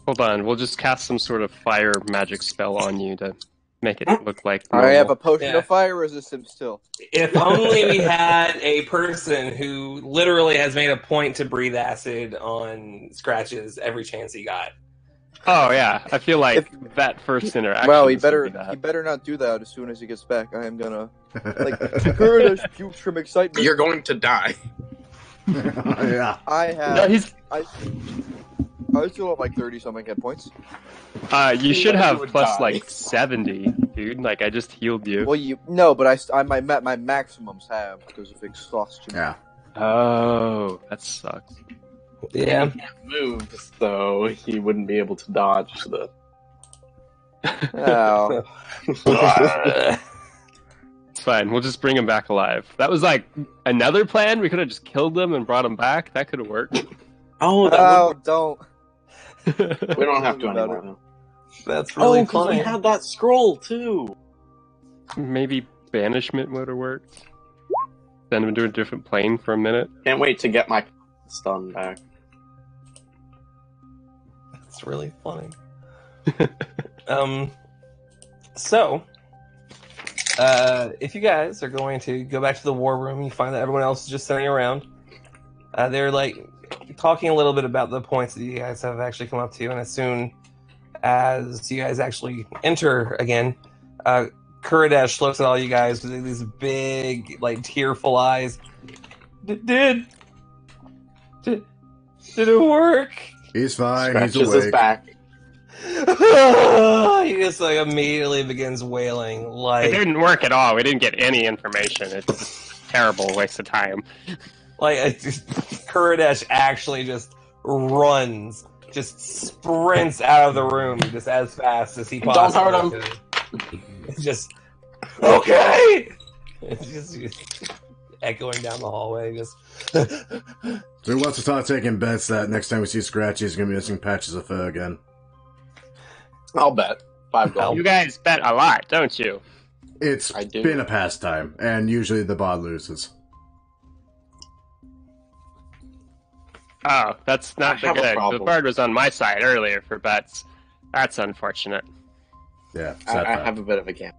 Hold on, we'll just cast some sort of fire magic spell on you to make it look like I have a normal. potion Yeah. of fire resistance still. If only we had a person who literally has made a point to breathe acid on Scratches every chance he got. Oh yeah, I feel like that first interaction. Well, he is gonna better be that. he better not do that as soon as he gets back. I am gonna Kurdish pukes from excitement. You're going to die. Yeah. I have. No, he's. I still have like 30 something hit points. You should have would plus die. like 70, dude. Like I just healed you. Well, but my maximums have because of exhaustion. Yeah. Oh, that sucks. Yeah. He can't move, so he wouldn't be able to dodge the. Oh. It's fine. We'll just bring him back alive. That was like another plan. We could have just killed him and brought him back. That could have worked. Oh, Don't. we don't have to About anymore. it. Now. That's really because funny. we had that scroll too. Maybe banishment would have worked. Send him to a different plane for a minute. Can't wait to get my stun back. That's really funny. So, if you guys are going to go back to the war room, you find that everyone else is just sitting around. They're like talking a little bit about the points that you guys have actually come up to, and as soon as you guys actually enter again, Kuridesh looks at all you guys with these big, like, tearful eyes. Did it work? He's fine. Scratches He's awake. his back. He just like immediately begins wailing. It Like, didn't work at all. We didn't get any information. It's a terrible waste of time. Kuridesh actually just runs, just sprints out of the room just as fast as he Don't possibly hurt could. It's just okay. It's just echoing down the hallway. Just So who wants to start taking bets that next time we see Scratchy, he's going to be missing patches of fur again? I'll bet $5. You guys bet a lot, don't you? It's I do. been a pastime, and usually the bot loses. Oh, that's not I the have a good. The problem. bird was on my side earlier for bets. That's unfortunate. Yeah, I have a bit of a gap.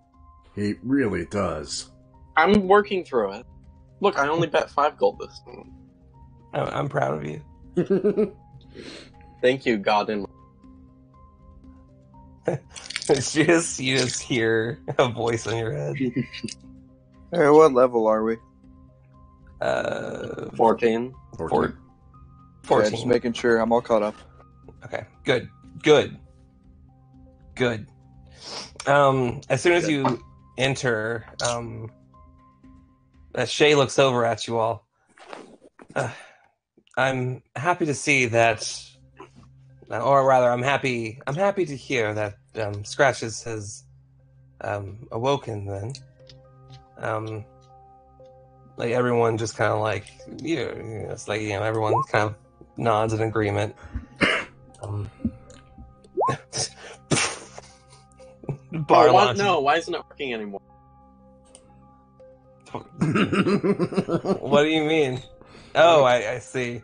He really does. I'm working through it. Look, I only bet 5 gold this time. I'm proud of you. Thank you, God. In You just hear a voice in your head. Hey, what level are we? 14. 14. 14. Yeah, just making sure I'm all caught up. Okay, good. As soon as you enter, Shay looks over at you all. I'm happy to see that, or rather, I'm happy to hear that Scratches has awoken. Then, like everyone just kind of like it's like everyone kind of nods in agreement. Barlon. No, why isn't it working anymore? What do you mean? Oh, I see.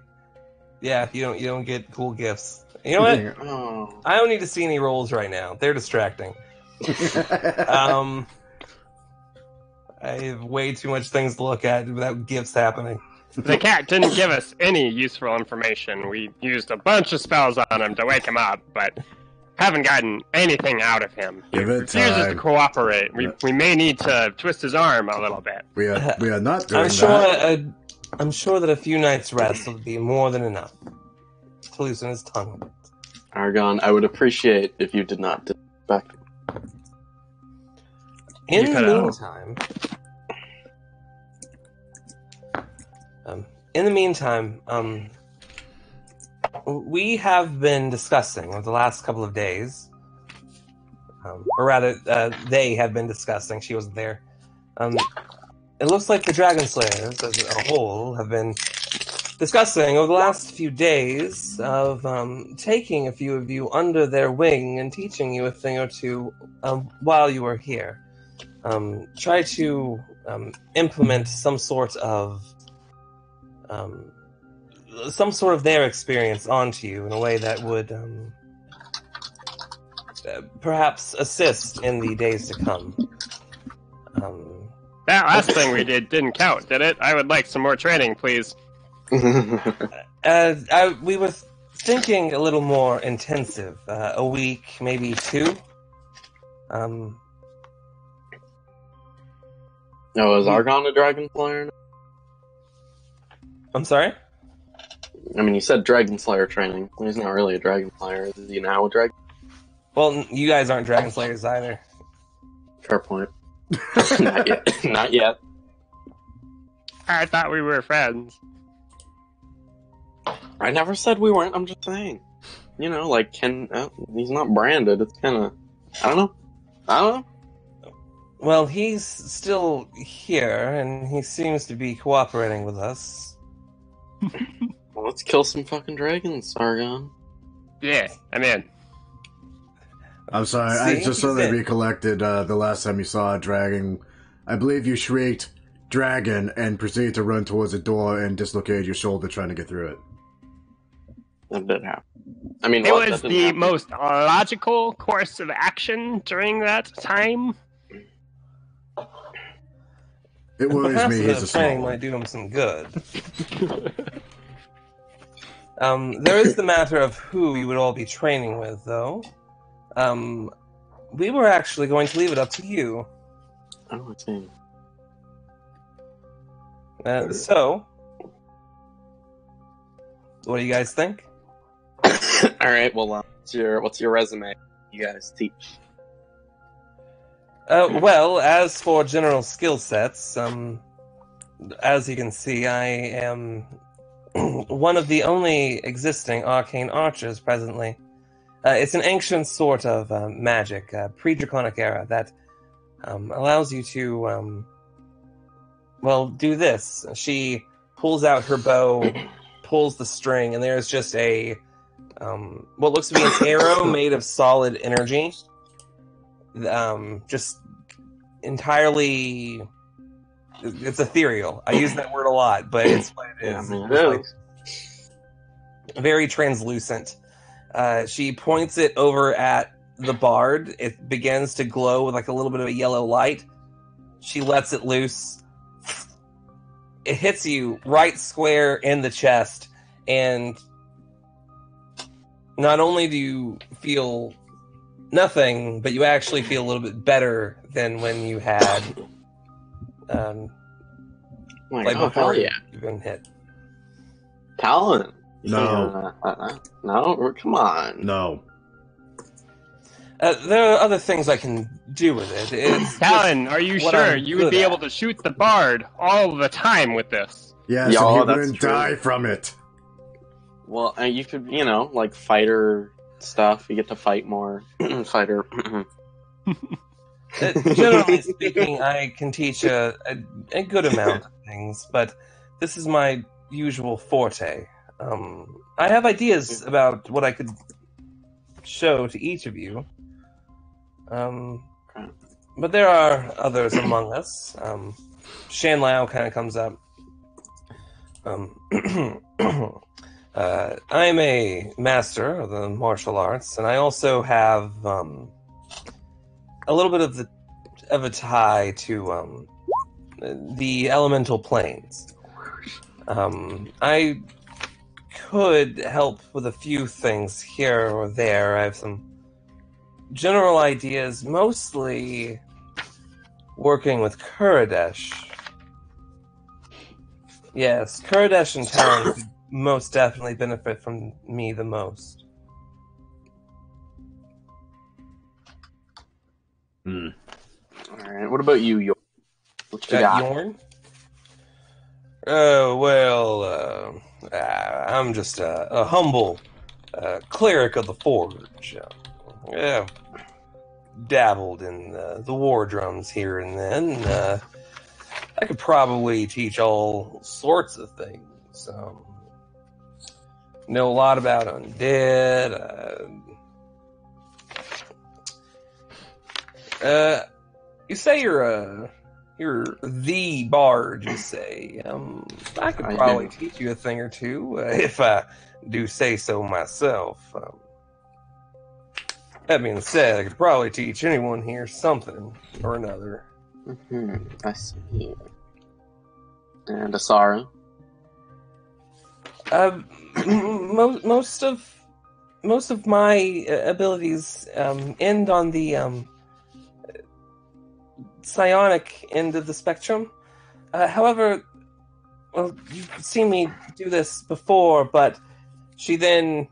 Yeah, you don't get cool gifts. You know what? Oh. I don't need to see any rolls right now. They're distracting. I have way too much things to look at without gifts happening. The cat didn't give us any useful information. We used a bunch of spells on him to wake him up, but haven't gotten anything out of him. He Give it refuses to time. cooperate. We may need to twist his arm a little bit. We are not doing I'm sure. that. I'm sure that a few nights' rest will be more than enough to loosen his tongue. Argon, I would appreciate if you did not disrespect me. In You the cut out. meantime, we have been discussing over the last couple of days, or rather, they have been discussing. She wasn't there. It looks like the Dragon Slayers, as a whole, have been discussing over the last few days of taking a few of you under their wing and teaching you a thing or two while you were here. Try to implement some sort of their experience onto you in a way that would perhaps assist in the days to come. That last thing we did didn't count, did it? I would like some more training, please. We were thinking a little more intensive. A week, maybe 2. No, is Argon a Dragon Slayer? I'm sorry? I mean, you said Dragon Slayer training. He's not really a Dragon Slayer. Is he now a Dragon? Well, you guys aren't Dragon Slayers either. Fair point. Not yet. Not yet. I thought we were friends. I never said we weren't. I'm just saying. You know, like, he's not branded. It's kind of... I don't know. Well, he's still here, and he seems to be cooperating with us. Well, let's kill some fucking dragons, Argon. Yeah, I'm in. I'm sorry, I just suddenly recollected the last time you saw a dragon. I believe you shrieked dragon and proceeded to run towards the door and dislocated your shoulder trying to get through it. That did happen. I mean, It what? was That didn't the happen. most logical course of action during that time. It worries Perhaps me a he's bit a of small training one. might do him some good. There is the matter of who you would all be training with, though. We were actually going to leave it up to you. Oh, I see. So, what do you guys think? All right. Well, what's your resume? You guys teach. Well, as for general skill sets, as you can see, I am one of the only existing arcane archers presently. It's an ancient sort of magic, pre-draconic era, that allows you to, do this. She pulls out her bow, pulls the string, and there's just a, what looks to be an arrow made of solid energy. Just entirely, it's ethereal. I use that word a lot, but it's what it is. Yeah, I mean, It's it like very translucent. She points it over at the bard. It begins to glow with like a little bit of a yellow light. She lets it loose. It hits you right square in the chest, and not only do you feel nothing, but you actually feel a little bit better than when you had Hell yeah. you've been hit. Talent. No. No, come on. No. There are other things I can do with it. It's Talon, are you what sure I'm you would good be at. able to shoot the bard all the time with this? Yes, Yeah, and he that's wouldn't true. die from it. Well, you could, like fighter stuff. You get to fight more. Fighter. Generally speaking, I can teach a good amount of things, but this is my usual forte. I have ideas about what I could show to each of you. But there are others among us. Shan Lao kind of comes up. I'm a master of the martial arts, and I also have a little bit of a tie to the elemental planes. I could help with a few things here or there. I have some general ideas, mostly working with Kuridesh. Yes, Kuridesh and Talon could most definitely benefit from me the most. Alright, what about you, York? What you got? Yorn? Oh, well, I'm just a humble cleric of the Forge. Yeah, dabbled in the war drums here and then. I could probably teach all sorts of things. Know a lot about undead. You say you're the bard, you say. I could probably teach you a thing or two, if I do say so myself. That being said, I could probably teach anyone here something or another. I see. And Asara? Most of my abilities end on the psionic end of the spectrum. However, well, you've seen me do this before, but she then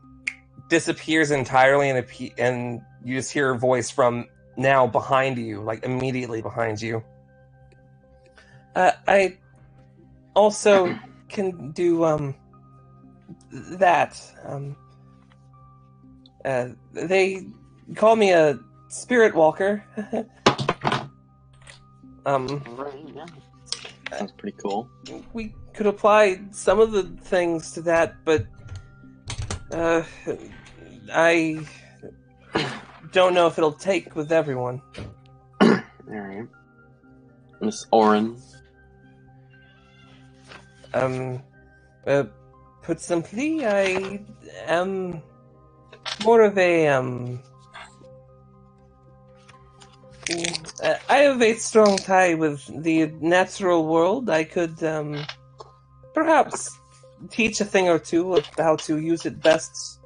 disappears entirely, and you just hear her voice from now behind you, like immediately behind you. I also can do that. They call me a spirit walker. Right, yeah. Sounds pretty cool. We could apply some of the things to that, but I don't know if it'll take with everyone. Alright. Miss Oren. Put simply, I am more of a I have a strong tie with the natural world. I could perhaps teach a thing or two of how to use it best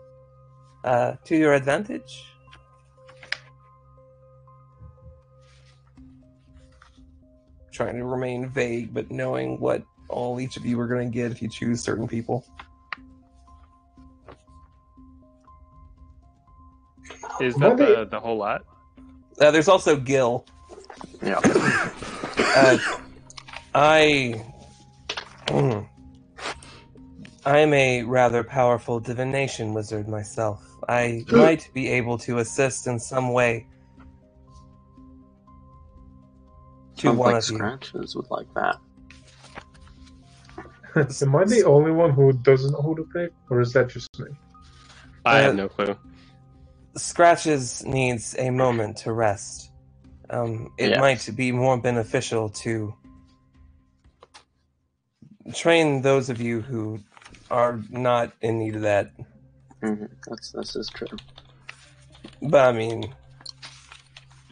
to your advantage. Trying to remain vague, but knowing what all each of you are going to get if you choose certain people. Is that the whole lot? There's also Gil. Yeah. I am a rather powerful divination wizard myself. I might be able to assist in some way to Sounds one like of you. Scratches would like that. Am I the only one who doesn't know who to pick, or is that just me? I have no clue. Scratches needs a moment to rest. It Yes. might be more beneficial to train those of you who are not in need of that. Mm-hmm. This is true. But I mean,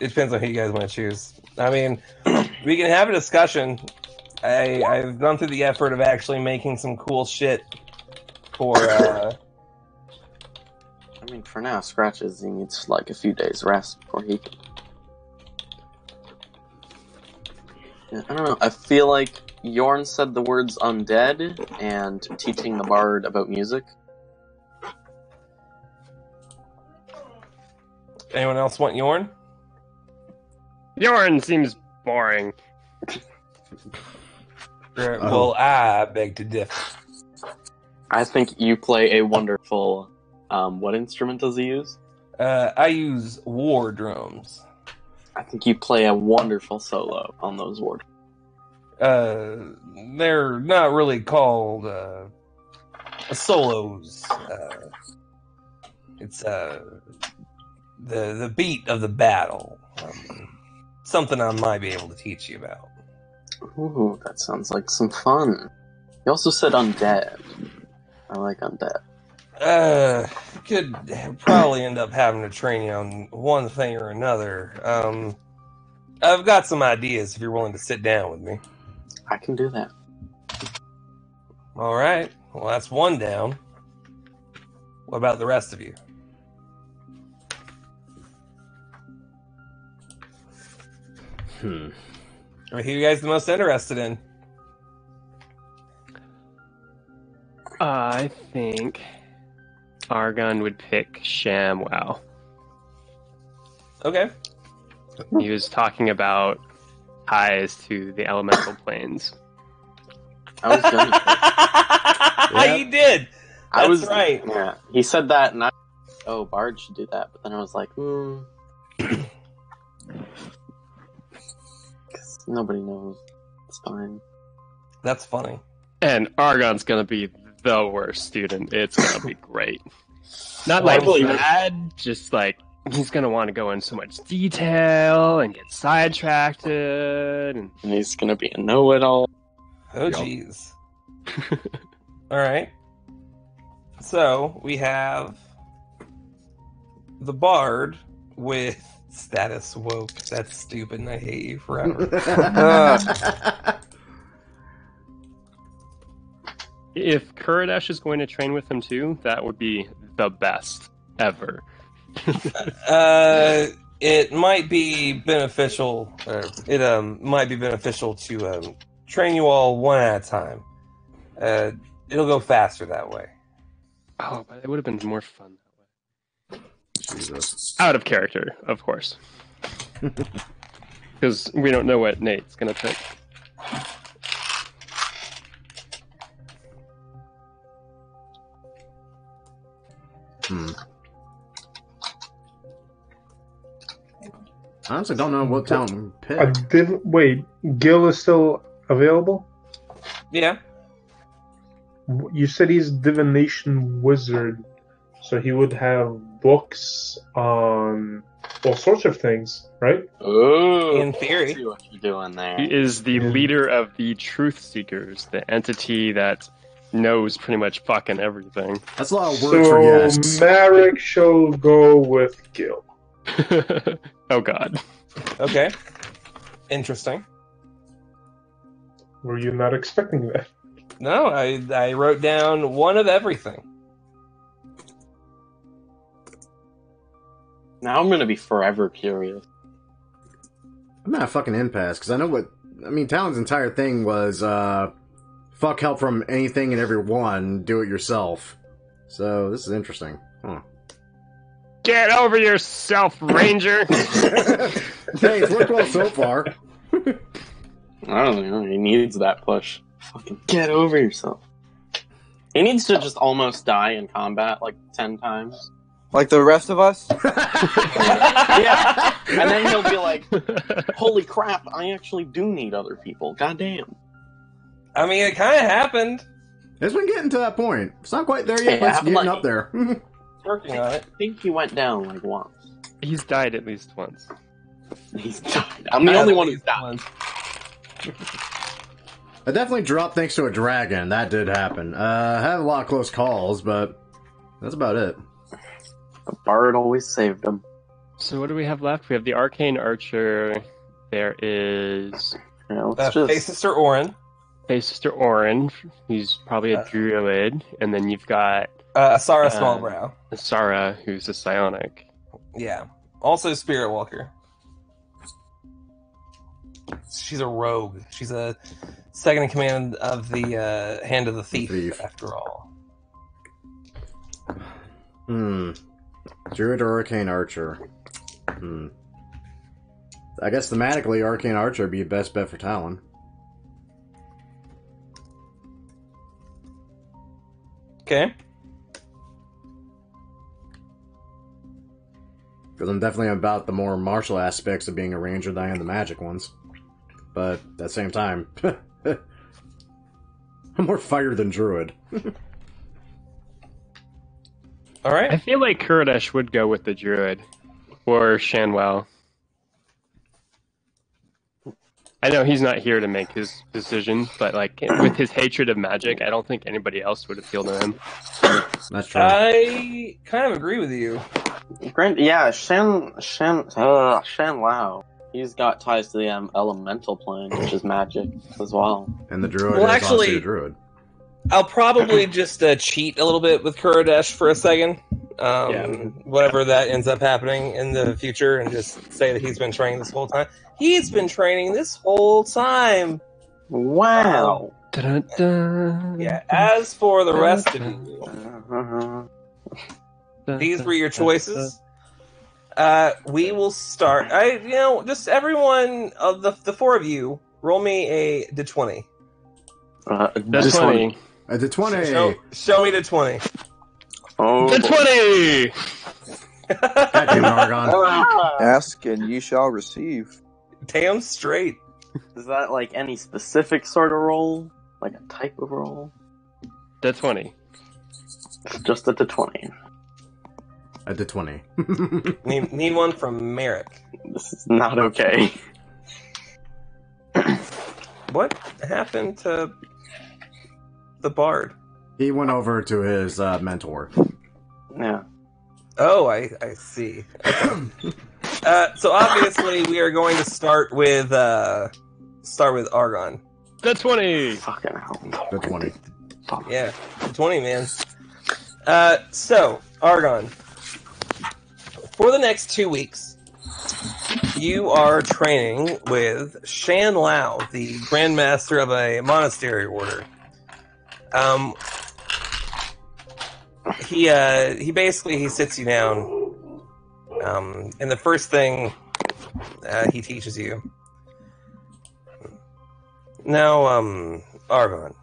it depends on who you guys want to choose. I mean, we can have a discussion. I've gone through the effort of actually making some cool shit for. I mean, for now, Scratches, he needs like a few days rest before he can. Yeah, I don't know. I feel like Yorn said the words undead and teaching the bard about music. Anyone else want Yorn? Yorn seems boring. Well, I beg to differ. I think you play a wonderful. What instrument does he use? I use war drums. I think you play a wonderful solo on those war drums. They're not really called solos. It's the beat of the battle. Something I might be able to teach you about. Ooh, that sounds like some fun. You also said undead. I like undead. Could probably end up having to train you on one thing or another. I've got some ideas if you're willing to sit down with me. I can do that. All right. Well, that's one down. What about the rest of you? Who are you guys the most interested in? I think Argon would pick ShamWow. Okay. He was talking about ties to the elemental planes. I was gonna. You did. That's right. Yeah, he said that, and oh, Bard should do that. But then I was like, 'cause nobody knows. It's fine. That's funny. And Argon's gonna be the worst student. It's gonna be great. Not Well, like I'm sure. bad, just like he's gonna want to go in so much detail and get sidetracked, and And he's gonna be a know-it-all. Oh, Yep. jeez. All right. So we have the bard with status woke. That's stupid, and I hate you forever. If Kuridash is going to train with him too, that would be the best ever. It might be beneficial. Might be beneficial to train you all one at a time. It'll go faster that way. Oh, but it would have been more fun that way. Jesus. Out of character, of course. Because we don't know what Nate's going to pick. I honestly don't know what talent we pick. Wait, Gil is still available? Yeah. You said he's divination wizard, so he would have books on all sorts of things, right? Oh, In theory. I see what you're doing there. He is the leader of the Truth Seekers, the entity that knows pretty much fucking everything. That's a lot of words for yes. So Marek shall go with Gil. Oh god. Okay. Interesting. Were you not expecting that? No, I wrote down one of everything. Now I'm going to be forever curious. I'm at a fucking impasse, because I know what... I mean, Talon's entire thing was, fuck help from anything and everyone, do it yourself. So, this is interesting. Huh. Get over yourself, Ranger! Hey, it's worked well so far. I don't know. He needs that push. Fucking get over yourself. He needs to just almost die in combat like 10 times. Like the rest of us? Yeah. And then he'll be like, holy crap, I actually do need other people. Goddamn. I mean, it kind of happened. It's been getting to that point. It's not quite there yet, Yeah, but it's getting like- up there. Working on it. I think he went down like once. He's died at least once. He's died. I'm the only one who's died. I definitely dropped thanks to a dragon. That did happen. I had a lot of close calls, but that's about it. The bard always saved him. So what do we have left? We have the Arcane Archer. There is Yeah, let's just... Hey, Sister Orin. Hey Sister Orin. He's probably a druid. And then you've got Asara Smallbrow. Sarah, who's a psionic. Yeah. Also Spirit Walker. She's a rogue. She's a second in command of the Hand of the Thief, after all. Druid or Arcane Archer? I guess thematically, Arcane Archer would be your best bet for Talon. Okay. Because I'm definitely about the more martial aspects of being a ranger than I am the magic ones. But at the same time, I'm more fire than druid. All right. I feel like Kuridash would go with the druid. Or Shanwell. I know he's not here to make his decision, but like with his hatred of magic, I don't think anybody else would appeal to him. That's true. I kind of agree with you. Yeah, Shan Lao. He's got ties to the elemental plane, which is magic as well. And the druid Well, is actually- also a druid. I'll probably just cheat a little bit with Kuridash for a second. Whatever that ends up happening in the future, and just say that he's been training this whole time. He's been training this whole time. Wow. Yeah. As for the rest of you, these were your choices. We will start. Just everyone of the four of you, roll me a d20. That's funny. The 20. Show me the 20. Oh, The 20! Goddamn Argon. Ask and ye shall receive. Damn straight. Is that like any specific sort of roll? Like a type of roll? The 20. Just at the 20. I did 20. Need one from Merrick. This is not okay. What happened to the bard? He went over to his mentor. Yeah. Oh, I see. Okay. So obviously we are going to start with Argon. The 20! Fucking hell. The 20. Yeah, 20, man. So, Argon, for the next 2 weeks, you are training with Shan Lao, the Grand Master of a monastery order. He basically sits you down, and the first thing he teaches you. Now, Argon.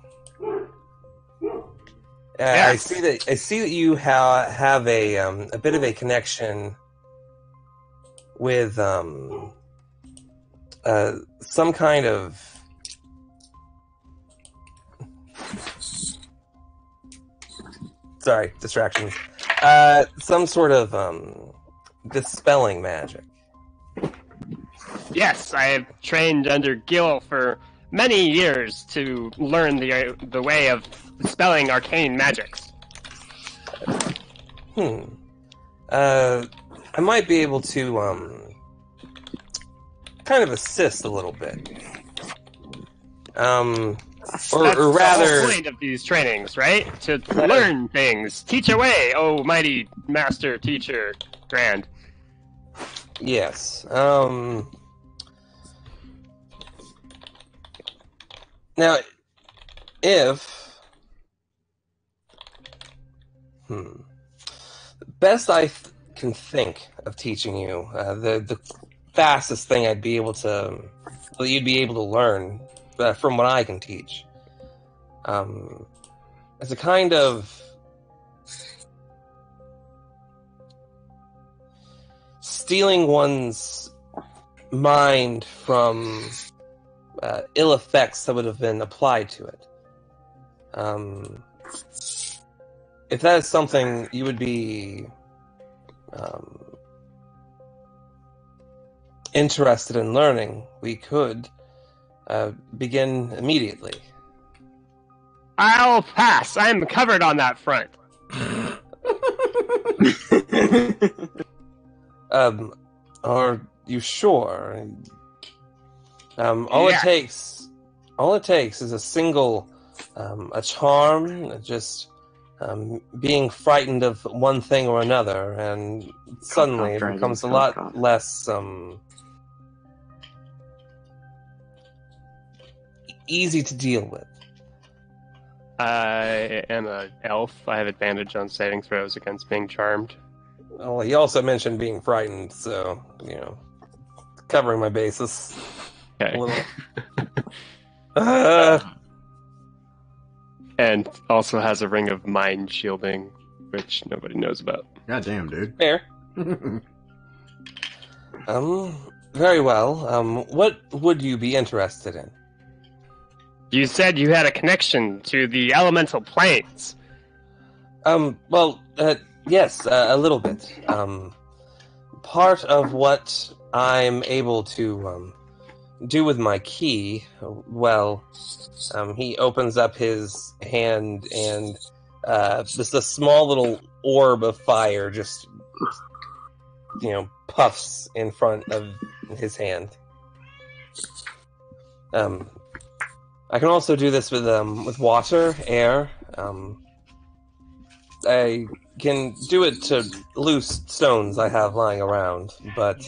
Yes. I see that you have a bit of a connection with some kind of distractions. Some sort of dispelling magic. Yes, I have trained under Gil for many years to learn the way of dispelling arcane magics. I might be able to kind of assist a little bit. That's or the rather, whole point of these trainings, right? To learn things. Teach away, oh mighty master, teacher, grand. yes. Now, if best I can think of teaching you, the fastest thing you'd be able to learn from what I can teach, as a kind of stealing one's mind from ill effects that would have been applied to it. If that is something you would be interested in learning, we could begin immediately. I'll pass. I'm covered on that front. Are you sure? All it takes is a single, a charm, just being frightened of one thing or another, and suddenly it becomes a lot less easy to deal with. I am an elf. I have advantage on saving throws against being charmed. Well, he also mentioned being frightened, so, covering my bases. Okay. A little. And also has a ring of mind shielding, which nobody knows about. God damn, dude. Fair. Very well. What would you be interested in? You said you had a connection to the elemental planes. Well, yes, a little bit. Part of what I'm able to do with my key, well, he opens up his hand and just a small little orb of fire just, puffs in front of his hand. I can also do this with water, air. I can do it to loose stones I have lying around, but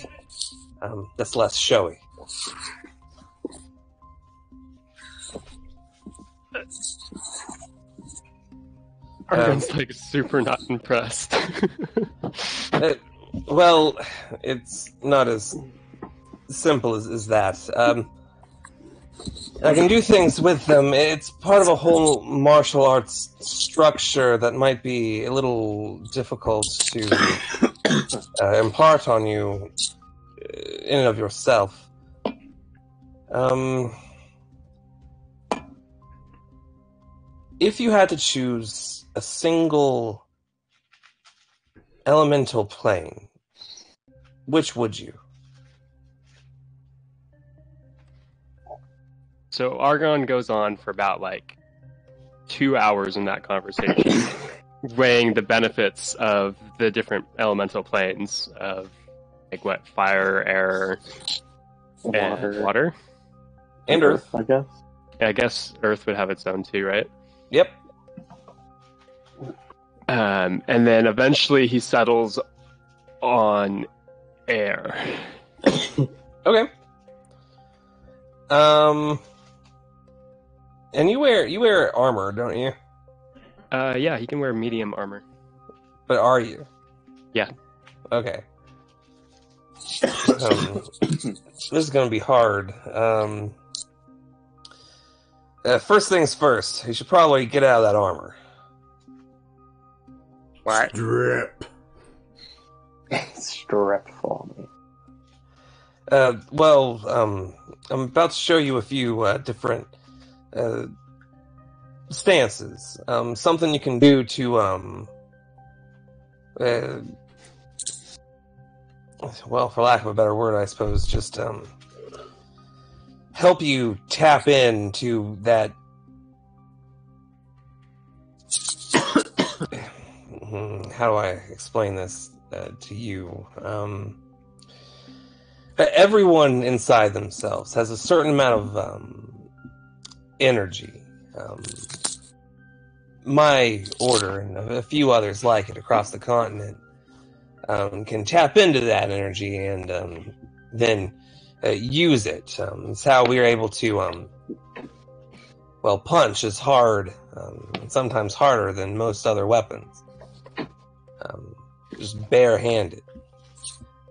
that's less showy. Argon's like super not impressed. Well, it's not as simple as that. I can do things with them. It's part of a whole martial arts structure that might be a little difficult to impart on you in and of yourself. If you had to choose a single elemental plane, which would you? So Argon goes on for about 2 hours in that conversation, weighing the benefits of the different elemental planes of fire, air, and water, and earth. I guess. I guess Earth would have its own too, right? Yep. And then eventually he settles on air. Okay. And you wear armor, don't you? Yeah, he can wear medium armor. But are you? Yeah. Okay. This is going to be hard. First things first, you should probably get out of that armor. What? Drip. Strip for me. I'm about to show you a few different stances. Something you can do to, well, for lack of a better word, I suppose, just help you tap into that. How do I explain this to you? Everyone inside themselves has a certain amount of energy. My order and a few others like it across the continent can tap into that energy and then use it. It's how we are able to, punch as hard, sometimes harder than most other weapons. Just barehanded.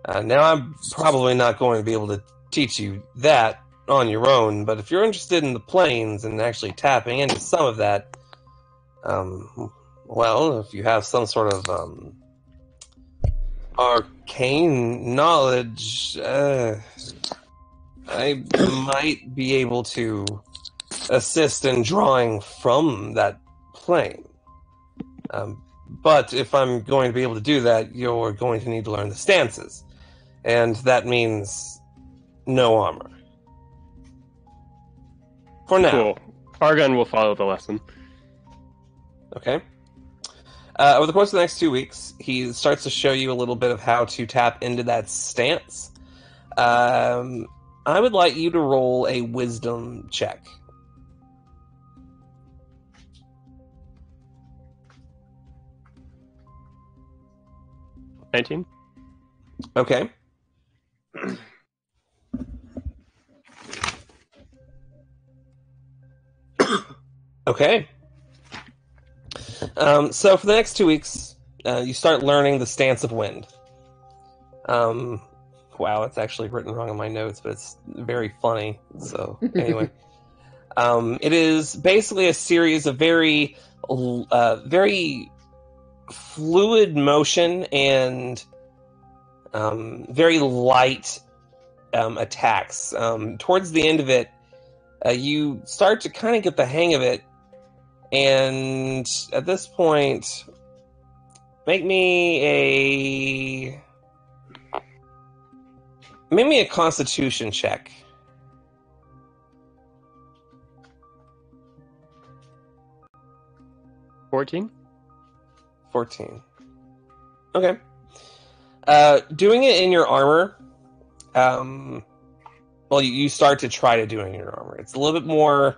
Now, I'm probably not going to be able to teach you that on your own, but if you're interested in the planes and actually tapping into some of that, if you have some sort of arcane knowledge, I might be able to assist in drawing from that plane. But if I'm going to be able to do that, you're going to need to learn the stances. And that means no armor. For now. Cool. Argon will follow the lesson. Okay. Over the course of the next 2 weeks, he starts to show you a little bit of how to tap into that stance. I would like you to roll a wisdom check. $19? Okay. Okay. So for the next 2 weeks, you start learning the stance of wind. Wow, it's actually written wrong in my notes, but it's very funny. So anyway, it is basically a series of very fluid motion and very light attacks. Towards the end of it, you start to kind of get the hang of it, and at this point, make me a Constitution check. 14? 14. Okay. Doing it in your armor, you start to try to do it in your armor. It's a little bit more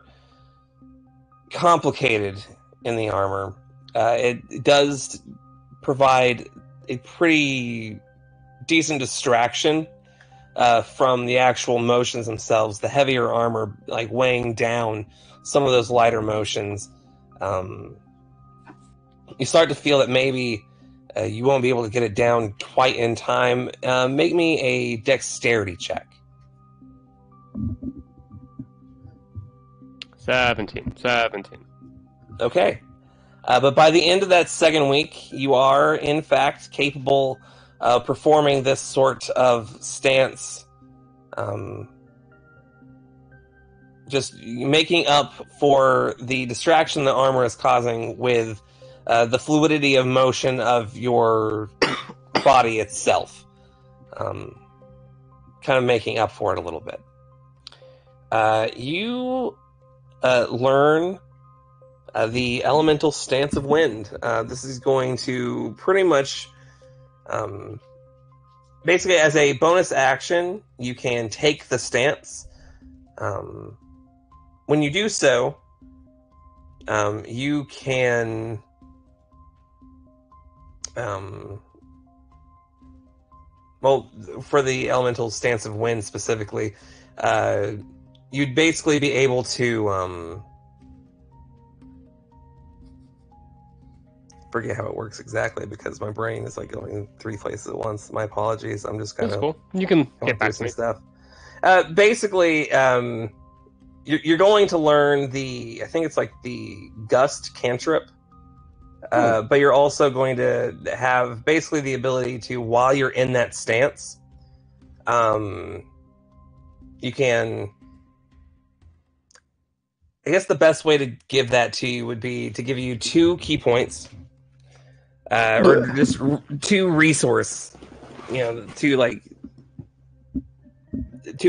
complicated in the armor. It does provide a pretty decent distraction from the actual motions themselves. The heavier armor, like weighing down some of those lighter motions. You start to feel that maybe you won't be able to get it down quite in time. Make me a dexterity check. 17. Okay. But by the end of that second week, you are, in fact, capable of performing this sort of stance. Just making up for the distraction the armor is causing with the fluidity of motion of your body itself. Kind of making up for it a little bit. You learn the elemental stance of wind. This is going to pretty much... basically, as a bonus action, you can take the stance. When you do so, you can well, for the elemental stance of wind specifically, you'd basically be able to forget how it works exactly because my brain is like going 3 places at once. My apologies. I'm just kind That's of cool. You can going get back through to some me. stuff. Basically, you're going to learn I think it's like the gust cantrip. But you're also going to have basically the ability to, while you're in that stance, you can. I guess the best way to give that to you would be to give you 2 key points, or just 2 resource, 2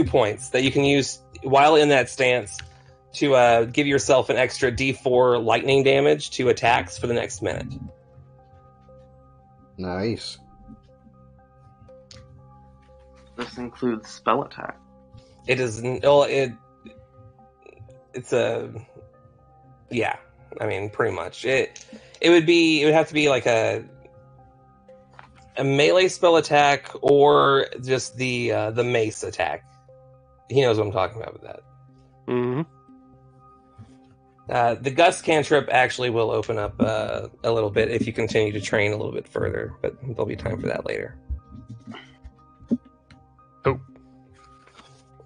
points that you can use while in that stance to give yourself an extra D4 lightning damage to attacks for the next minute. Nice. This includes spell attack. It is. Well, it's a. Yeah, I mean, pretty much. It would have to be like a melee spell attack or just the mace attack. He knows what I'm talking about with that. Mm-hmm. The gust cantrip actually will open up a little bit if you continue to train a little bit further, but there'll be time for that later. Oh.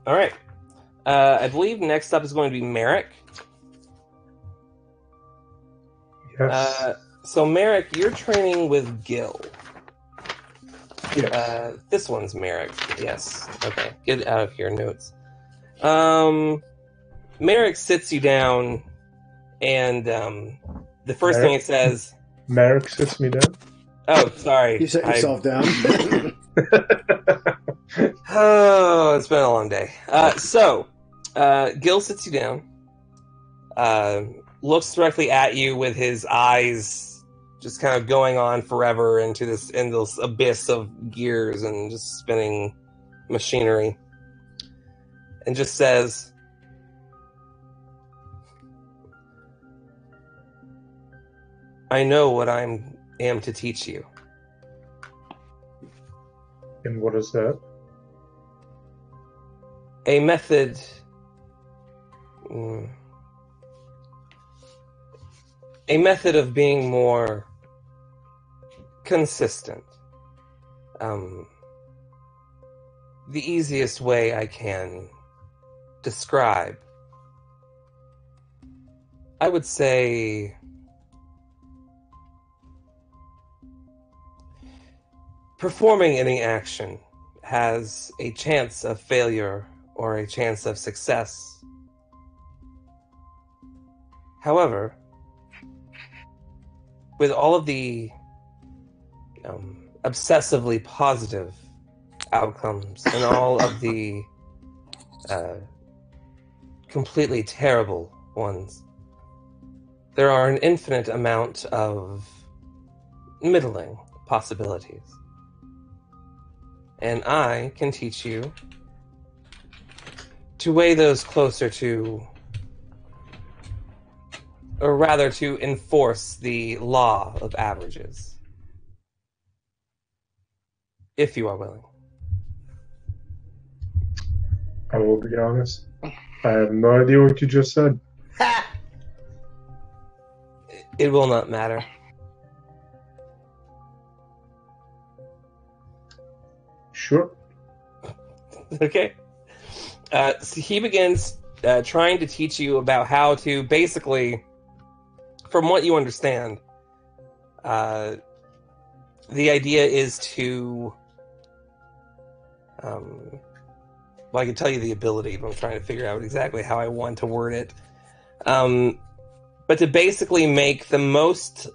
All right. I believe next up is going to be Merrick. Yes. So Merrick, you're training with Gil. Yes. This one's Merrick. Yes. Okay. Get out of your notes. Merrick sits you down, and the first thing it says. Merrick sits me down. Oh, sorry. You set yourself down. Oh, it's been a long day. So, Gil sits you down, looks directly at you with his eyes just kind of going on forever into this endless abyss of gears and just spinning machinery, and just says, I know what I am to teach you. And what is that? A method of being more consistent. The easiest way I can describe, I would say, performing any action has a chance of failure or a chance of success. However, with all of the obsessively positive outcomes and all of the completely terrible ones, there are an infinite amount of middling possibilities. And I can teach you to weigh those closer to, or rather to enforce the law of averages. If you are willing. I will be honest. I have no idea what you just said. It will not matter. Sure. Okay. So he begins trying to teach you about how to basically, from what you understand, the idea is to, well, I can tell you the ability, but I'm trying to figure out exactly how I want to word it. But to basically make the most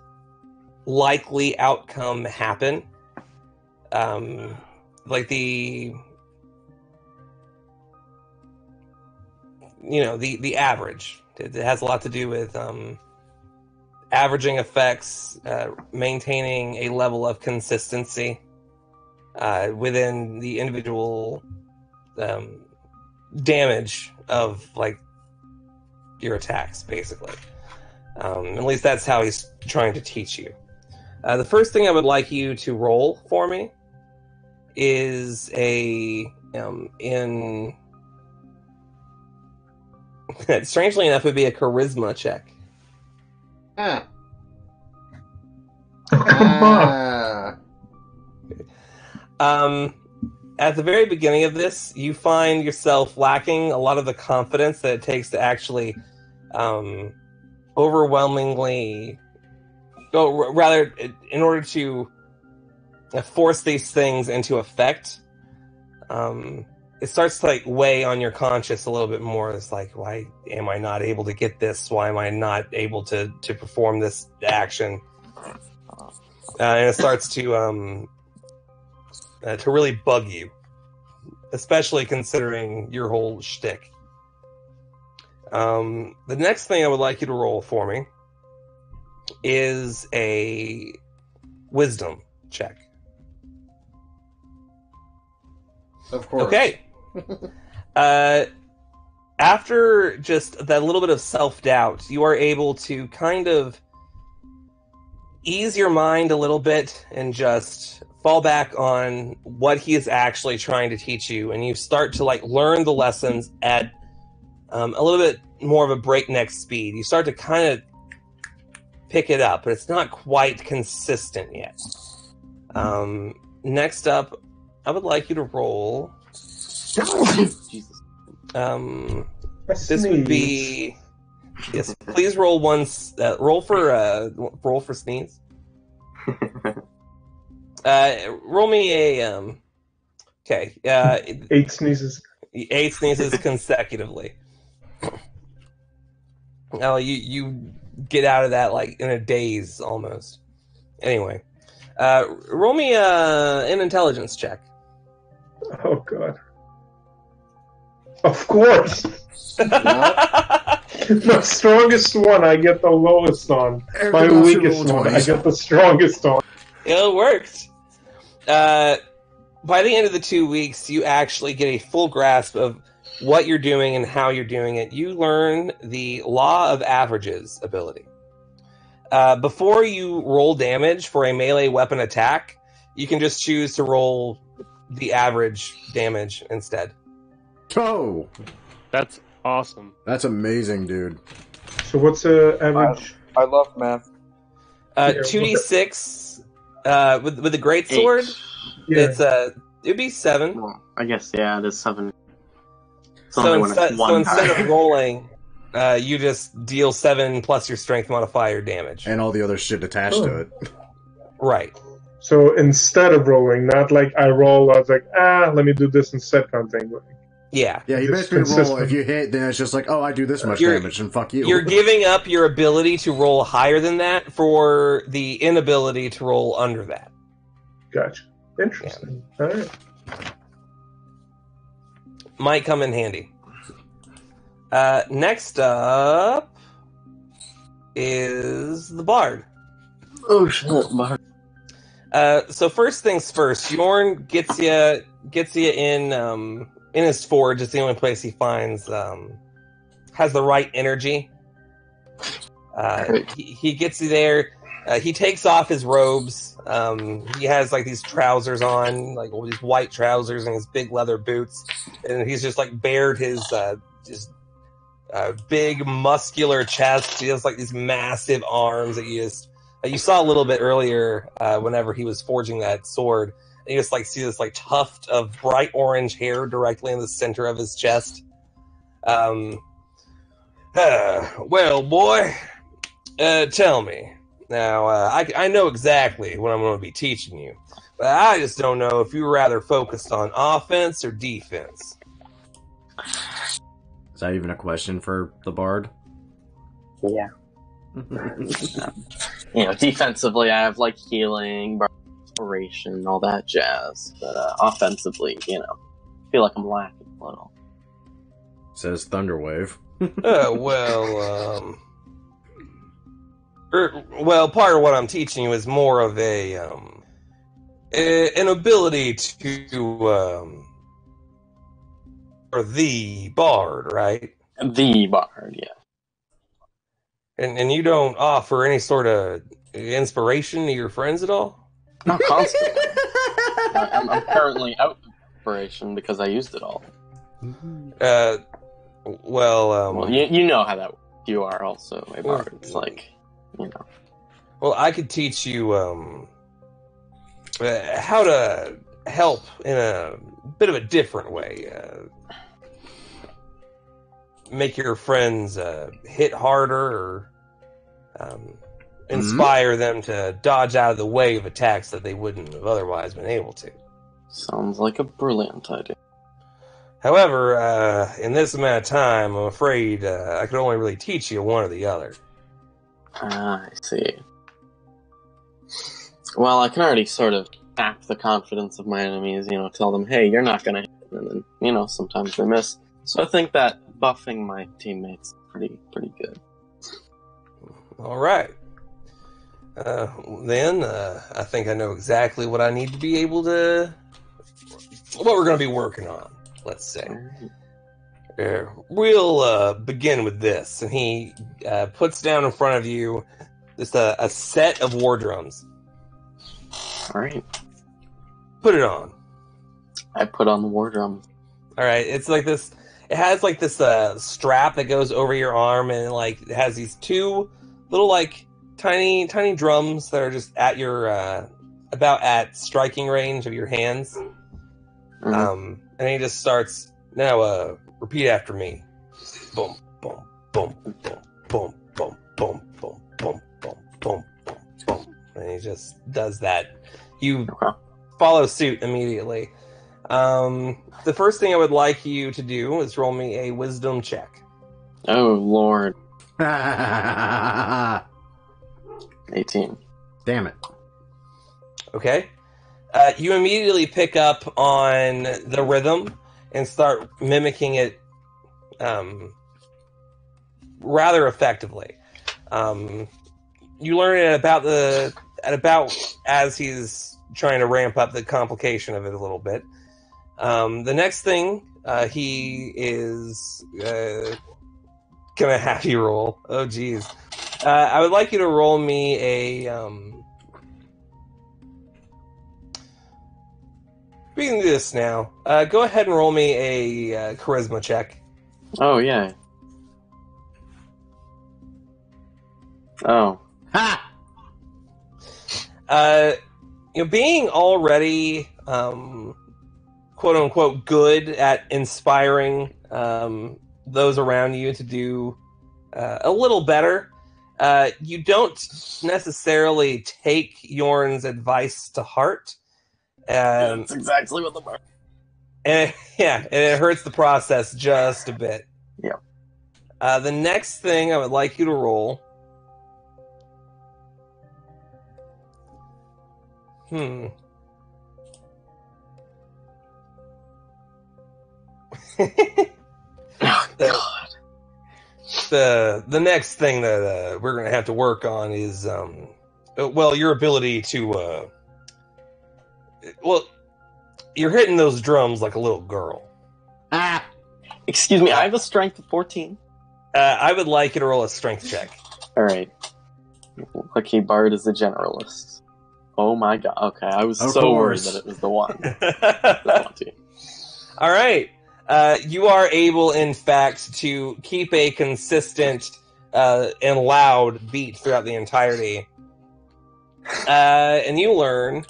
likely outcome happen, like the average. It has a lot to do with averaging effects, maintaining a level of consistency within the individual damage of like your attacks, basically. At least that's how he's trying to teach you. The first thing I would like you to roll for me is strangely enough, it'd be a charisma check. Ah. At the very beginning of this, you find yourself lacking a lot of the confidence that it takes to actually overwhelmingly, rather, in order to force these things into effect. It starts to like weigh on your conscience a little bit more. It's like, why am I not able to get this? Why am I not able to perform this action? And it starts to really bug you, especially considering your whole shtick. The next thing I would like you to roll for me is a wisdom check. Of course. Okay. After just that little bit of self-doubt, you are able to kind of ease your mind a little bit and just fall back on what he is actually trying to teach you, and you start to like learn the lessons at a little bit more of a breakneck speed. You start to kind of pick it up, but it's not quite consistent yet. Next up, I would like you to roll. Jesus. This would be yes. Please roll once. Roll for sneeze. Roll me a Okay. 8 sneezes. 8 sneezes consecutively. Oh, you get out of that like in a daze almost. Anyway, roll me an intelligence check. Oh god. Of course. My strongest one, I get the lowest on. My weakest one, I get the strongest on. It worked. By the end of the 2 weeks, you actually get a full grasp of what you're doing and how you're doing it. You learn the law of averages ability. Before you roll damage for a melee weapon attack, you can just choose to roll the average damage instead. Oh, That's awesome. that's amazing, dude. So what's the average? I love math. 2d6 with the great sword. Yeah. It'd be 7. Well, I guess, yeah, it is 7. So instead of rolling, you just deal 7 plus your strength modifier damage. And all the other shit attached to it. Right. So instead of rolling, not like I roll, I was like, let me do this instead kind of thing. Yeah. Yeah, you Just basically roll. consistent. If you hit, then it's just like, oh, I do this much You're- damage, and fuck you. You're giving up your ability to roll higher than that for the inability to roll under that. Gotcha. Interesting. All right. Might come in handy. Next up is the Bard. Oh shit, Mark. So first things first, Jorn gets you in his forge. It's the only place he finds has the right energy. He gets you there. He takes off his robes. He has like these trousers on, like all these white trousers and his big leather boots, and he's just like bared his big muscular chest. He has like these massive arms that you saw a little bit earlier whenever he was forging that sword. And you just like see this like tuft of bright orange hair directly in the center of his chest. Well, boy, tell me. Now, I know exactly what I'm going to be teaching you, but I just don't know if you're rather focused on offense or defense. Is that even a question for the Bard? Yeah. Defensively, I have like healing, inspiration, all that jazz. But offensively, I feel like I'm lacking a little. Says Thunderwave. Well, part of what I'm teaching you is more of an ability to or the Bard, right? The Bard, yeah. And you don't offer any sort of inspiration to your friends at all? Not constantly. I'm currently out of inspiration because I used it all. Well, you know how that works. You are also a bard. It's like, you know. Well, I could teach you how to help in a bit of a different way. Make your friends hit harder, or inspire them to dodge out of the way of attacks that they wouldn't have otherwise been able to. Sounds like a brilliant idea. However, in this amount of time, I'm afraid I could only really teach you one or the other. I see. Well, I can already sort of tap the confidence of my enemies, tell them, hey, you're not gonna hit, and then, sometimes they miss. So I think that buffing my teammates is pretty good. Alright. Then, I think I know exactly what I need to be able to... what we're going to be working on, let's say. We'll begin with this. And he puts down in front of you just a set of war drums. Alright. Put it on. I put on the war drum. Alright, it's like this... It has like this strap that goes over your arm, and like it has these two little like tiny drums that are just at your about at striking range of your hands. Mm-hmm. And he just starts, now repeat after me. Boom, boom, boom, boom, boom, boom, boom, boom, boom, boom, boom, boom, boom. And he just does that. You follow suit immediately. The first thing I would like you to do is roll me a wisdom check. Oh, Lord. 18. Damn it. Okay. You immediately pick up on the rhythm and start mimicking it rather effectively. You learn it at about as he's trying to ramp up the complication of it a little bit. The next thing he is gonna have you roll. Oh, geez. I would like you to roll me a. We can do this now. Go ahead and roll me a charisma check. Oh, yeah. Oh. Ha! Being already quote unquote good at inspiring those around you to do a little better. You don't necessarily take Yorn's advice to heart. That's exactly what the bar. And it hurts the process just a bit. Yeah. The next thing I would like you to roll. Oh, God. The next thing that we're going to have to work on is, your ability to, you're hitting those drums like a little girl. Ah! Excuse me, I have a strength of 14. I would like you to roll a strength check. Alright. Lucky Bard is a generalist. Oh my god, okay, I was Of so worried course. that it was the one. The 20. Alright. You are able, in fact, to keep a consistent and loud beat throughout the entirety. And you learn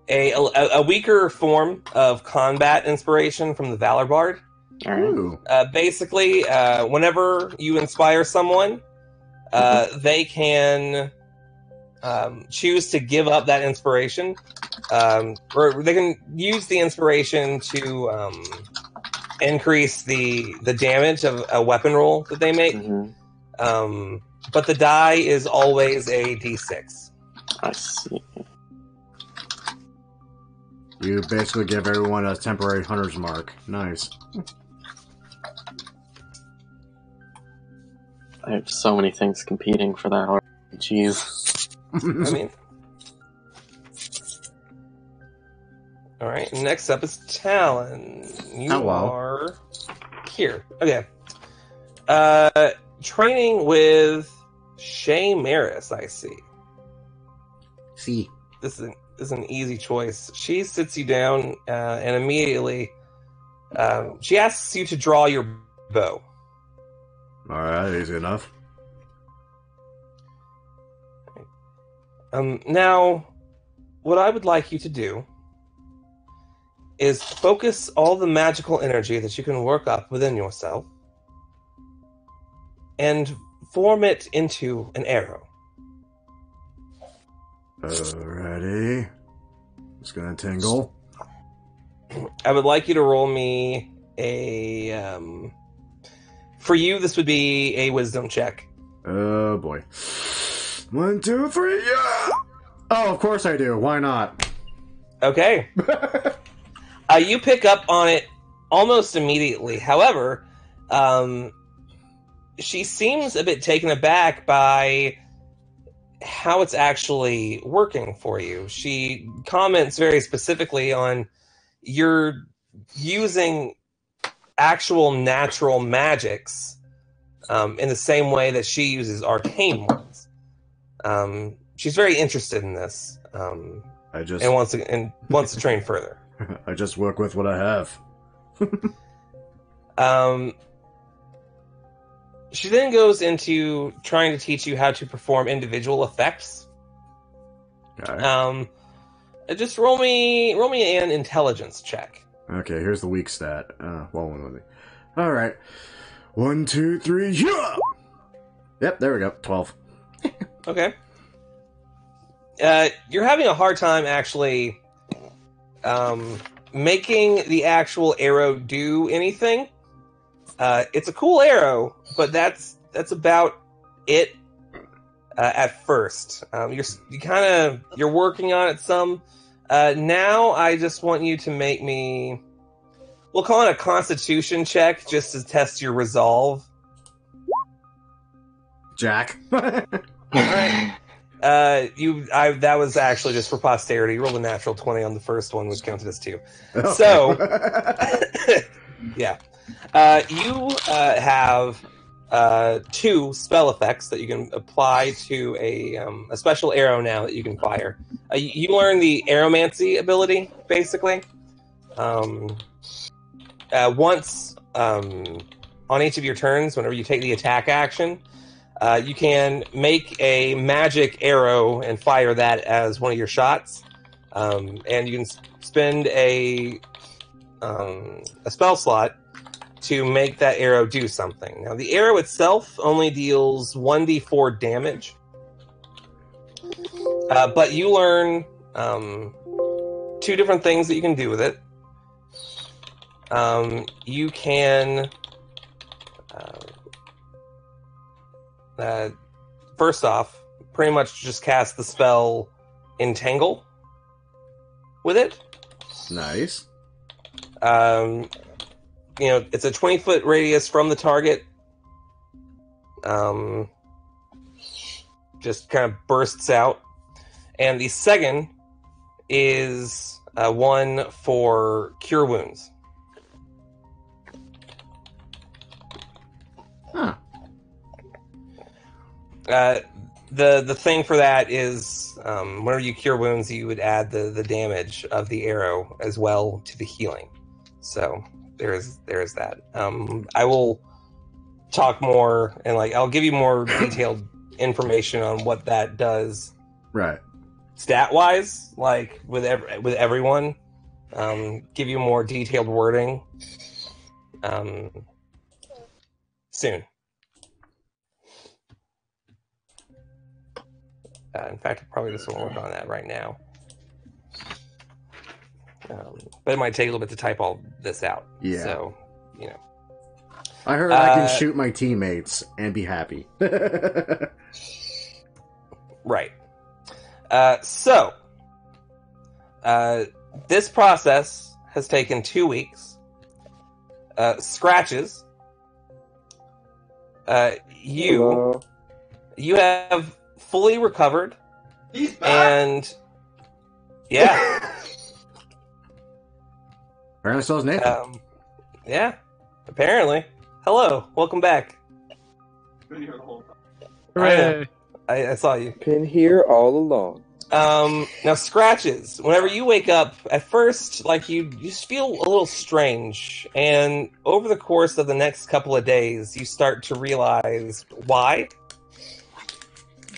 a weaker form of combat inspiration from the Valor Bard. Alright. Ooh. Basically, whenever you inspire someone, they can choose to give up that inspiration, or they can use the inspiration to increase the damage of a weapon roll that they make. Mm-hmm. But the die is always a d6. I see. You basically give everyone a temporary hunter's mark. Nice. I have so many things competing for that. Jeez. I mean... Alright, next up is Talon. You Hello. are here. Okay. Training with Shay Maris, I see. See. This is an easy choice. She sits you down and immediately she asks you to draw your bow. Alright, easy enough. Now, what I would like you to do is focus all the magical energy that you can work up within yourself and form it into an arrow. Alrighty. Just gonna tingle. I would like you to roll me a... for you, this would be a wisdom check. Oh, boy. 1, 2, 3, yeah! Oh, of course I do. Why not? Okay. You pick up on it almost immediately. However, she seems a bit taken aback by how it's actually working for you. She comments very specifically on you're using actual natural magics in the same way that she uses arcane ones. She's very interested in this and wants to train further. I just work with what I have. She then goes into trying to teach you how to perform individual effects. Okay. Just roll me an intelligence check. Okay, here's the weak stat. Rolling with me. Alright. 1, 2, 3, yeah! Yep, there we go. 12. Okay. You're having a hard time actually making the actual arrow do anything. It's a cool arrow, but that's about it at first. You're working on it some. Now I just want you to make me, we'll call it a constitution check just to test your resolve. Jack. Alright. That was actually just for posterity. You rolled a natural 20 on the first one, which counted as 2. Okay. So, yeah. You have 2 spell effects that you can apply to a special arrow now that you can fire. You learn the aeromancy ability, basically. Once on each of your turns, whenever you take the attack action, you can make a magic arrow and fire that as one of your shots. And you can spend a spell slot to make that arrow do something. Now, the arrow itself only deals 1d4 damage. But you learn 2 different things that you can do with it. You can... first off, pretty much just cast the spell Entangle with it. Nice. It's a 20-foot radius from the target. Just kind of bursts out. And the second is one for Cure Wounds. Huh. The thing for that is whenever you Cure Wounds, you would add the damage of the arrow as well to the healing. So there is that. I will talk more and I'll give you more detailed information on what that does. Right. Stat wise, with everyone, give you more detailed wording soon. In fact, I probably just won't work on that right now. But it might take a little bit to type all this out. Yeah. So, I heard I can shoot my teammates and be happy. Right. So, this process has taken 2 weeks. Scratches. You have fully recovered. He's back. And yeah. Apparently so is Nathan. Yeah. Apparently. Hello. Welcome back. Been here the whole time. Hooray! I saw you. Been here all along. Now scratches. Whenever you wake up, at first, like you just feel a little strange, and over the course of the next couple of days, you start to realize why.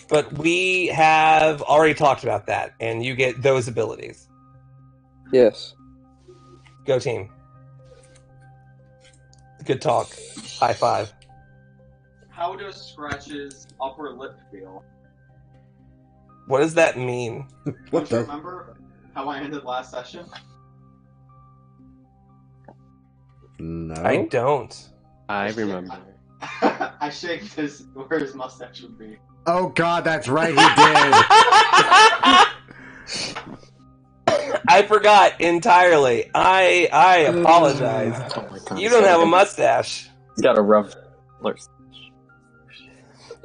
But we have already talked about that, and you get those abilities. Yes. Go team. Good talk. High five. How does Scratch's upper lip feel? What does that mean? What Don't you the? remember how I ended last session? No. I don't. I remember. I shaked where his mustache would be. Oh God, that's right. He did. I forgot entirely. I apologize. Oh my God, You don't so have a good. mustache. You got a rough.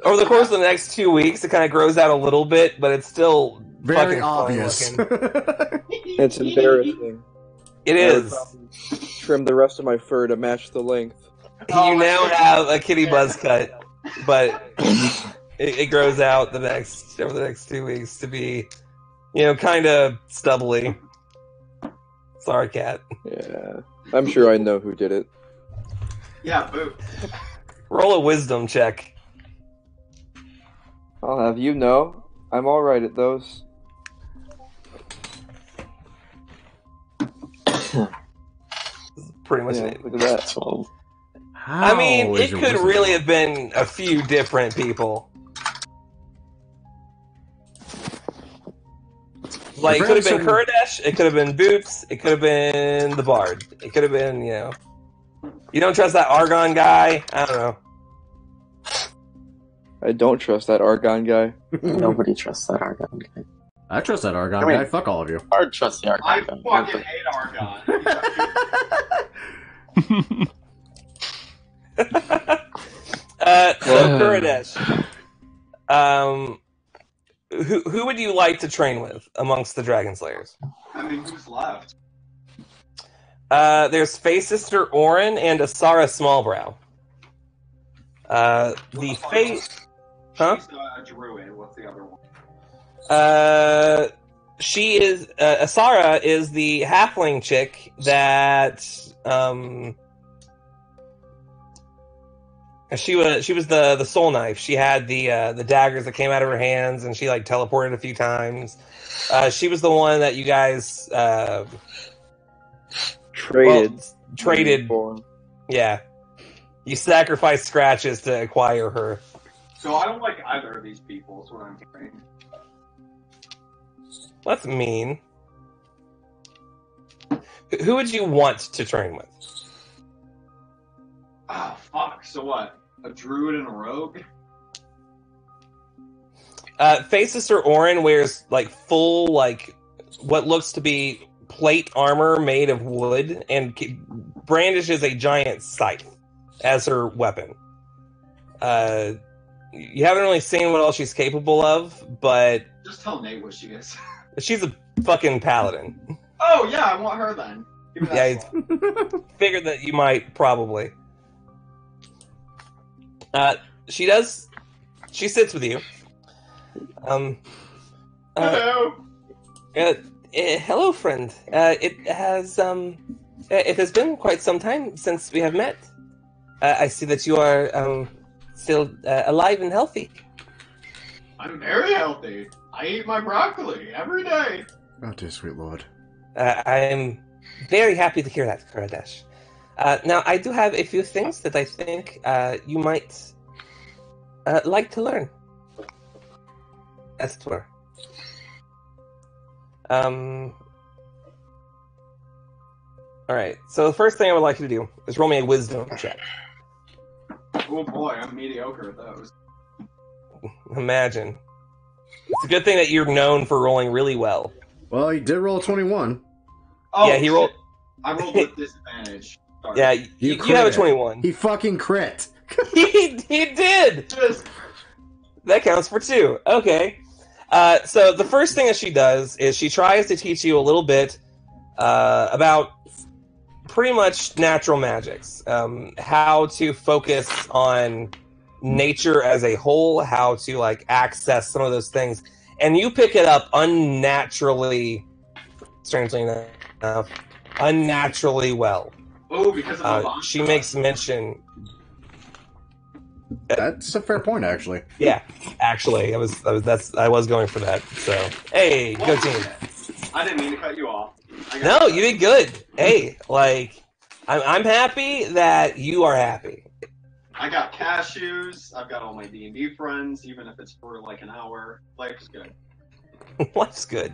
Over the course of the next 2 weeks, it kind of grows out a little bit, but it's still Very fucking obvious. funny looking. It's embarrassing. It I would is. probably trim the rest of my fur to match the length. You now have a kitty buzz cut, but it grows out over the next 2 weeks to be, kind of stubbly. Sorry, cat. Yeah. I'm sure I know who did it. Yeah, boo. Roll a wisdom check. I'll have you know. I'm alright at those. Pretty much Yeah, it. look at that. 12. I mean, How is it your could wisdom? really have been a few different people. Like, it could have been Kurdish, it could have been Boots, it could have been the Bard. It could have been, You don't trust that Argon guy? I don't know. I don't trust that Argon guy. Nobody trusts that Argon guy. I trust that Argon I mean- guy. Fuck all of you. Hard trust the Argon I guy. fucking hate Argon. So Kurdish, who would you like to train with amongst the Dragon Slayers? I mean, who's left? There's Face Sister Orin and Asara Smallbrow. The Face, huh? She's a druid. What's the other one? She is Asara is the halfling chick that she was the soul knife. She had the daggers that came out of her hands, and she like teleported a few times. She was the one that you guys traded. For. Yeah, you sacrificed scratches to acquire her. So I don't like either of these people, is what I'm hearing. That's mean. Who would you want to train with? Ah, fuck. So what? A druid and a rogue? Face Sister Orin wears like full what looks to be plate armor made of wood and brandishes a giant scythe as her weapon. You haven't really seen what else she's capable of, but Just tell Nate what she is. she's a fucking paladin. Oh, yeah, I want her then. Give me that Yeah, slot. Figured that you might probably. She sits with you. Hello. Hello, friend. It has been quite some time since we have met. I see that you are still alive and healthy. I'm very healthy. I eat my broccoli every day. Oh, dear sweet lord. I am very happy to hear that, Karadesh. Now, I do have a few things that I think you might like to learn. As it were. Alright, so the first thing I would like you to do is roll me a wisdom check. Oh boy, I'm mediocre at those. Imagine. It's a good thing that you're known for rolling really well. Well, he did roll a 21. Oh, Yeah, he rolled- shit. I rolled with disadvantage. Sorry. Yeah, you have a crit. 21. He fucking crit. He did! Just That counts for 2. Okay. So the first thing that she does is she tries to teach you a little bit about pretty much natural magics. How to focus on nature as a whole, how to access some of those things. and you pick it up unnaturally, strangely enough, unnaturally well. Oh, because of the box. She makes mention. That's a fair point, actually. Yeah, actually, I was going for that. So, hey, go team. I didn't mean to cut you off. No, you did good. Hey, like, I'm happy that you are happy. I got cashews. I've got all my D&D friends, even if it's for like an hour. Life's good. Life's good.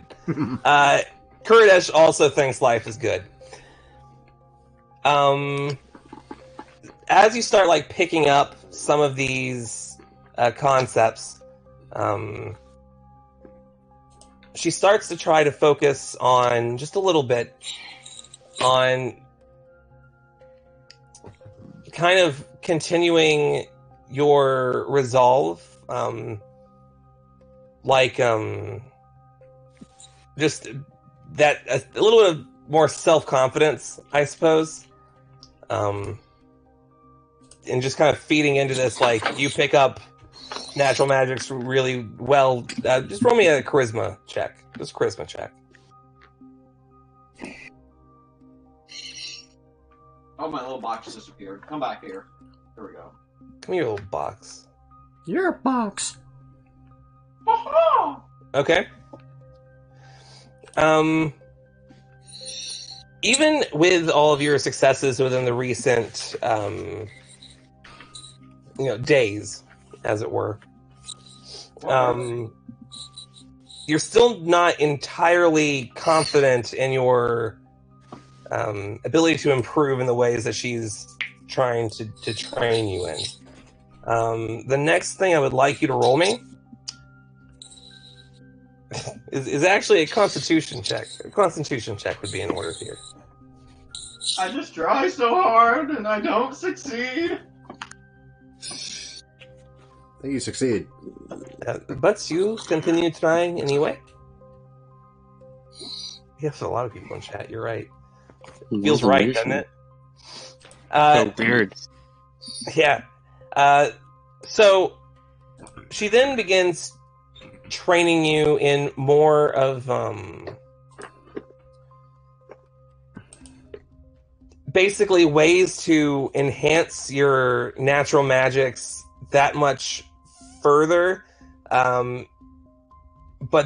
Kurdish also thinks life is good. As you start like picking up some of these concepts, she starts to try to focus on just a little bit on kind of continuing your resolve, just that a little bit of more self-confidence, I suppose, and just kind of feeding into this, like, you pick up natural magics really well. Just roll me a charisma check. Just charisma check. Oh, my little box disappeared. Come back here. There we go. Come here, little box. Your box. Okay. Even with all of your successes within the recent, days, as it were, you're still not entirely confident in your ability to improve in the ways that she's trying to train you in. The next thing I would like you to roll me is actually a Constitution check. A Constitution check would be in order here. I just try so hard and I don't succeed. I think you succeed. But you continue trying anyway. Yes, a lot of people in chat. You're right. Feels right, doesn't it? So weird. Yeah. So she then begins training you in more of basically ways to enhance your natural magics that much further. But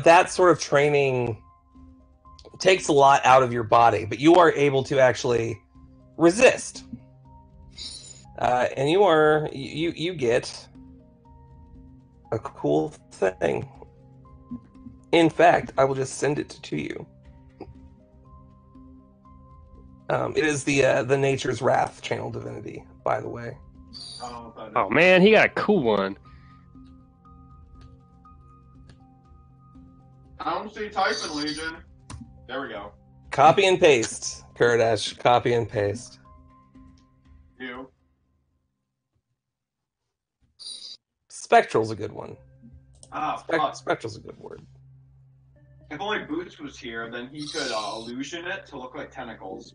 that sort of training takes a lot out of your body, but you are able to actually resist. And you get a cool thing. In fact, I will just send it to you. It is the Nature's Wrath channel divinity, by the way. Oh man, he got a cool one. I don't see typing, Legion. There we go. Copy and paste, Kurdash. Copy and paste. You. Spectral's a good one. Ah, fuck. Spectral's a good word. If only Boots was here, then he could illusion it to look like tentacles.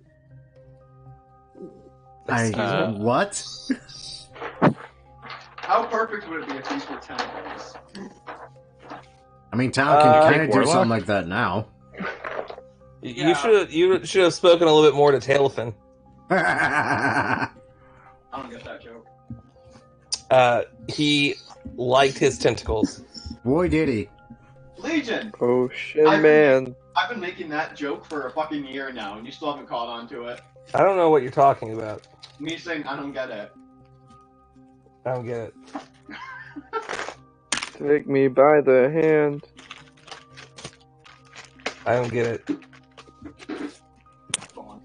What? How perfect would it be if these were tentacles? I mean, Town can kind of do Warlock? something like that now. You should have spoken a little bit more to Tailfin. I don't get that joke. He liked his tentacles. Boy, did he. Legion! Oh shit, man. I've been making that joke for a fucking year now, and you still haven't caught on to it. I don't know what you're talking about. Me saying I don't get it. I don't get it. Take me by the hand. I don't get it. Go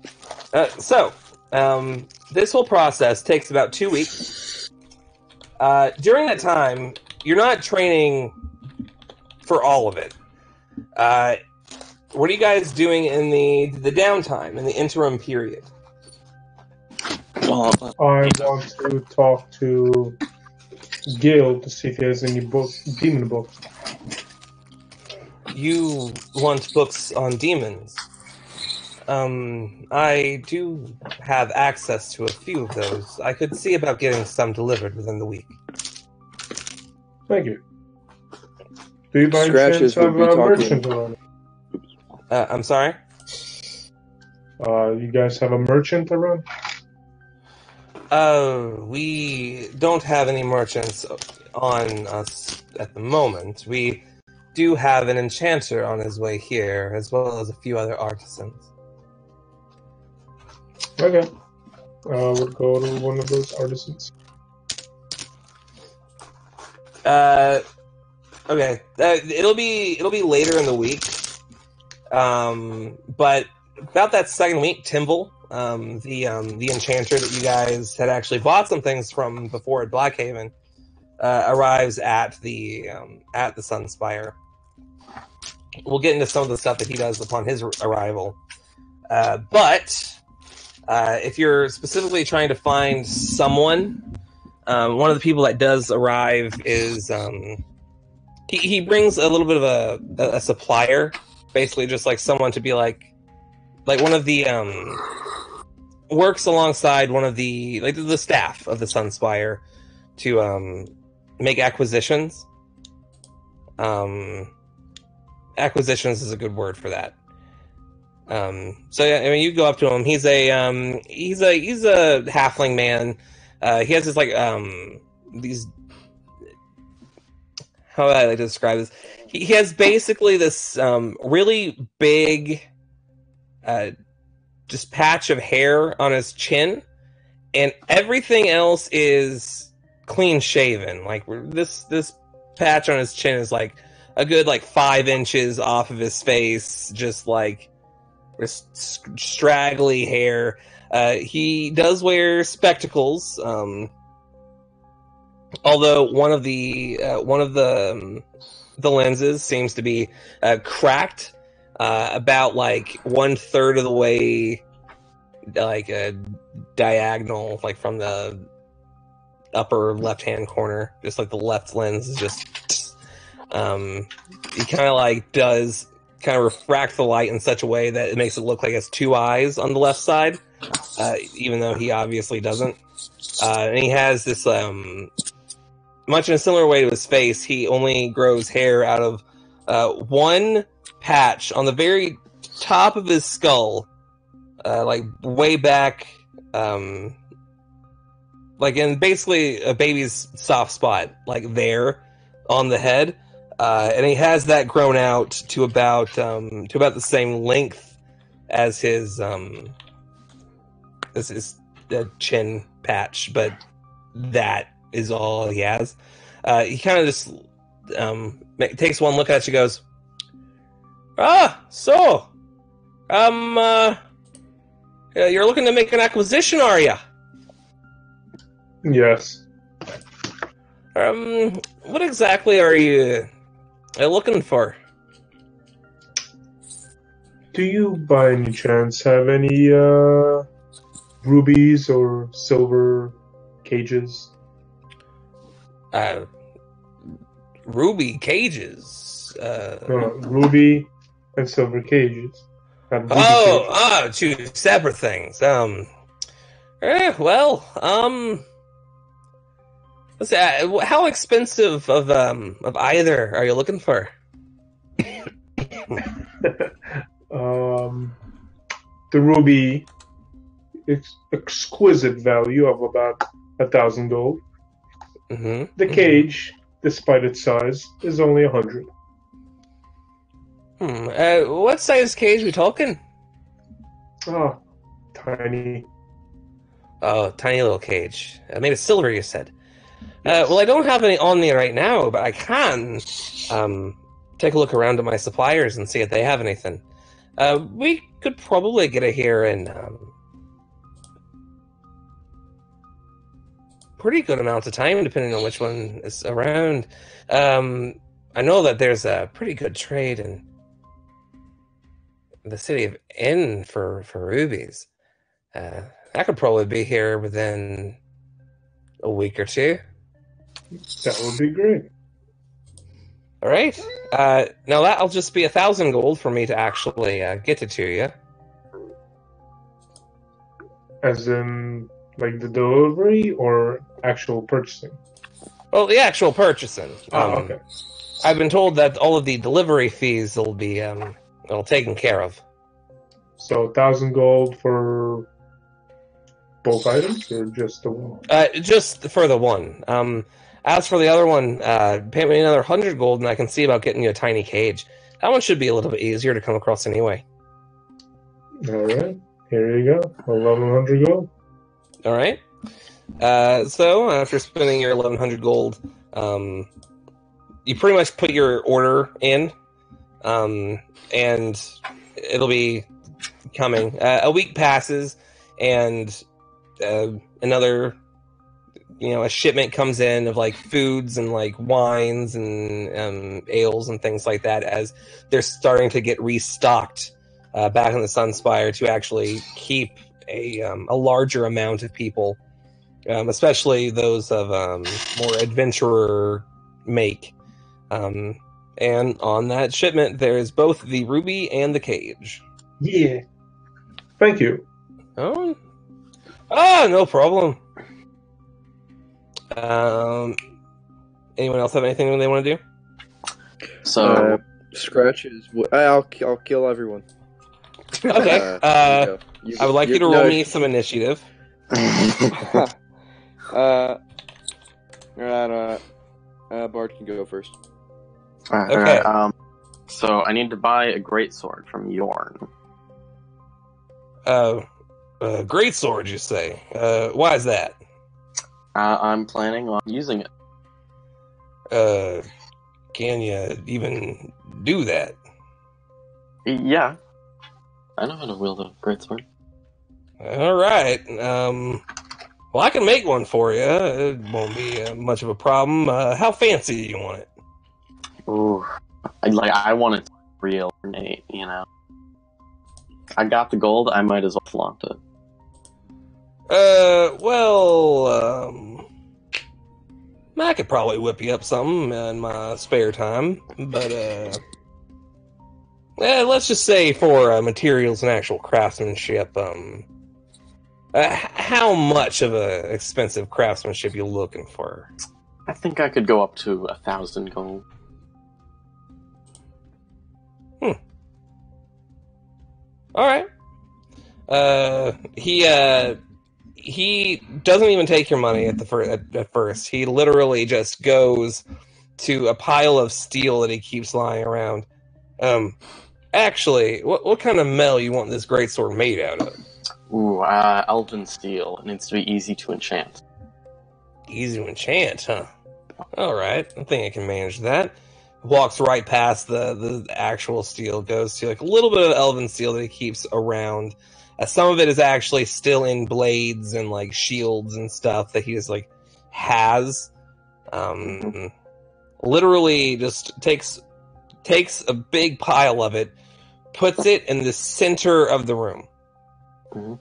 on. This whole process takes about 2 weeks. During that time, you're not training for all of it. What are you guys doing in the downtime, in the interim period? I want to talk to Gil to see if he has any demon books. You want books on demons? I do have access to a few of those. I could see about getting some delivered within the week. Thank you. Do you by Scratches chance have would be a talking. merchant around? I'm sorry? You guys have a merchant around? We don't have any merchants on us at the moment. We do have an enchanter on his way here, as well as a few other artisans. Okay. We'll go to one of those artisans. Okay. It'll be later in the week. But about that second week, Timble, the enchanter that you guys had actually bought some things from before at Blackhaven, arrives at the Sunspire. We'll get into some of the stuff that he does upon his arrival. But if you're specifically trying to find someone, one of the people that does arrive is he brings a little bit of a supplier, basically just like someone to be like one of the works alongside one of the staff of the Sunspire to make acquisitions. Acquisitions is a good word for that. So yeah, I mean, you go up to him. He's a halfling man. He has this these. How would I like to describe this? He has basically this really big, just patch of hair on his chin, and everything else is clean shaven. Like this patch on his chin is like a good 5 inches off of his face, just like straggly hair. He does wear spectacles, although one of the lenses seems to be cracked about 1/3 of the way, diagonal, from the upper left-hand corner. Just the left lens is just he kind of does refract the light in such a way that it makes it look like it has 2 eyes on the left side, even though he obviously doesn't. And he has this, much in a similar way to his face, he only grows hair out of one patch on the very top of his skull, way back, in basically a baby's soft spot, there on the head. And he has that grown out to about the same length as his chin patch, but that is all he has. He kind of just takes one look at you, goes, so, you're looking to make an acquisition, are you? Yes. What exactly are you looking for? Do you, by any chance, have any rubies or silver cages? Ruby cages? No, ruby and silver cages. Not ruby cages. 2 separate things. Let's see, how expensive of either are you looking for? The ruby, exquisite value of about 1,000 gold. Mm-hmm. The cage, despite its size, is only 100. What size cage are we talking? Oh, tiny. Oh, tiny little cage. Made of silver, you said. Well, I don't have any on me right now, but I can take a look around at my suppliers and see if they have anything. We could probably get it here in pretty good amounts of time, depending on which one is around. I know that there's a pretty good trade in the city of N for rubies. I could probably be here within a week or 2. That would be great. All right. Now that'll just be 1,000 gold for me to actually get it to you. As in, the delivery or actual purchasing? Well, the actual purchasing. Okay. I've been told that all of the delivery fees will be taken care of. So 1,000 gold for both items, or just the one? Just for the one. As for the other one, pay me another 100 gold, and I can see about getting you a tiny cage. That one should be a little bit easier to come across anyway. All right, here you go, 1,100 gold. All right. So after spending your 1,100 gold, you pretty much put your order in, and it'll be coming. A week passes, and another, a shipment comes in of like foods and like wines and ales and things like that, as they're starting to get restocked back in the Sunspire to actually keep a larger amount of people, especially those of more adventurer make. And on that shipment, there is both the ruby and the cage. Yeah. Thank you. Oh, no problem. Anyone else have anything they want to do? So Scratches. I'll kill everyone. Okay. I would like you to roll me some initiative. Bard can go first. Okay. So I need to buy a greatsword from Yorn. Great sword, you say? Why is that? I'm planning on using it. Can you even do that? Yeah. I know how to wield a greatsword. All right. Well, I can make one for you. It won't be much of a problem. How fancy do you want it? Ooh. I want it real ornate, I got the gold, I might as well flaunt it. I could probably whip you up something in my spare time, but let's just say for materials and actual craftsmanship, how much of a expensive craftsmanship you looking for? I think I could go up to 1,000 gold. All right. He doesn't even take your money at first. He literally just goes to a pile of steel that he keeps lying around. Actually, what kind of metal you want this greatsword made out of? Ooh, elven steel. It needs to be easy to enchant. Easy to enchant, huh? All right, I think I can manage that. Walks right past the actual steel, goes to like a little bit of elven steel that he keeps around. Some of it is actually still in blades and like shields and stuff that he just like has. Literally just takes a big pile of it, puts it in the center of the room. Mm-hmm.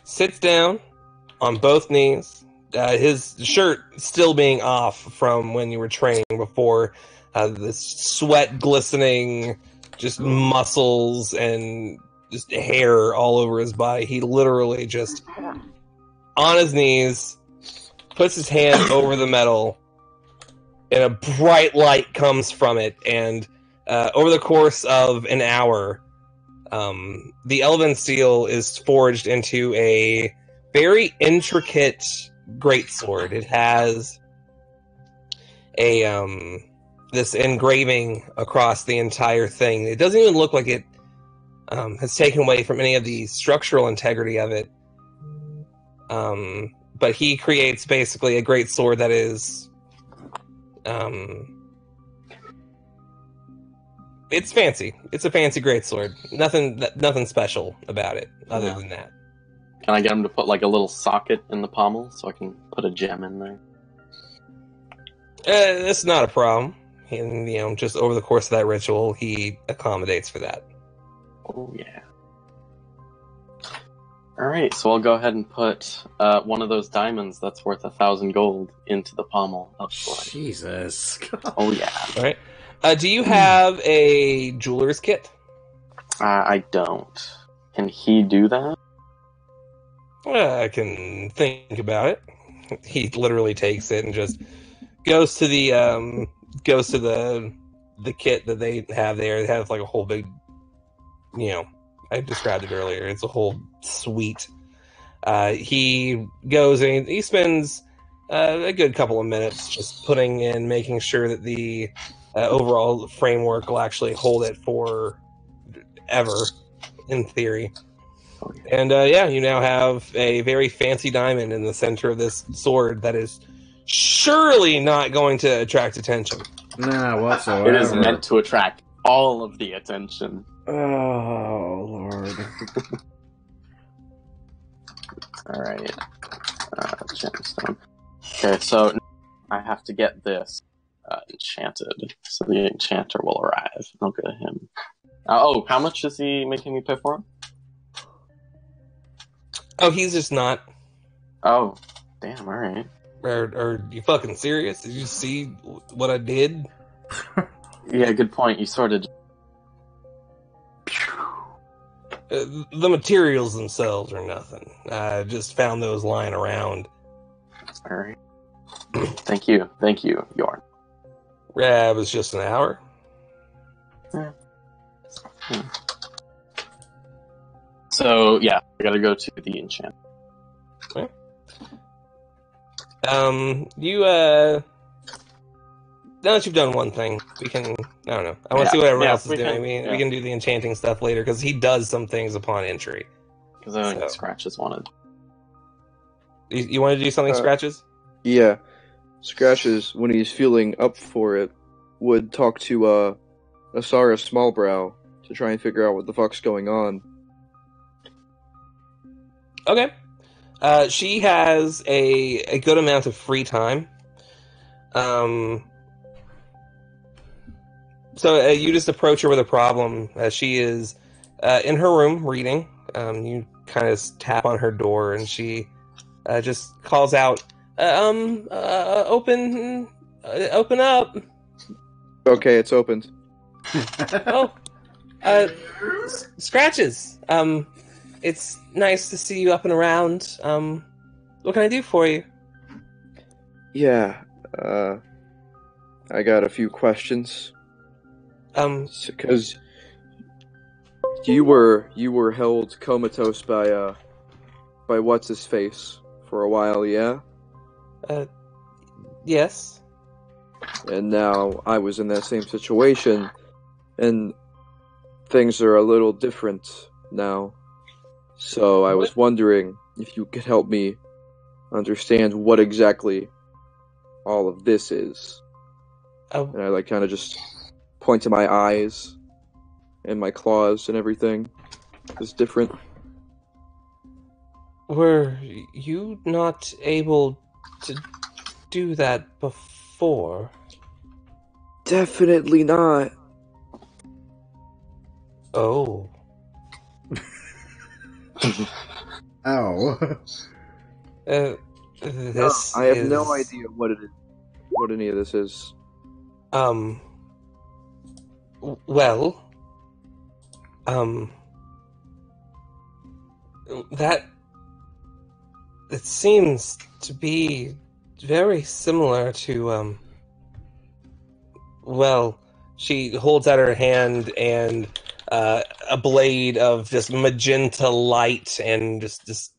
Sits down on both knees. His shirt still being off from when you were training before. This sweat glistening, just muscles and just hair all over his body. He literally just, on his knees, puts his hand over the metal, and a bright light comes from it. And over the course of an hour, the elven steel is forged into a very intricate greatsword. It has a this engraving across the entire thing. It doesn't even look like it has taken away from any of the structural integrity of it. But he creates basically a greatsword that is it's fancy. It's a fancy greatsword. Nothing special about it other than that. Can I get him to put like a little socket in the pommel so I can put a gem in there? That's not a problem. And, just over the course of that ritual, he accommodates for that. Oh, yeah. Alright, so I'll go ahead and put one of those diamonds that's worth 1,000 gold into the pommel of Floyd. Jesus. Oh, yeah. Alright. Do you have a jeweler's kit? I don't. Can he do that? I can think about it. He literally takes it and just goes to the goes to the kit that they have there. They have like a whole big, I described it earlier. It's a whole suite. He goes and he spends a good couple of minutes just making sure that the overall framework will actually hold it for ever, in theory. And you now have a very fancy diamond in the center of this sword that is surely not going to attract attention. Nah, whatsoever. It is meant to attract all of the attention. Oh, Lord. Alright. Gemstone. Okay, so I have to get this enchanted. So the enchanter will arrive. I'll go to him. How much is he making me pay for him? Oh, he's just not. Oh, damn, alright. Are you fucking serious? Did you see what I did? Yeah, good point. You sort of... The materials themselves are nothing. I just found those lying around. Alright. Thank you, Yorn. It was just an hour. Yeah. So, yeah, I gotta go to the enchant. Okay. Now that you've done one thing, we can, I don't know. I want to see what everyone else is doing. We can do the enchanting stuff later, because he does some things upon entry. Because I think Scratches wanted. You want to do something, Scratches? Yeah. Scratches, when he's feeling up for it, would talk to Asara Smallbrow to try and figure out what the fuck's going on. Okay. She has a good amount of free time. So you just approach her with a problem. She is in her room reading. You kind of tap on her door, and she just calls out, open up. Okay, it's opened. Oh, Scratches. It's nice to see you up and around. What can I do for you? Yeah, I got a few questions. Because you were held comatose by what's his face for a while, yeah? Yes. And now I was in that same situation, and things are a little different now. So I was wondering if you could help me understand what exactly all of this is. And I kind of just point to my eyes and my claws and everything. It's different. Were you not able to do that before? Definitely not. Oh. Oh. This I have no idea what it is. What any of this is. Well, that it seems to be very similar to, well, she holds out her hand, and a blade of just magenta light and just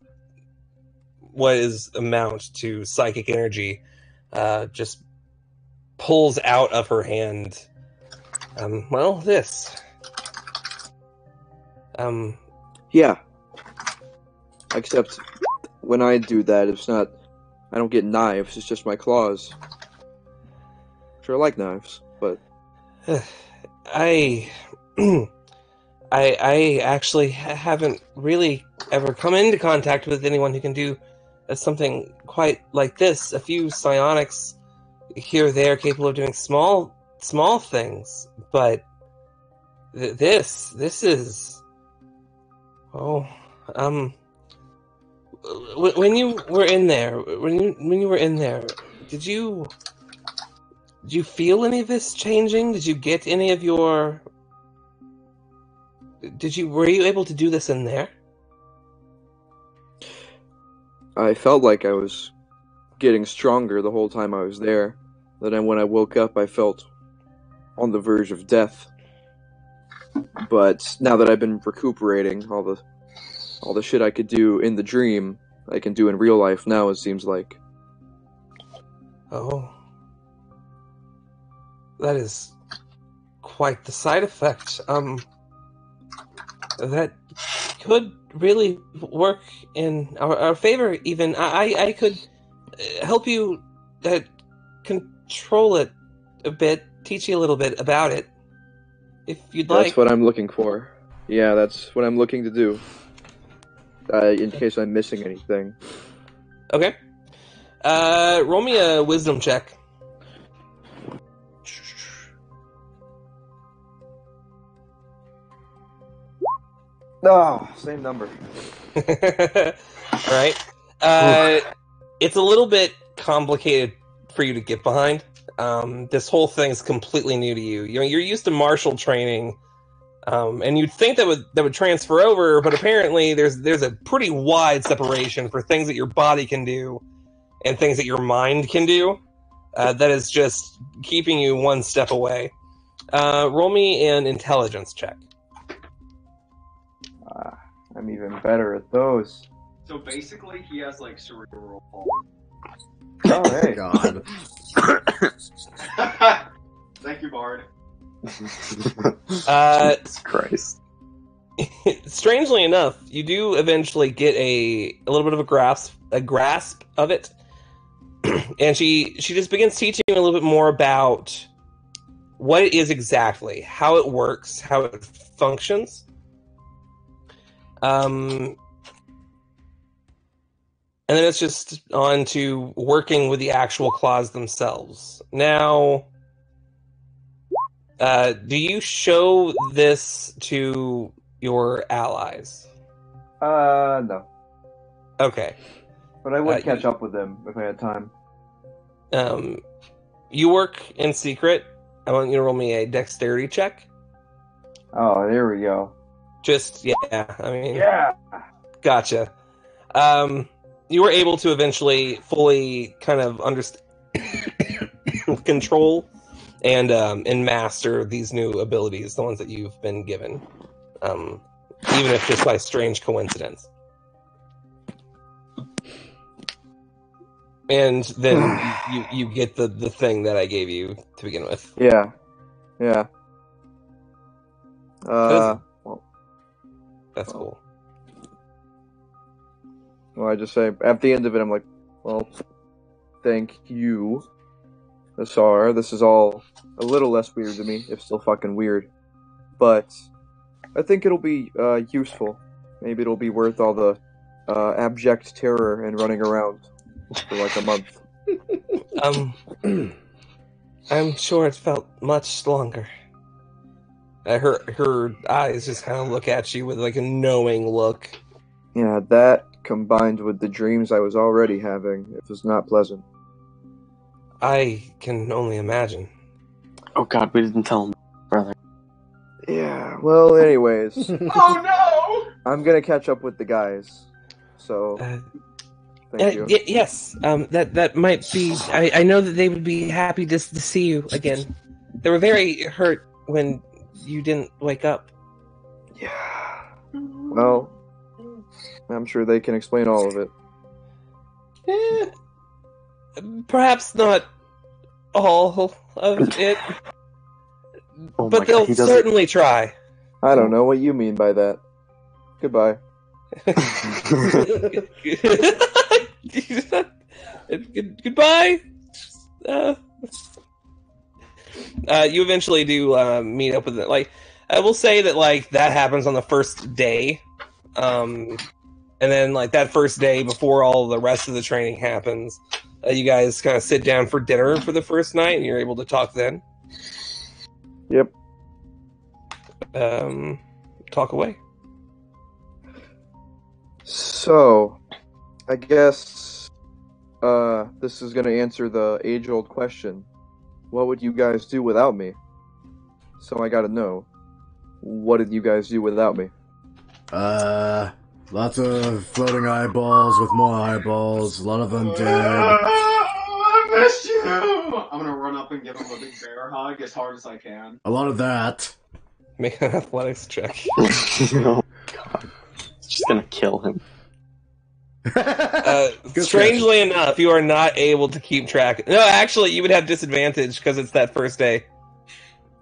what is amount to psychic energy just pulls out of her hand. This. Yeah. Except when I do that, it's not. I don't get knives. It's just my claws. Sure, I like knives, but I actually haven't really ever come into contact with anyone who can do something quite like this. A few psionics here or there capable of doing small things, but this is when you were in there, did you feel any of this changing? Did you get any of your were you able to do this in there? I felt like I was getting stronger the whole time I was there. Then when I woke up, I felt on the verge of death. But now that I've been recuperating, all the shit I could do in the dream, I can do in real life now, it seems like. Oh. That is quite the side effect. That could really work in our favor, even. I could help you control it a bit, teach you a little bit about it, if you'd like. That's what I'm looking for. Yeah, that's what I'm looking to do. In case I'm missing anything. Okay. Roll me a wisdom check. Oh, same number. Right. It's a little bit complicated for you to get behind. This whole thing is completely new to you. You're used to martial training, and you'd think that would transfer over, but apparently there's a pretty wide separation for things that your body can do and things that your mind can do. That is just keeping you one step away. Roll me an intelligence check. I'm even better at those. So basically, he has like cerebral Oh, hey. God. Thank you, Bard. Jesus Christ. Strangely enough, you do eventually get a little bit of a grasp of it, and she just begins teaching you a little bit more about what it is exactly, how it works, how it functions. And then it's just on to working with the actual claws themselves. Now, do you show this to your allies? No. Okay. But I would catch up with them if I had time. You work in secret. I want you to roll me a dexterity check. Oh, there we go. Just, yeah, I mean... Yeah! Gotcha. You were able to eventually fully kind of understand, control, and master these new abilities, the ones that you've been given, even if just by strange coincidence. And then you get the thing that I gave you to begin with. Yeah. That's cool. Well, I just say, at the end of it, I'm like, well, thank you, Asar. This is all a little less weird to me, if still fucking weird. But I think it'll be useful. Maybe it'll be worth all the abject terror and running around for like a month. I'm sure it felt much longer. Her eyes just kind of look at you with like a knowing look. Yeah, that combined with the dreams I was already having, it was not pleasant. I can only imagine. Oh god, we didn't tell him, brother. Yeah, well, anyways. Oh no! I'm gonna catch up with the guys. So, thank you. Yes, that might be... I know that they would be happy to see you again. They were very hurt when you didn't wake up. Yeah. Well, I'm sure they can explain all of it. Perhaps not all of it, Oh but they'll certainly try. I don't know what you mean by that. Goodbye. Goodbye. You eventually do meet up with it. Like, I will say that like that happens on the first day, and then like that first day before all the rest of the training happens, you guys kind of sit down for dinner for the first night, and you're able to talk then. Yep. Talk away. So, I guess this is going to answer the age-old question. What would you guys do without me? So I gotta know. What did you guys do without me? Lots of floating eyeballs with more eyeballs. A lot of them dead. I miss you! gonna run up and give him a big bear hug as hard as I can. A lot of that. Make an athletics check. Oh god. It's just gonna kill him. Strangely enough, you are not able to keep track. No, actually, you would have disadvantage because it's that first day.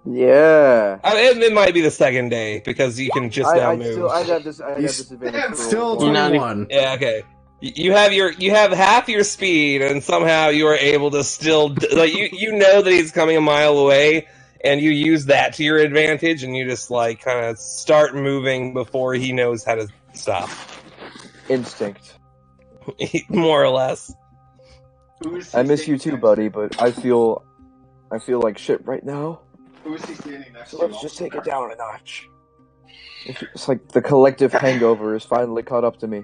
Yeah. It might be the second day because you can just now move. I'd have disadvantage. Yeah, for still roll one. 21. Yeah, okay. You have half your speed, and somehow you are able to still like you know that he's coming a mile away, and you use that to your advantage, and you just like kind of start moving before he knows how to stop. Instinct. More or less. Who's I he miss you standing too, next buddy, but I feel like shit right now. to? Who's he standing next So to? let's just take it down a notch. It's like the collective hangover has finally caught up to me.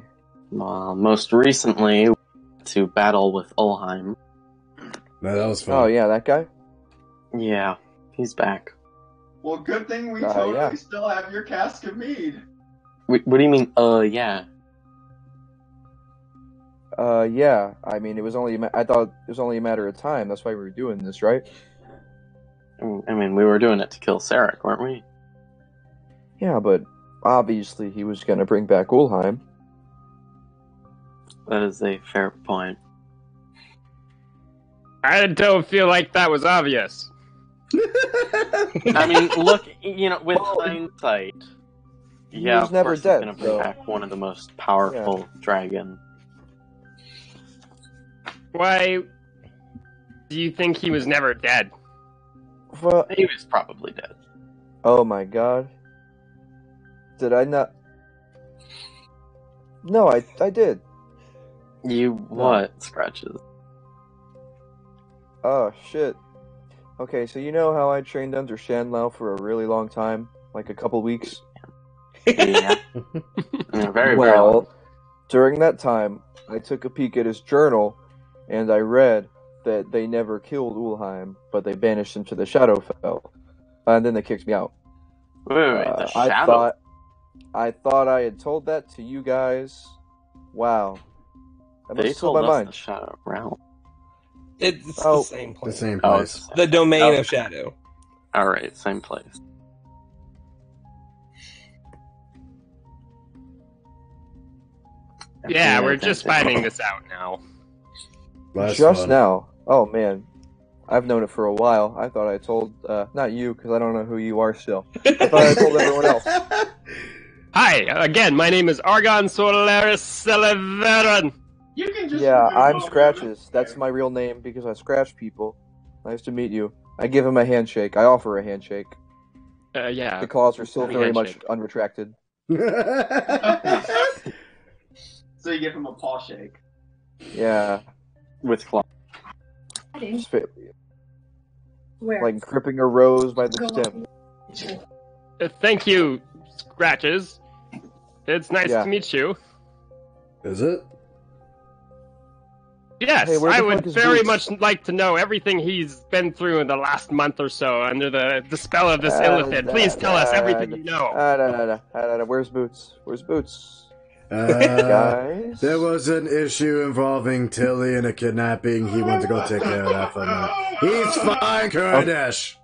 Most recently, to battle with Ulheim. No, that was fun. Oh yeah, that guy. Yeah, he's back. Well, good thing we Yeah. totally still have your cask of mead. What do you mean? Yeah. Yeah. I mean, it was only. I thought it was only a matter of time. That's why we were doing this, right? I mean, we were doing it to kill Sarek, weren't we? Yeah, but obviously he was going to bring back Ulheim. That is a fair point. I don't feel like that was obvious. I mean, look, with hindsight, yeah, was of never course dead, he's gonna bring so- back one of the most powerful dragon. Why do you think he was never dead? Well, He was probably dead. oh my god. Did I not? No, I did. You what? Scratches. Oh shit. Okay, so you know how I trained under Shanlao for a really long time, like a couple weeks. Yeah. Yeah, very Well, well. during that time, I took a peek at his journal, and I read that they never killed Ulheim, but they banished him to the Shadowfell, and then they kicked me out. Wait, the I shadow. thought I had told that to you guys. Wow, that must They have slipped told my us mind. the shadow realm. It's Oh, the same The place. same Oh, place. The domain Okay. of shadow. All right, same place. Yeah, we're I think just they- finding this out now. That's Just fun. now. Oh man, I've known it for a while. I thought I told not you because I don't know who you are still. I thought I told everyone else. Hi, again, my name is Argon Solaris Celeveran. You can just Yeah, remove I'm all the Scratches. other- That's my real name because I scratch people. Nice to meet you. I give him a handshake. I offer a handshake. Yeah. The claws are still Happy very much handshake. unretracted. So you give him a paw shake. Yeah, With claw. just fa- Where? like gripping a rose by the Go stem. Thank you, Scratches. It's nice Yeah. to meet you. Is it? Yes, Hey, where the I fuck would is very Boots? much like to know everything he's been through in the last month or so under the spell of this illithid. Please tell us everything you know. Where's Boots? Where's Boots? Uh, Guys? there was an issue involving Tilly and a kidnapping. He went to go take care of that for me. He's fine, Kurdish.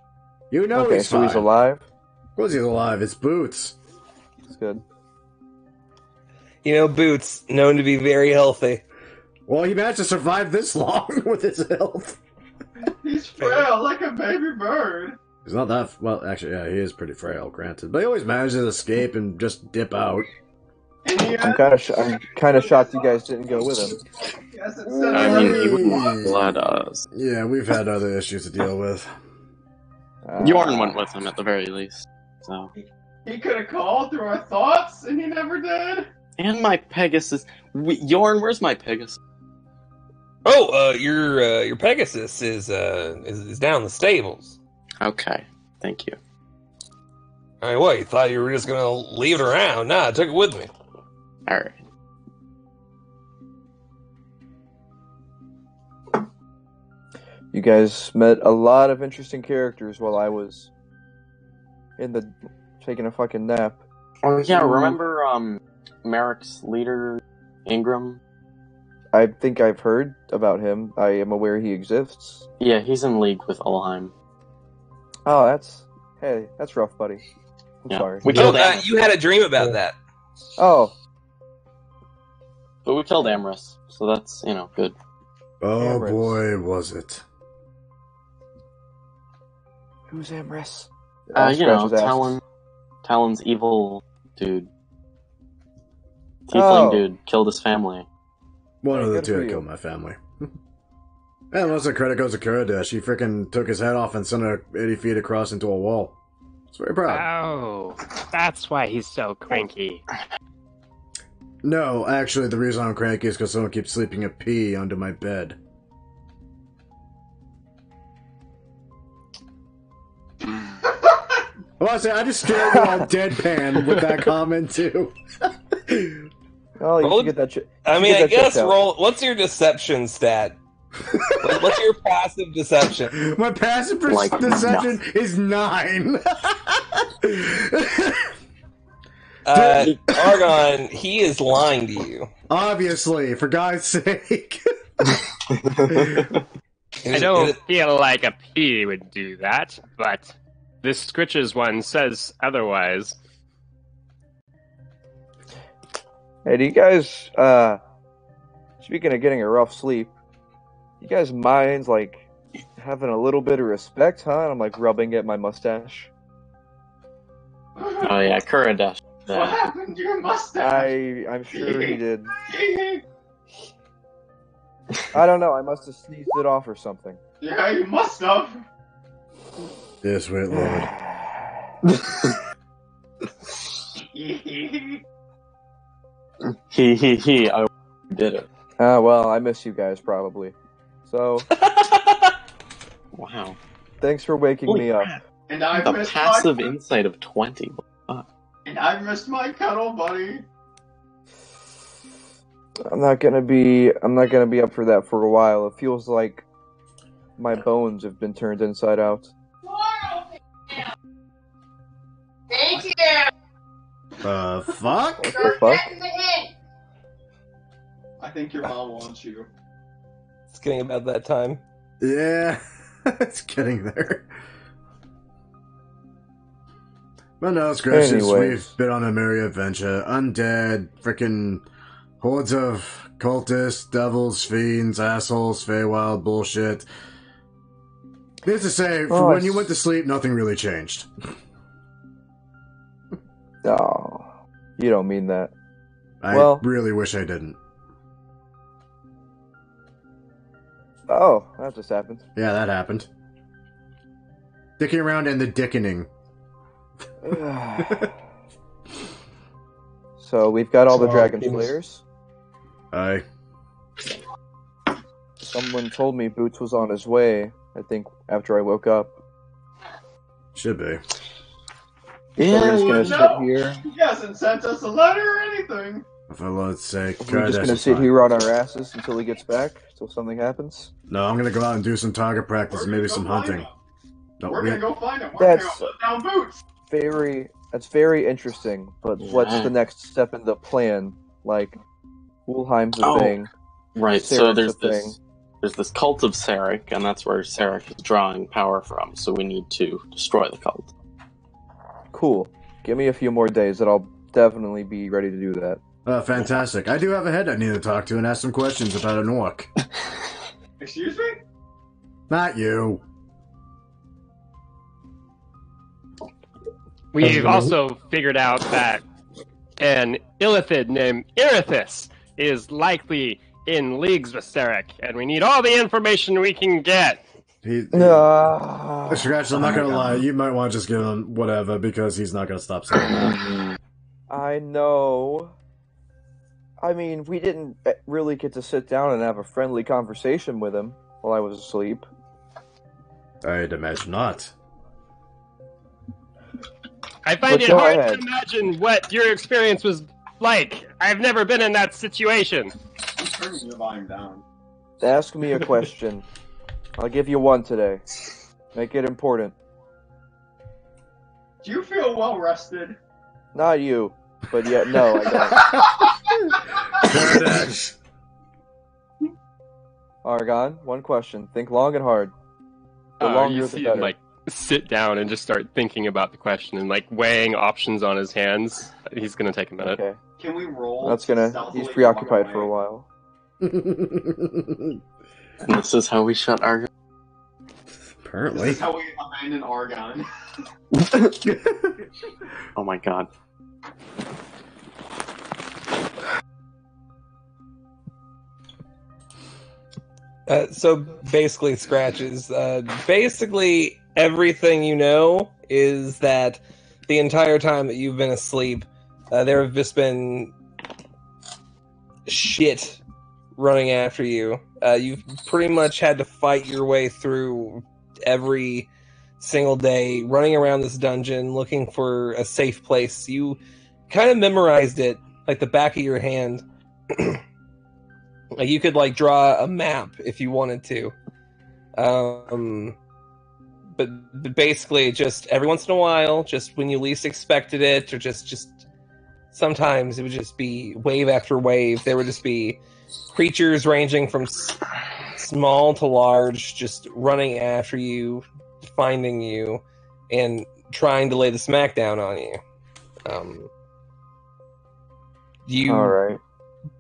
You know Okay, he's so fine. he's alive? Of course he's alive. It's Boots. That's good. Boots, known to be very healthy. Well, he managed to survive this long with his health. He's frail like a baby bird. He's not that... Well, actually, yeah, he is pretty frail, granted. But he always manages to escape and just dip out. And he I'm has, kind of shocked you guys didn't go with him. he hasn't said I mean, he anything. wouldn't let us. Yeah, we've had other issues to deal with. Yorn went with him at the very least. So. He could have called through our thoughts, and he never did. And my Pegasus. Yorn, where's my Pegasus? Oh, your Pegasus is down in the stables. Okay, thank you. I mean, what? You thought you were just gonna leave it around? Nah, I took it with me. Alright. You guys met a lot of interesting characters while I was taking a fucking nap. Oh yeah, remember Merrick's leader, Ingram? I think I've heard about him. I am aware he exists. Yeah, he's in league with Olheim. Oh, that's rough, buddy. I'm Yeah. sorry. We killed Amorous. You had a dream about that. Oh, But we killed Amorous, so that's, good. Oh Amorous. boy, was it. who's Amorous? Talon's evil dude. Tiefling dude killed his family. One Hey, of the good two for that you. killed my family. And most of the credit goes to Kurada. She freaking took his head off and sent it 80 feet across into a wall. It's very proud. Oh, that's why he's so cranky. No, actually, the reason I'm cranky is because someone keeps sleeping a pea under my bed. Well, I just scared you all deadpan with that comment, too. Oh, you Roll- should get that. I guess roll. What's your deception stat? What's your passive deception? My passive deception is 9. Argon, he is lying to you. Obviously, for God's sake. I don't feel like a pea would do that, but this Scritches one says otherwise. Hey, do you guys, speaking of getting a rough sleep, you guys mind, like, having a little bit of respect, huh? And I'm, like, rubbing at my mustache. Oh yeah, Kuradesh. What happened to your mustache? I'm sure he did. I don't know, I must have sneezed it off or something. Yeah, you must have. Yes, sweet Lord. I did it. Well, I miss you guys, probably. So, Wow. thanks for waking Holy me up. crap. And I A missed passive my insight of 20. and I missed my cuddle, buddy. I'm not gonna be up for that for a while. It feels like my bones have been turned inside out. Thank you. Fuck? What the fuck? I think your mom wants you. It's getting about that time. Yeah, it's getting there. But no, Scratches, Anyways. we've been on a merry adventure. Undead, frickin' hordes of cultists, devils, fiends, assholes, Feywild bullshit. Needless to say, when you went to sleep, nothing really changed. Oh, you don't mean that. I Well- really wish I didn't. Oh, that just happened. Yeah, that happened. Dicking around and the dickening. So we've got all the So, Dragon penis. Slayers. Aye. Someone told me Boots was on his way, I think, after I woke up. Should be. So we're just gonna No. sit here. He hasn't sent us a letter or anything. For Lord's sake. We're just Kardash gonna is sit fine. here on our asses until he gets back, until something happens. No, I'm gonna go out and do some target practice We're and maybe gonna some go find hunting. him. No, We're we- gonna go find him. We're That's- gonna put down boots. That's very interesting, but what's Yeah. the next step in the plan? Like, Ulheim's a Oh. thing. Right, so Sarek's there's a thing. there's this cult of Sarek, and that's where Sarek is drawing power from, so we need to destroy the cult. Cool. Give me a few more days and I'll definitely be ready to do that. Fantastic. I do have a head I need to talk to and ask some questions about an orc. Excuse me? Not you. We've also figured out that an illithid named Irithis is likely in leagues with Sarek, and we need all the information we can get. Scratch, I'm not gonna lie, you might want to just give him whatever because he's not gonna stop saying that. I know. I mean, we didn't really get to sit down and have a friendly conversation with him while I was asleep. I'd imagine not. I find But it go hard ahead. to imagine what your experience was like. I've never been in that situation. I'm turning your volume down. Ask me a question. I'll give you one today. Make it important. Do you feel well rested? Not you, but yet no, I don't. Kardash. Argon, one question. Think long and hard. The You longer the see better. him like sit down and just start thinking about the question and like weighing options on his hands. He's gonna take a minute. Okay. Can we roll? That's gonna... stealthily He's preoccupied walk for a away? while. And this is how we shut our. Apparently. This is how we abandon Argon. Oh my god. So basically, Scratches. Basically, everything you know is that the entire time that you've been asleep, there have just been shit running after you. You've pretty much had to fight your way through every single day, running around this dungeon, looking for a safe place. You kind of memorized it like the back of your hand. Like you could like draw a map if you wanted to. But basically just every once in a while, just when you least expected it, or just sometimes it would just be wave after wave. There would just be creatures ranging from small to large, just running after you, finding you, and trying to lay the smackdown on you. You All right.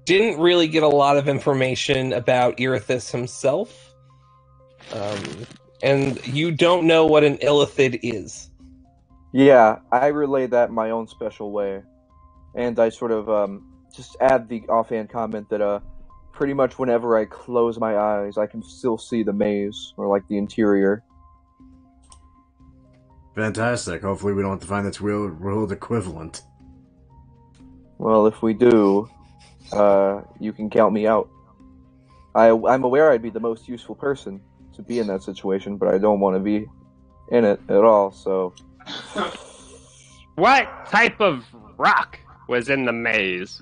didn't really get a lot of information about Irithis himself, and you don't know what an illithid is. Yeah, I relay that in my own special way. And I sort of just add the offhand comment that pretty much whenever I close my eyes, I can still see the maze, or like the interior. Fantastic. Hopefully we don't have to find its world equivalent. Well, if we do, you can count me out. I'm aware I'd be the most useful person to be in that situation, but I don't want to be in it at all, so... What type of rock was in the maze?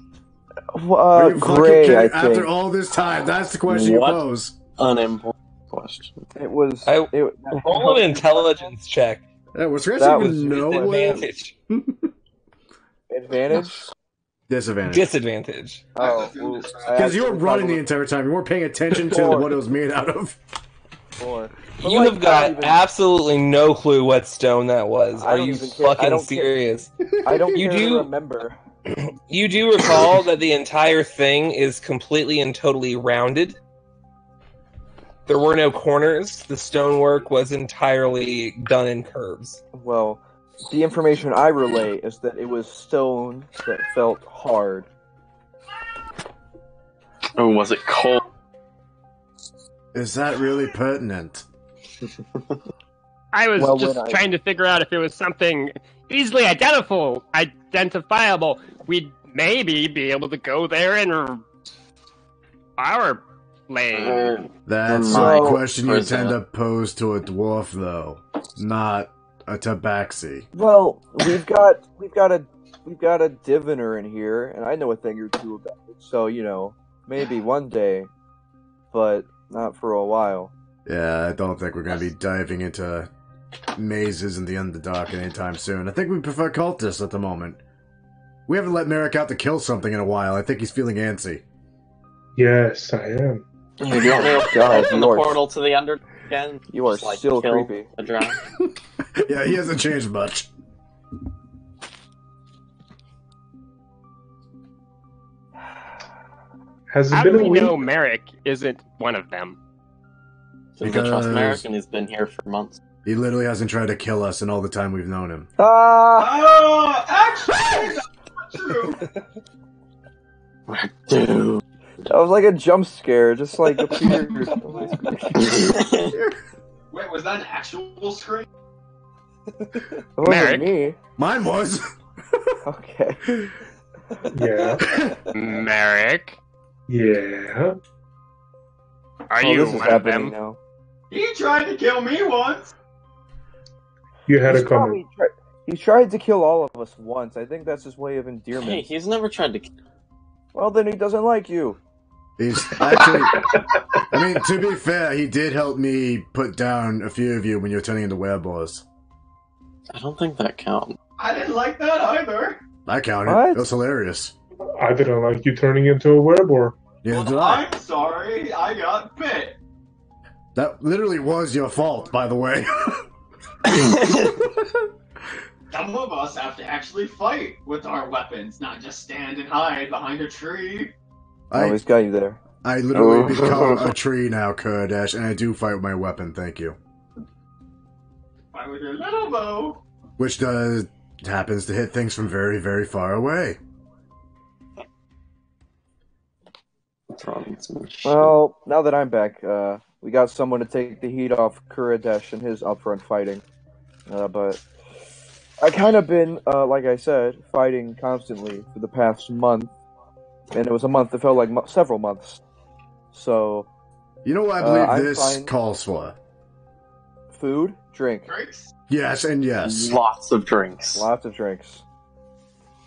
Are you fucking Gray, kidding? I think. After all this time, that's the question What? you pose. Unimportant question. It was... Roll an intelligence check. Yeah, was Scratch That even was know with what? Advantage. Advantage? Disadvantage. Disadvantage. Oh, Because you were running the entire time. You weren't paying attention to what it was made out of. Four. You have got absolutely no clue what stone that was. I Are don't you even care. I fucking don't serious? I don't You care do- to remember. You do recall that the entire thing is completely and totally rounded. There were no corners. The stonework was entirely done in curves. Well, the information I relay is that it was stone that felt hard. Oh, was it cold? Is that really pertinent? I was Well, just when I- trying to figure out if it was something easily identifiable. We'd maybe be able to go there and power play. That's My a question you prison. tend to pose to a dwarf, though, not a tabaxi. Well, we've got a diviner in here, and I know a thing or two about it. So maybe one day, but not for a while. Yeah, I don't think we're going to be diving into mazes in the Underdark anytime soon. I think we prefer cultists at the moment. We haven't let Merrick out to kill something in a while. I think he's feeling antsy. Yes, I am. Do you want me to God, open the portal to the Under again? You are Just, still kill creepy. the drow? Yeah, he hasn't changed much. Has it How been do a we week? know Merrick isn't one of them? Since I trust Because- Merrick and he's been here for months. He literally hasn't tried to kill us in all the time we've known him. Ah! Actually, that's not true. Dude. That was like a jump scare, just like appeared. Wait, was that an actual scream? It wasn't Merrick? me. Mine was. Okay. Yeah. Merrick? Yeah. Are Oh, you this is one of happening them? now. He tried to kill me once. You had He's a comment. he tried to kill all of us once. I think that's his way of endearment. Hey, he's never tried to. Well, then he doesn't like you. He's actually. I mean, to be fair, he did help me put down a few of you when you were turning into werewolves. I don't think that counts. I didn't like that either. I counted. What? It was hilarious. I didn't like you turning into a werewolf. Neither did I. I'm sorry, I got bit. That literally was your fault, by the way. Some of us have to actually fight with our weapons, not just stand and hide behind a tree. I always got you there. I literally become a tree now, Kodash, and I do fight with my weapon, thank you. Fight with your little bow. Which happens to hit things from very, very far away. What's wrong with me? Well, now that I'm back, we got someone to take the heat off Kuradesh and his upfront fighting. But I kind of been, like I said, fighting constantly for the past month. And it was a month that felt like several months. So... You know what I believe this calls for? Food, drink. Drinks? Yes, and yes. Lots of drinks. Lots of drinks.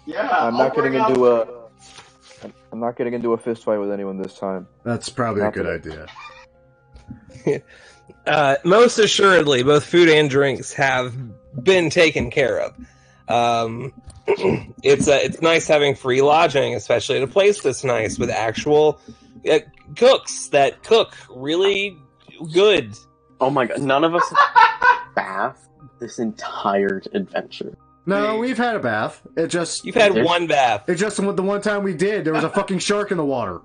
Yeah, I'm not getting into a fist fight with anyone this time. That's probably a good idea. Most assuredly, both food and drinks have been taken care of. It's nice having free lodging, especially at a place that's nice with actual cooks that cook really good. Oh my god, none of us have bath this entire adventure. No, we've had a bath. It just... You've had one bath. It just, the one time we did, there was a fucking shark in the water.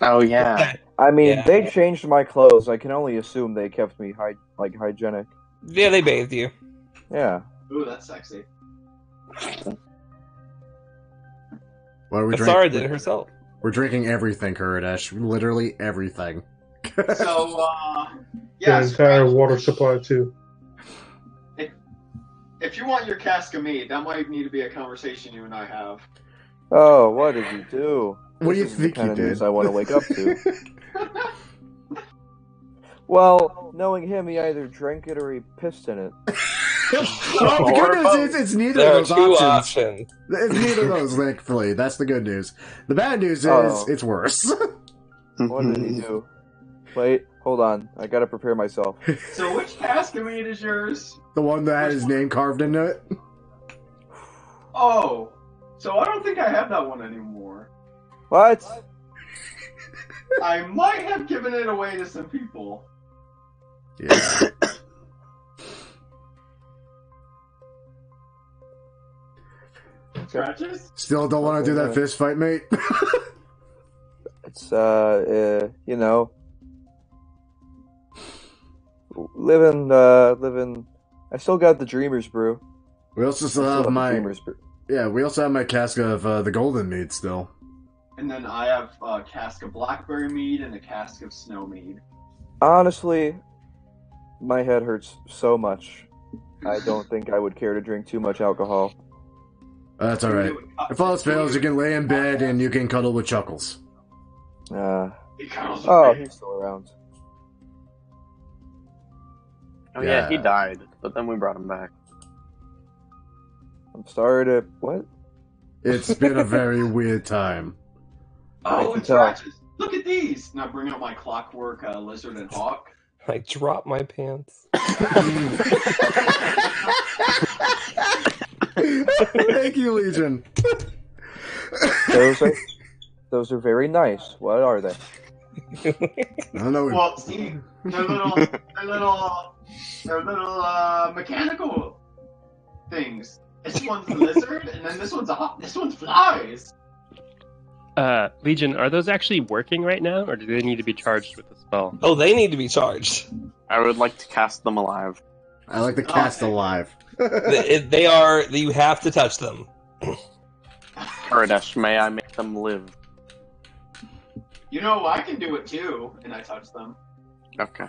Oh, yeah. I mean, they changed my clothes. I can only assume they kept me, hygienic. Yeah, they bathed you. Yeah. Ooh, that's sexy. What are we Asara drinking? did it herself. We're drinking everything, Kuradesh. Literally everything. So, The entire water supply, too. If you want your cask of meat, that might need to be a conversation you and I have. Oh, what did you do? What do you This is think the kind you of did? news I want to wake up to. Well, knowing him, he either drank it or he pissed in it. Well, the good news is it's neither There are of those two options. options. It's neither of those, thankfully. That's the good news. The bad news is it's worse. What did he do? Wait, hold on. I gotta prepare myself. So which cask of meat is yours? The one that had his name carved into it. Oh, so I don't think I have that one anymore. What? I might have given it away to some people. Yeah. Scratches? Still don't want to do that fist fight, mate? It's, living, I still got the Dreamer's Brew. We also still have we also have my cask of the golden mead still. And then I have a cask of blackberry mead and a cask of snow mead. Honestly, my head hurts so much. I don't think I would care to drink too much alcohol. That's alright. If all else fails, you can lay in bed and you can cuddle with Chuckles. He's still around. Oh yeah, he died, but then we brought him back. I'm sorry to... What? It's been a very weird time. Oh, it's scratches. Look at these! Now bring out my clockwork lizard and hawk. I dropped my pants. Thank you, Legion. Those are very nice. What are they? I don't know. Well, see, they're little mechanical things. This one's a lizard, and then this one's a hawk. This one's flies. Legion, are those actually working right now, or do they need to be charged with a spell? Oh, they need to be charged. I would like to cast them alive. I like to cast alive. They are... You have to touch them. Kuradesh, may I make them live? You know, I can do it too, and I touch them. Okay.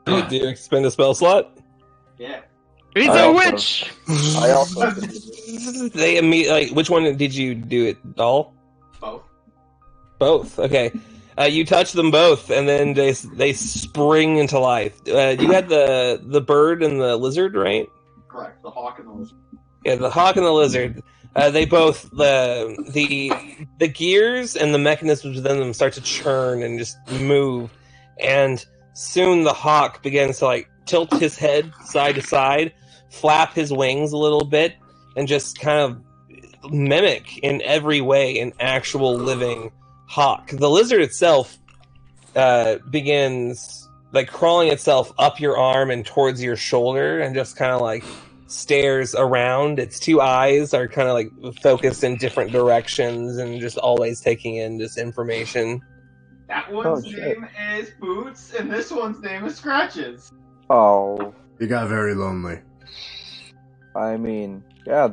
Do you expend a spell slot? Yeah. He's a witch! I also... They immediately... which one did you do it? All? Both. Both, okay. You touch them both, and then they spring into life. You had the bird and the lizard, right? Correct. The hawk and the lizard. Yeah, the hawk and the lizard. They both the gears and the mechanisms within them start to churn and just move, and soon the hawk begins to tilt his head side to side, flap his wings a little bit, and just kind of mimic in every way an actual living hawk. The lizard itself begins like crawling itself up your arm and towards your shoulder, and just kind of like stares around. Its two eyes are kind of like focused in different directions, and just always taking in this information. That one's name is Boots, and this one's name is Scratches. Oh, You got very lonely. I mean, yeah,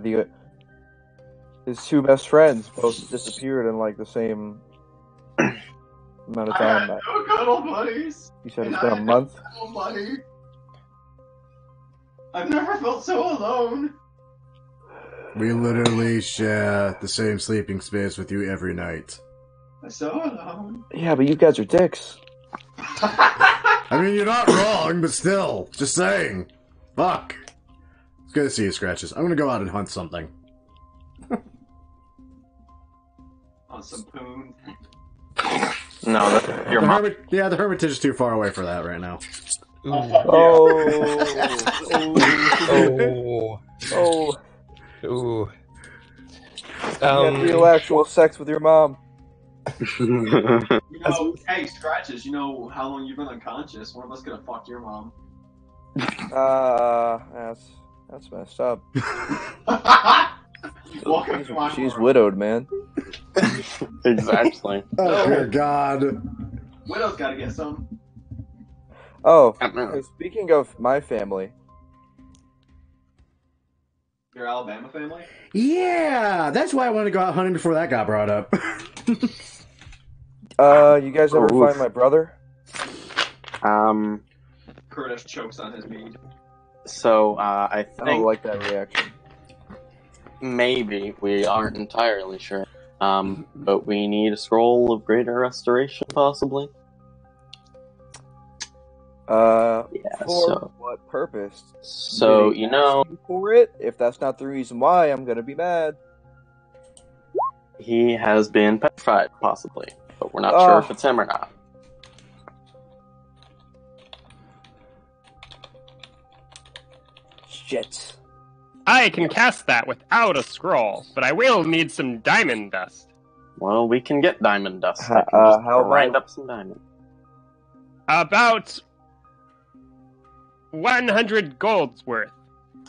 his two best friends both disappeared in like the same amount of I time. had no cuddle buddies. You said and it's been I a had month? No cuddle buddy. I've never felt so alone. We literally share the same sleeping space with you every night. I'm so alone. Yeah, but you guys are dicks. I mean, you're not wrong, but still. Just saying. Fuck. It's good to see you, Scratches. I'm gonna go out and hunt something. On some poon. No, that's your The mom. the Hermitage is too far away for that right now. Oh, Oh. oh, Ooh. you had real actual sex with your mom. Hey, Scratches, you know how long you've been unconscious? One of us could have fucked your mom. That's messed up. Welcome to my She's world. widowed, man. Exactly. Oh, dear God. Widow's gotta get some. Oh, speaking of my family, Your Alabama family? Yeah, that's why I wanted to go out hunting before that got brought up. you guys ever find my brother? Curtis chokes on his meat. So, I I think don't like that reaction. maybe, we aren't entirely sure. But we need a scroll of greater restoration, possibly. For so- what purpose? So, Did he you know, ask you for it? If that's not the reason why, I'm gonna be mad. he has been petrified, possibly. But we're not Oh. sure if it's him or not. Shit. I can cast that without a scroll, but I will need some diamond dust. Well, we can get diamond dust. Ha- I can just how grind much? up some diamond. About 100 gold's worth.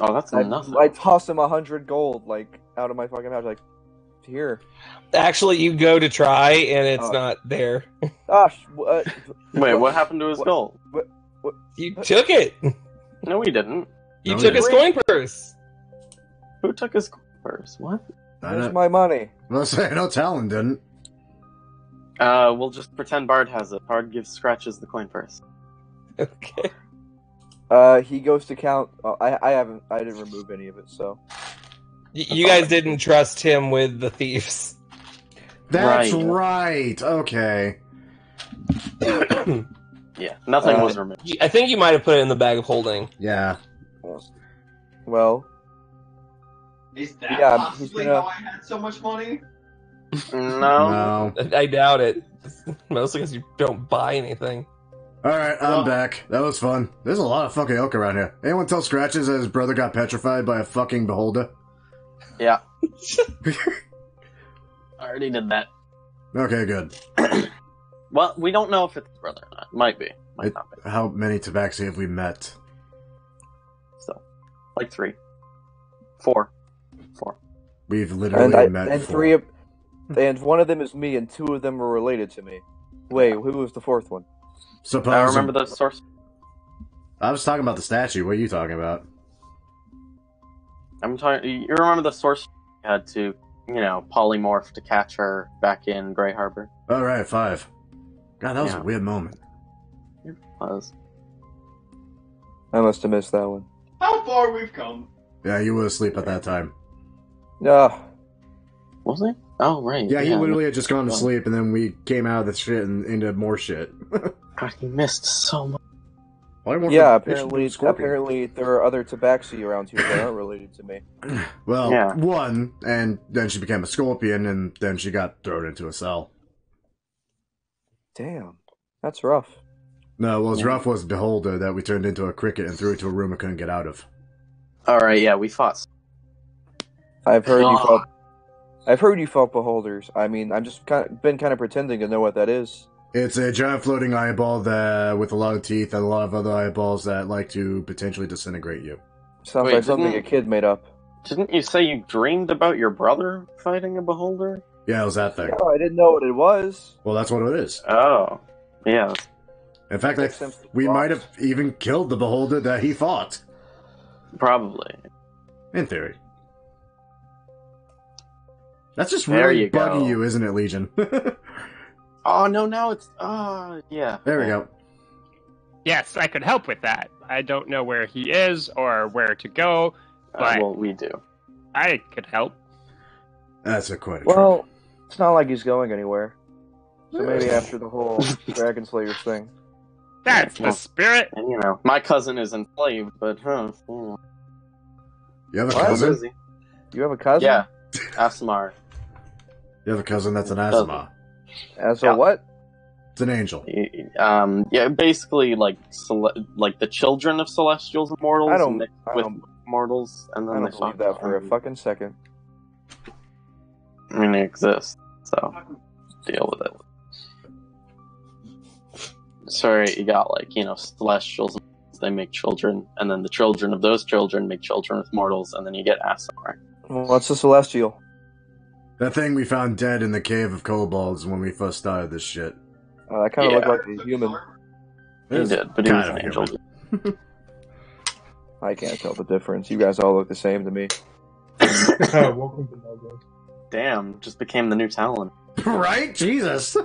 Oh, that's nothing. I toss him 100 gold, like, out of my fucking house, like, here. Actually, you go to try, and it's Oh. not there. Gosh, Wait, what happened to his what- gold? You took it. No, we didn't. You No, took we his coin purse. Who took his purse? What? Where's my money? Let's say no, Talon didn't. We'll just pretend Bard has it. Bard gives Scratches the coin purse. Okay. He goes to count. I didn't remove any of it, so. You guys didn't trust him with the thieves. That's Right. right. Okay. Yeah, nothing was removed. I think you might have put it in the bag of holding. Yeah. Well, Is that Yeah, he's possibly gonna- how I had so much money? No. No. I doubt it. Mostly because you don't buy anything. Alright, I'm back. That was fun. There's a lot of fucking elk around here. Anyone tell Scratches that his brother got petrified by a fucking beholder? Yeah. I already did that. Okay, good. Well, we don't know if it's his brother or not. Might be. Might not be. How many tabaxi have we met? So, like 3. 4. We've literally met and four. and one of them is me, and 2 of them are related to me. Wait, who was the 4th one? Suppose I remember the source. I was talking about the statue. What are you talking about? I'm talking. You remember the source had to, polymorph to catch her back in Grey Harbor? Alright, 5. God, that was Yeah. a weird moment. It was. I must have missed that one. How far we've come. Yeah, you were asleep at that time. No. Was he? Oh, right. Yeah, he literally had just gone to sleep, and then we came out of the shit and into more shit. God, he missed so much. Yeah, apparently there are other tabaxi around here that aren't related to me. Well, Yeah. one, and then she became a scorpion, and then she got thrown into a cell. Damn, that's rough. No, what was rough was Beholder that we turned into a cricket and threw into a room I couldn't get out of. Alright, yeah, we fought. I've heard you Ah. fought. I've heard you fought beholders. I mean, I'm just been kind of pretending to know what that is. It's a giant floating eyeball that with a lot of teeth and a lot of other eyeballs that like to potentially disintegrate you. Sounds Wait, like something a kid made up. Didn't you say you dreamed about your brother fighting a beholder? Yeah, it was that thing. No, I didn't know what it was. Well, that's what it is. Oh, yeah. In fact, Makes sense. we might have even killed the beholder that he fought. Probably. In theory. That's just There really you bugging go. you, isn't it, Legion? Oh, no, now it's... yeah. There we go. Yes, I could help with that. I don't know where he is or where to go, but Well, we do. I could help. That's a quite a Well, it's not like he's going anywhere. So maybe after the whole Dragon Slayers thing. That's the spirit. And, you know, my cousin is enslaved, but, You have a What? cousin? Busy. You have a cousin? Yeah. Asmar. You have a cousin that's an asthma. As Yeah. a what? It's an angel. Yeah, basically, like the children of celestials and mortals I don't- mixed I with don't- mortals, and I then don't they believe fuck. that for a fucking second. I mean, it exists, so deal with it. Sorry, you got celestials. They make children, and then the children of those children make children with mortals, and then you get Asmar. What's a celestial? That thing we found dead in the cave of kobolds when we first started this shit. That kind of Yeah. looked like a human. He It's did, but he was kind an of angel. human. I can't tell the difference. You guys all look the same to me. Welcome to my world. Damn, just became the new Talon. Right? Jesus.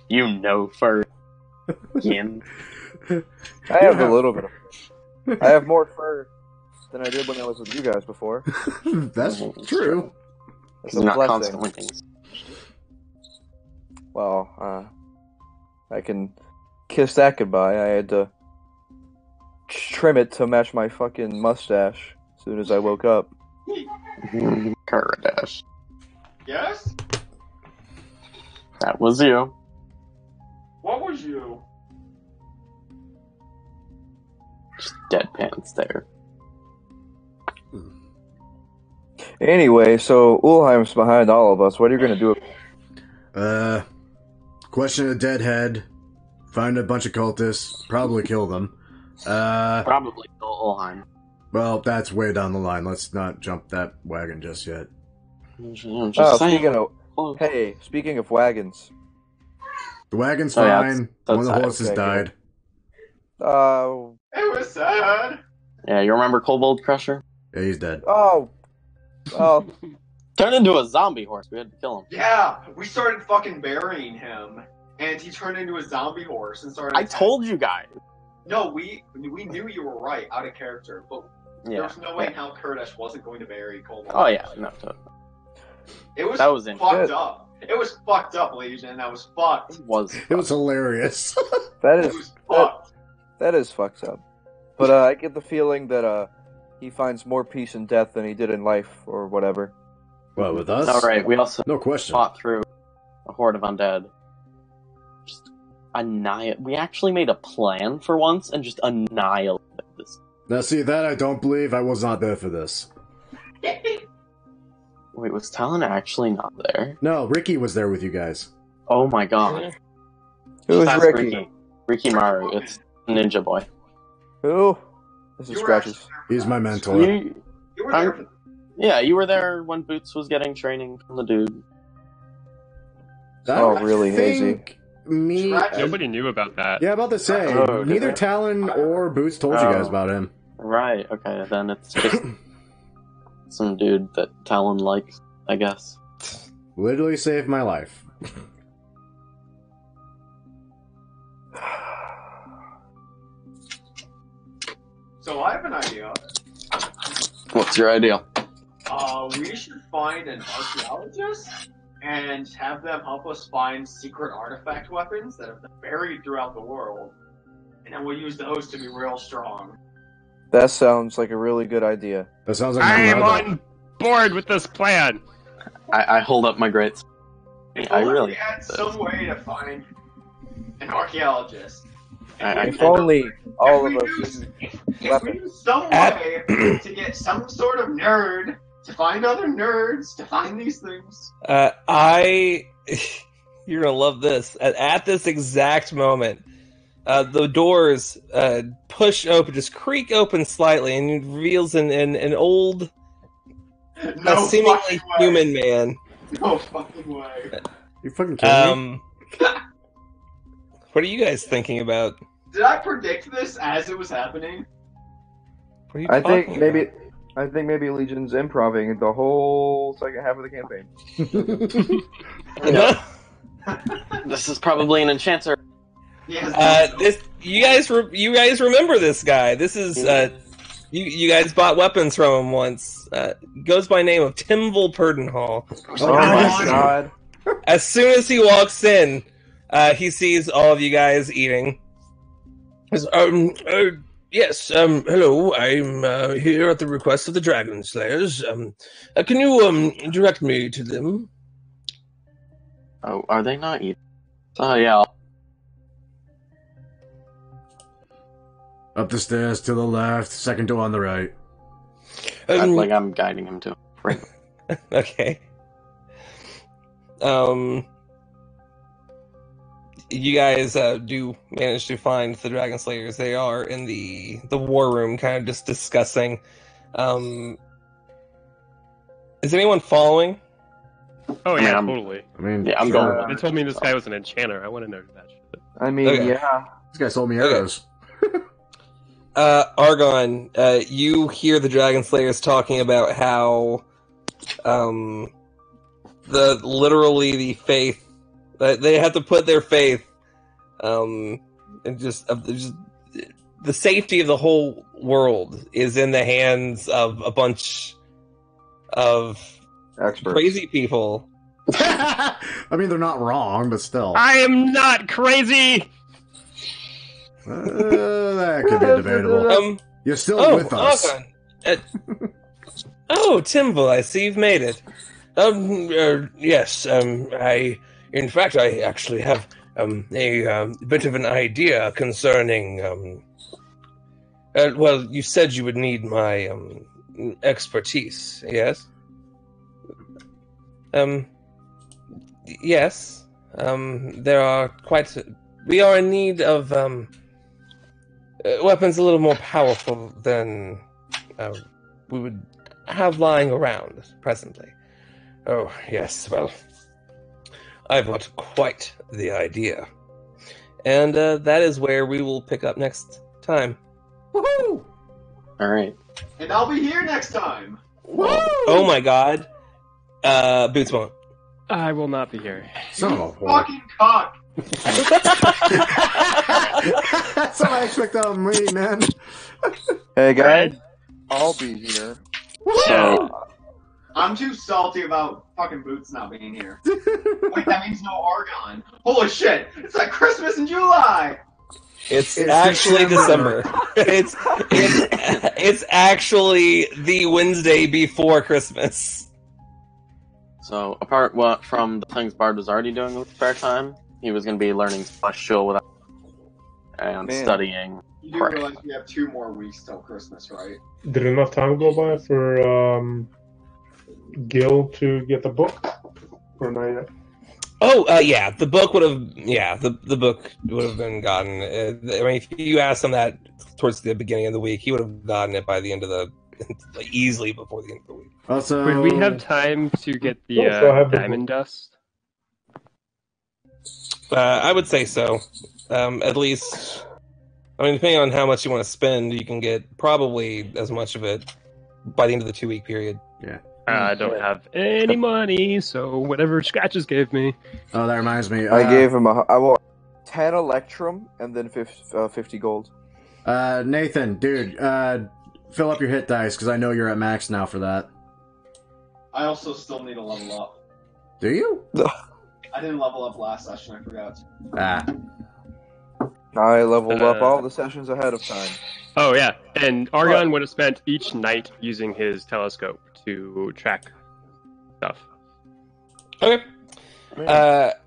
You know, fur. Yin. I have a little bit of. I have more fur than I did when I was with you guys before. That's true. It's He's a not blessing. constantly being... Well, I can kiss that goodbye. I had to trim it to match my fucking mustache as soon as I woke up. Karadash. Yes? That was you. What was you? Just deadpan stare. Anyway, so Ulheim's behind all of us. What are you going to do? Question a deadhead. Find a bunch of cultists. Probably kill them. Probably Olheim. Well, that's way down the line. Let's not jump that wagon just yet. I'm just Oh, saying. speaking of wagons. The wagon's Oh, yeah, fine. that's One of the sad. horses Okay, died. It was sad. Yeah, you remember Kobold Crusher? Yeah, he's dead. Oh, Turned into a zombie horse. We had to kill him. Yeah, we started fucking burying him, and he turned into a zombie horse and started. I told you guys. No, we knew you were right, out of character, but there Yeah. was no way in hell Kurdish wasn't going to bury Cobalt. Oh yeah, no. Totally. It was That was fucked interesting. up. It was fucked up, Legion. That was fucked. It was. It was hilarious. that It is was fucked. that is fucked up. But I get the feeling that he finds more peace in death than he did in life, or whatever. What, with us? All right. We also No question. fought through a horde of undead. Just annihilate. We actually made a plan for once and just annihilated this. Now, see, that I don't believe. I was not there for this. Wait, was Talon actually not there? No, Ricky was there with you guys. Oh my god. Who's Just ask Ricky? Ricky Maru. It's Ninja Boy. Who? This is You were scratches. actually there for He's that. my mentor. You were there for Yeah, you were there when Boots was getting training from the dude. Oh, really think me. Scratch- Nobody knew about that. Yeah, about to say. Oh, did neither they? Talon or Boots told you Oh. guys about him. Right, okay, then it's just some dude that Talon likes, I guess. Literally saved my life. So I have an idea. What's your idea? We should find an archaeologist and have them help us find secret artifact weapons that have been buried throughout the world. And then we'll use those to be real strong. That sounds like a really good idea. That sounds like I am my brother. on board with this plan. I hold up my great... If I only really we had some way to find an archaeologist. If only all of us. If we knew some way to get some sort of nerd to find other nerds to find these things. You're gonna love this. At this exact moment, the doors push open, just creak open slightly, and it reveals an old, seemingly human man. No fucking way. You fucking kidding me? What are you guys thinking about? Did I predict this as it was happening? What are you I talking think about? maybe Legion's improving the whole second half of the campaign. This is probably an enchanter. Yes. You guys remember this guy? This is you guys bought weapons from him once. Goes by name of Timval Purdenhall. Oh my god! As soon as he walks in, he sees all of you guys eating. He says, yes, hello, I'm here at the request of the Dragon Slayers. Can you direct me to them? Oh, are they not eating? Oh, yeah. Up the stairs to the left, second door on the right. I'm guiding him to. Right. Okay. You guys do manage to find the Dragon Slayers. They are in the war room, kind of just discussing. Is anyone following? Oh yeah, I'm- totally. I mean, Yeah, I'm sure. going. They told me this guy was an enchanter. I want to know that shit. I mean, Okay. yeah. This guy sold me arrows. Argon, you hear the Dragon Slayers talking about how the faith that they have to put their faith and just the safety of the whole world is in the hands of a bunch of Experts. crazy people. I mean, they're not wrong, but still. I am not crazy. That could be debatable. You're still with us. Argon. Timble, I see you've made it. Yes, I actually have a bit of an idea concerning. Well, you said you would need my expertise, yes? Yes. We are in need of weapons a little more powerful than we would have lying around presently. Oh, yes, well, I've got quite the idea. And that is where we will pick up next time. Woohoo! All right. And I'll be here next time. Oh my god. Boots won't. I will not be here. Son of a whore. Fucking cock. That's what I expect out of me, man. Hey guys, I'll be here. So, I'm too salty about fucking Boots not being here. Wait, that means no Argon. Holy shit! It's like Christmas in July! It's It's actually December. December. it's actually the Wednesday before Christmas. so apart from the things Bard was already doing with spare time, he was going to be learning Celestial without and Man. studying. You do Correct. realize we have 2 more weeks till Christmas, right? Did enough time go by for Gil to get the book? Or not yet? Oh, yeah, the book would have. Yeah, the book would have been gotten. I mean, if you asked him that towards the beginning of the week, he would have gotten it by the end of the easily before the end of the week. Also, Would we have time to get the Also have the- diamond dust? I would say so. At least, I mean, depending on how much you want to spend, you can get probably as much of it by the end of the 2-week period. I don't have any money, so whatever Scratches gave me. Oh, that reminds me. I gave him I want 10 Electrum and then 50 gold. Nathan, dude, fill up your hit dice because I know you're at max now for that. I also still need to level up. Do you? I didn't level up last session, I forgot. Ah, I leveled up all the sessions ahead of time. Oh yeah, and Argon would have spent each night using his telescope to track stuff. Okay.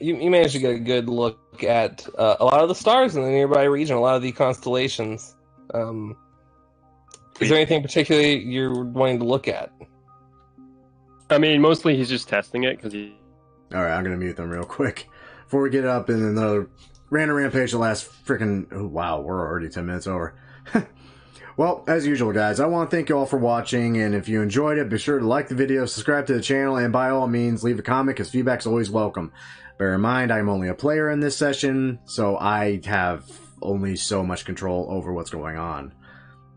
You managed to get a good look at a lot of the stars in the nearby region, a lot of the constellations. Is there anything particularly you're wanting to look at? I mean, mostly he's just testing it because he. all right. I'm gonna mute them real quick. before we get up in another random rampage that lasts freaking... Oh, wow, we're already 10 minutes over. Well, as usual, guys, I want to thank you all for watching, and if you enjoyed it, be sure to like the video, subscribe to the channel, and by all means, leave a comment, because feedback's always welcome. Bear in mind, I'm only a player in this session, so I have only so much control over what's going on.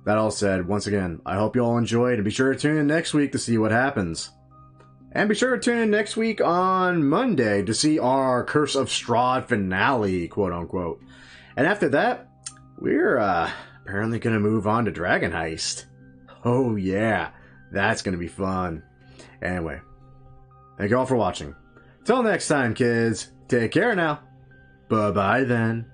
That all said, once again, I hope you all enjoyed, and be sure to tune in next week to see what happens. And be sure to tune in next week on Monday to see our Curse of Strahd finale, quote-unquote. And after that, we're, apparently going to move on to Dragon Heist. Oh yeah, that's going to be fun. Anyway, thank you all for watching. Till next time, kids, take care now. Bye-bye then.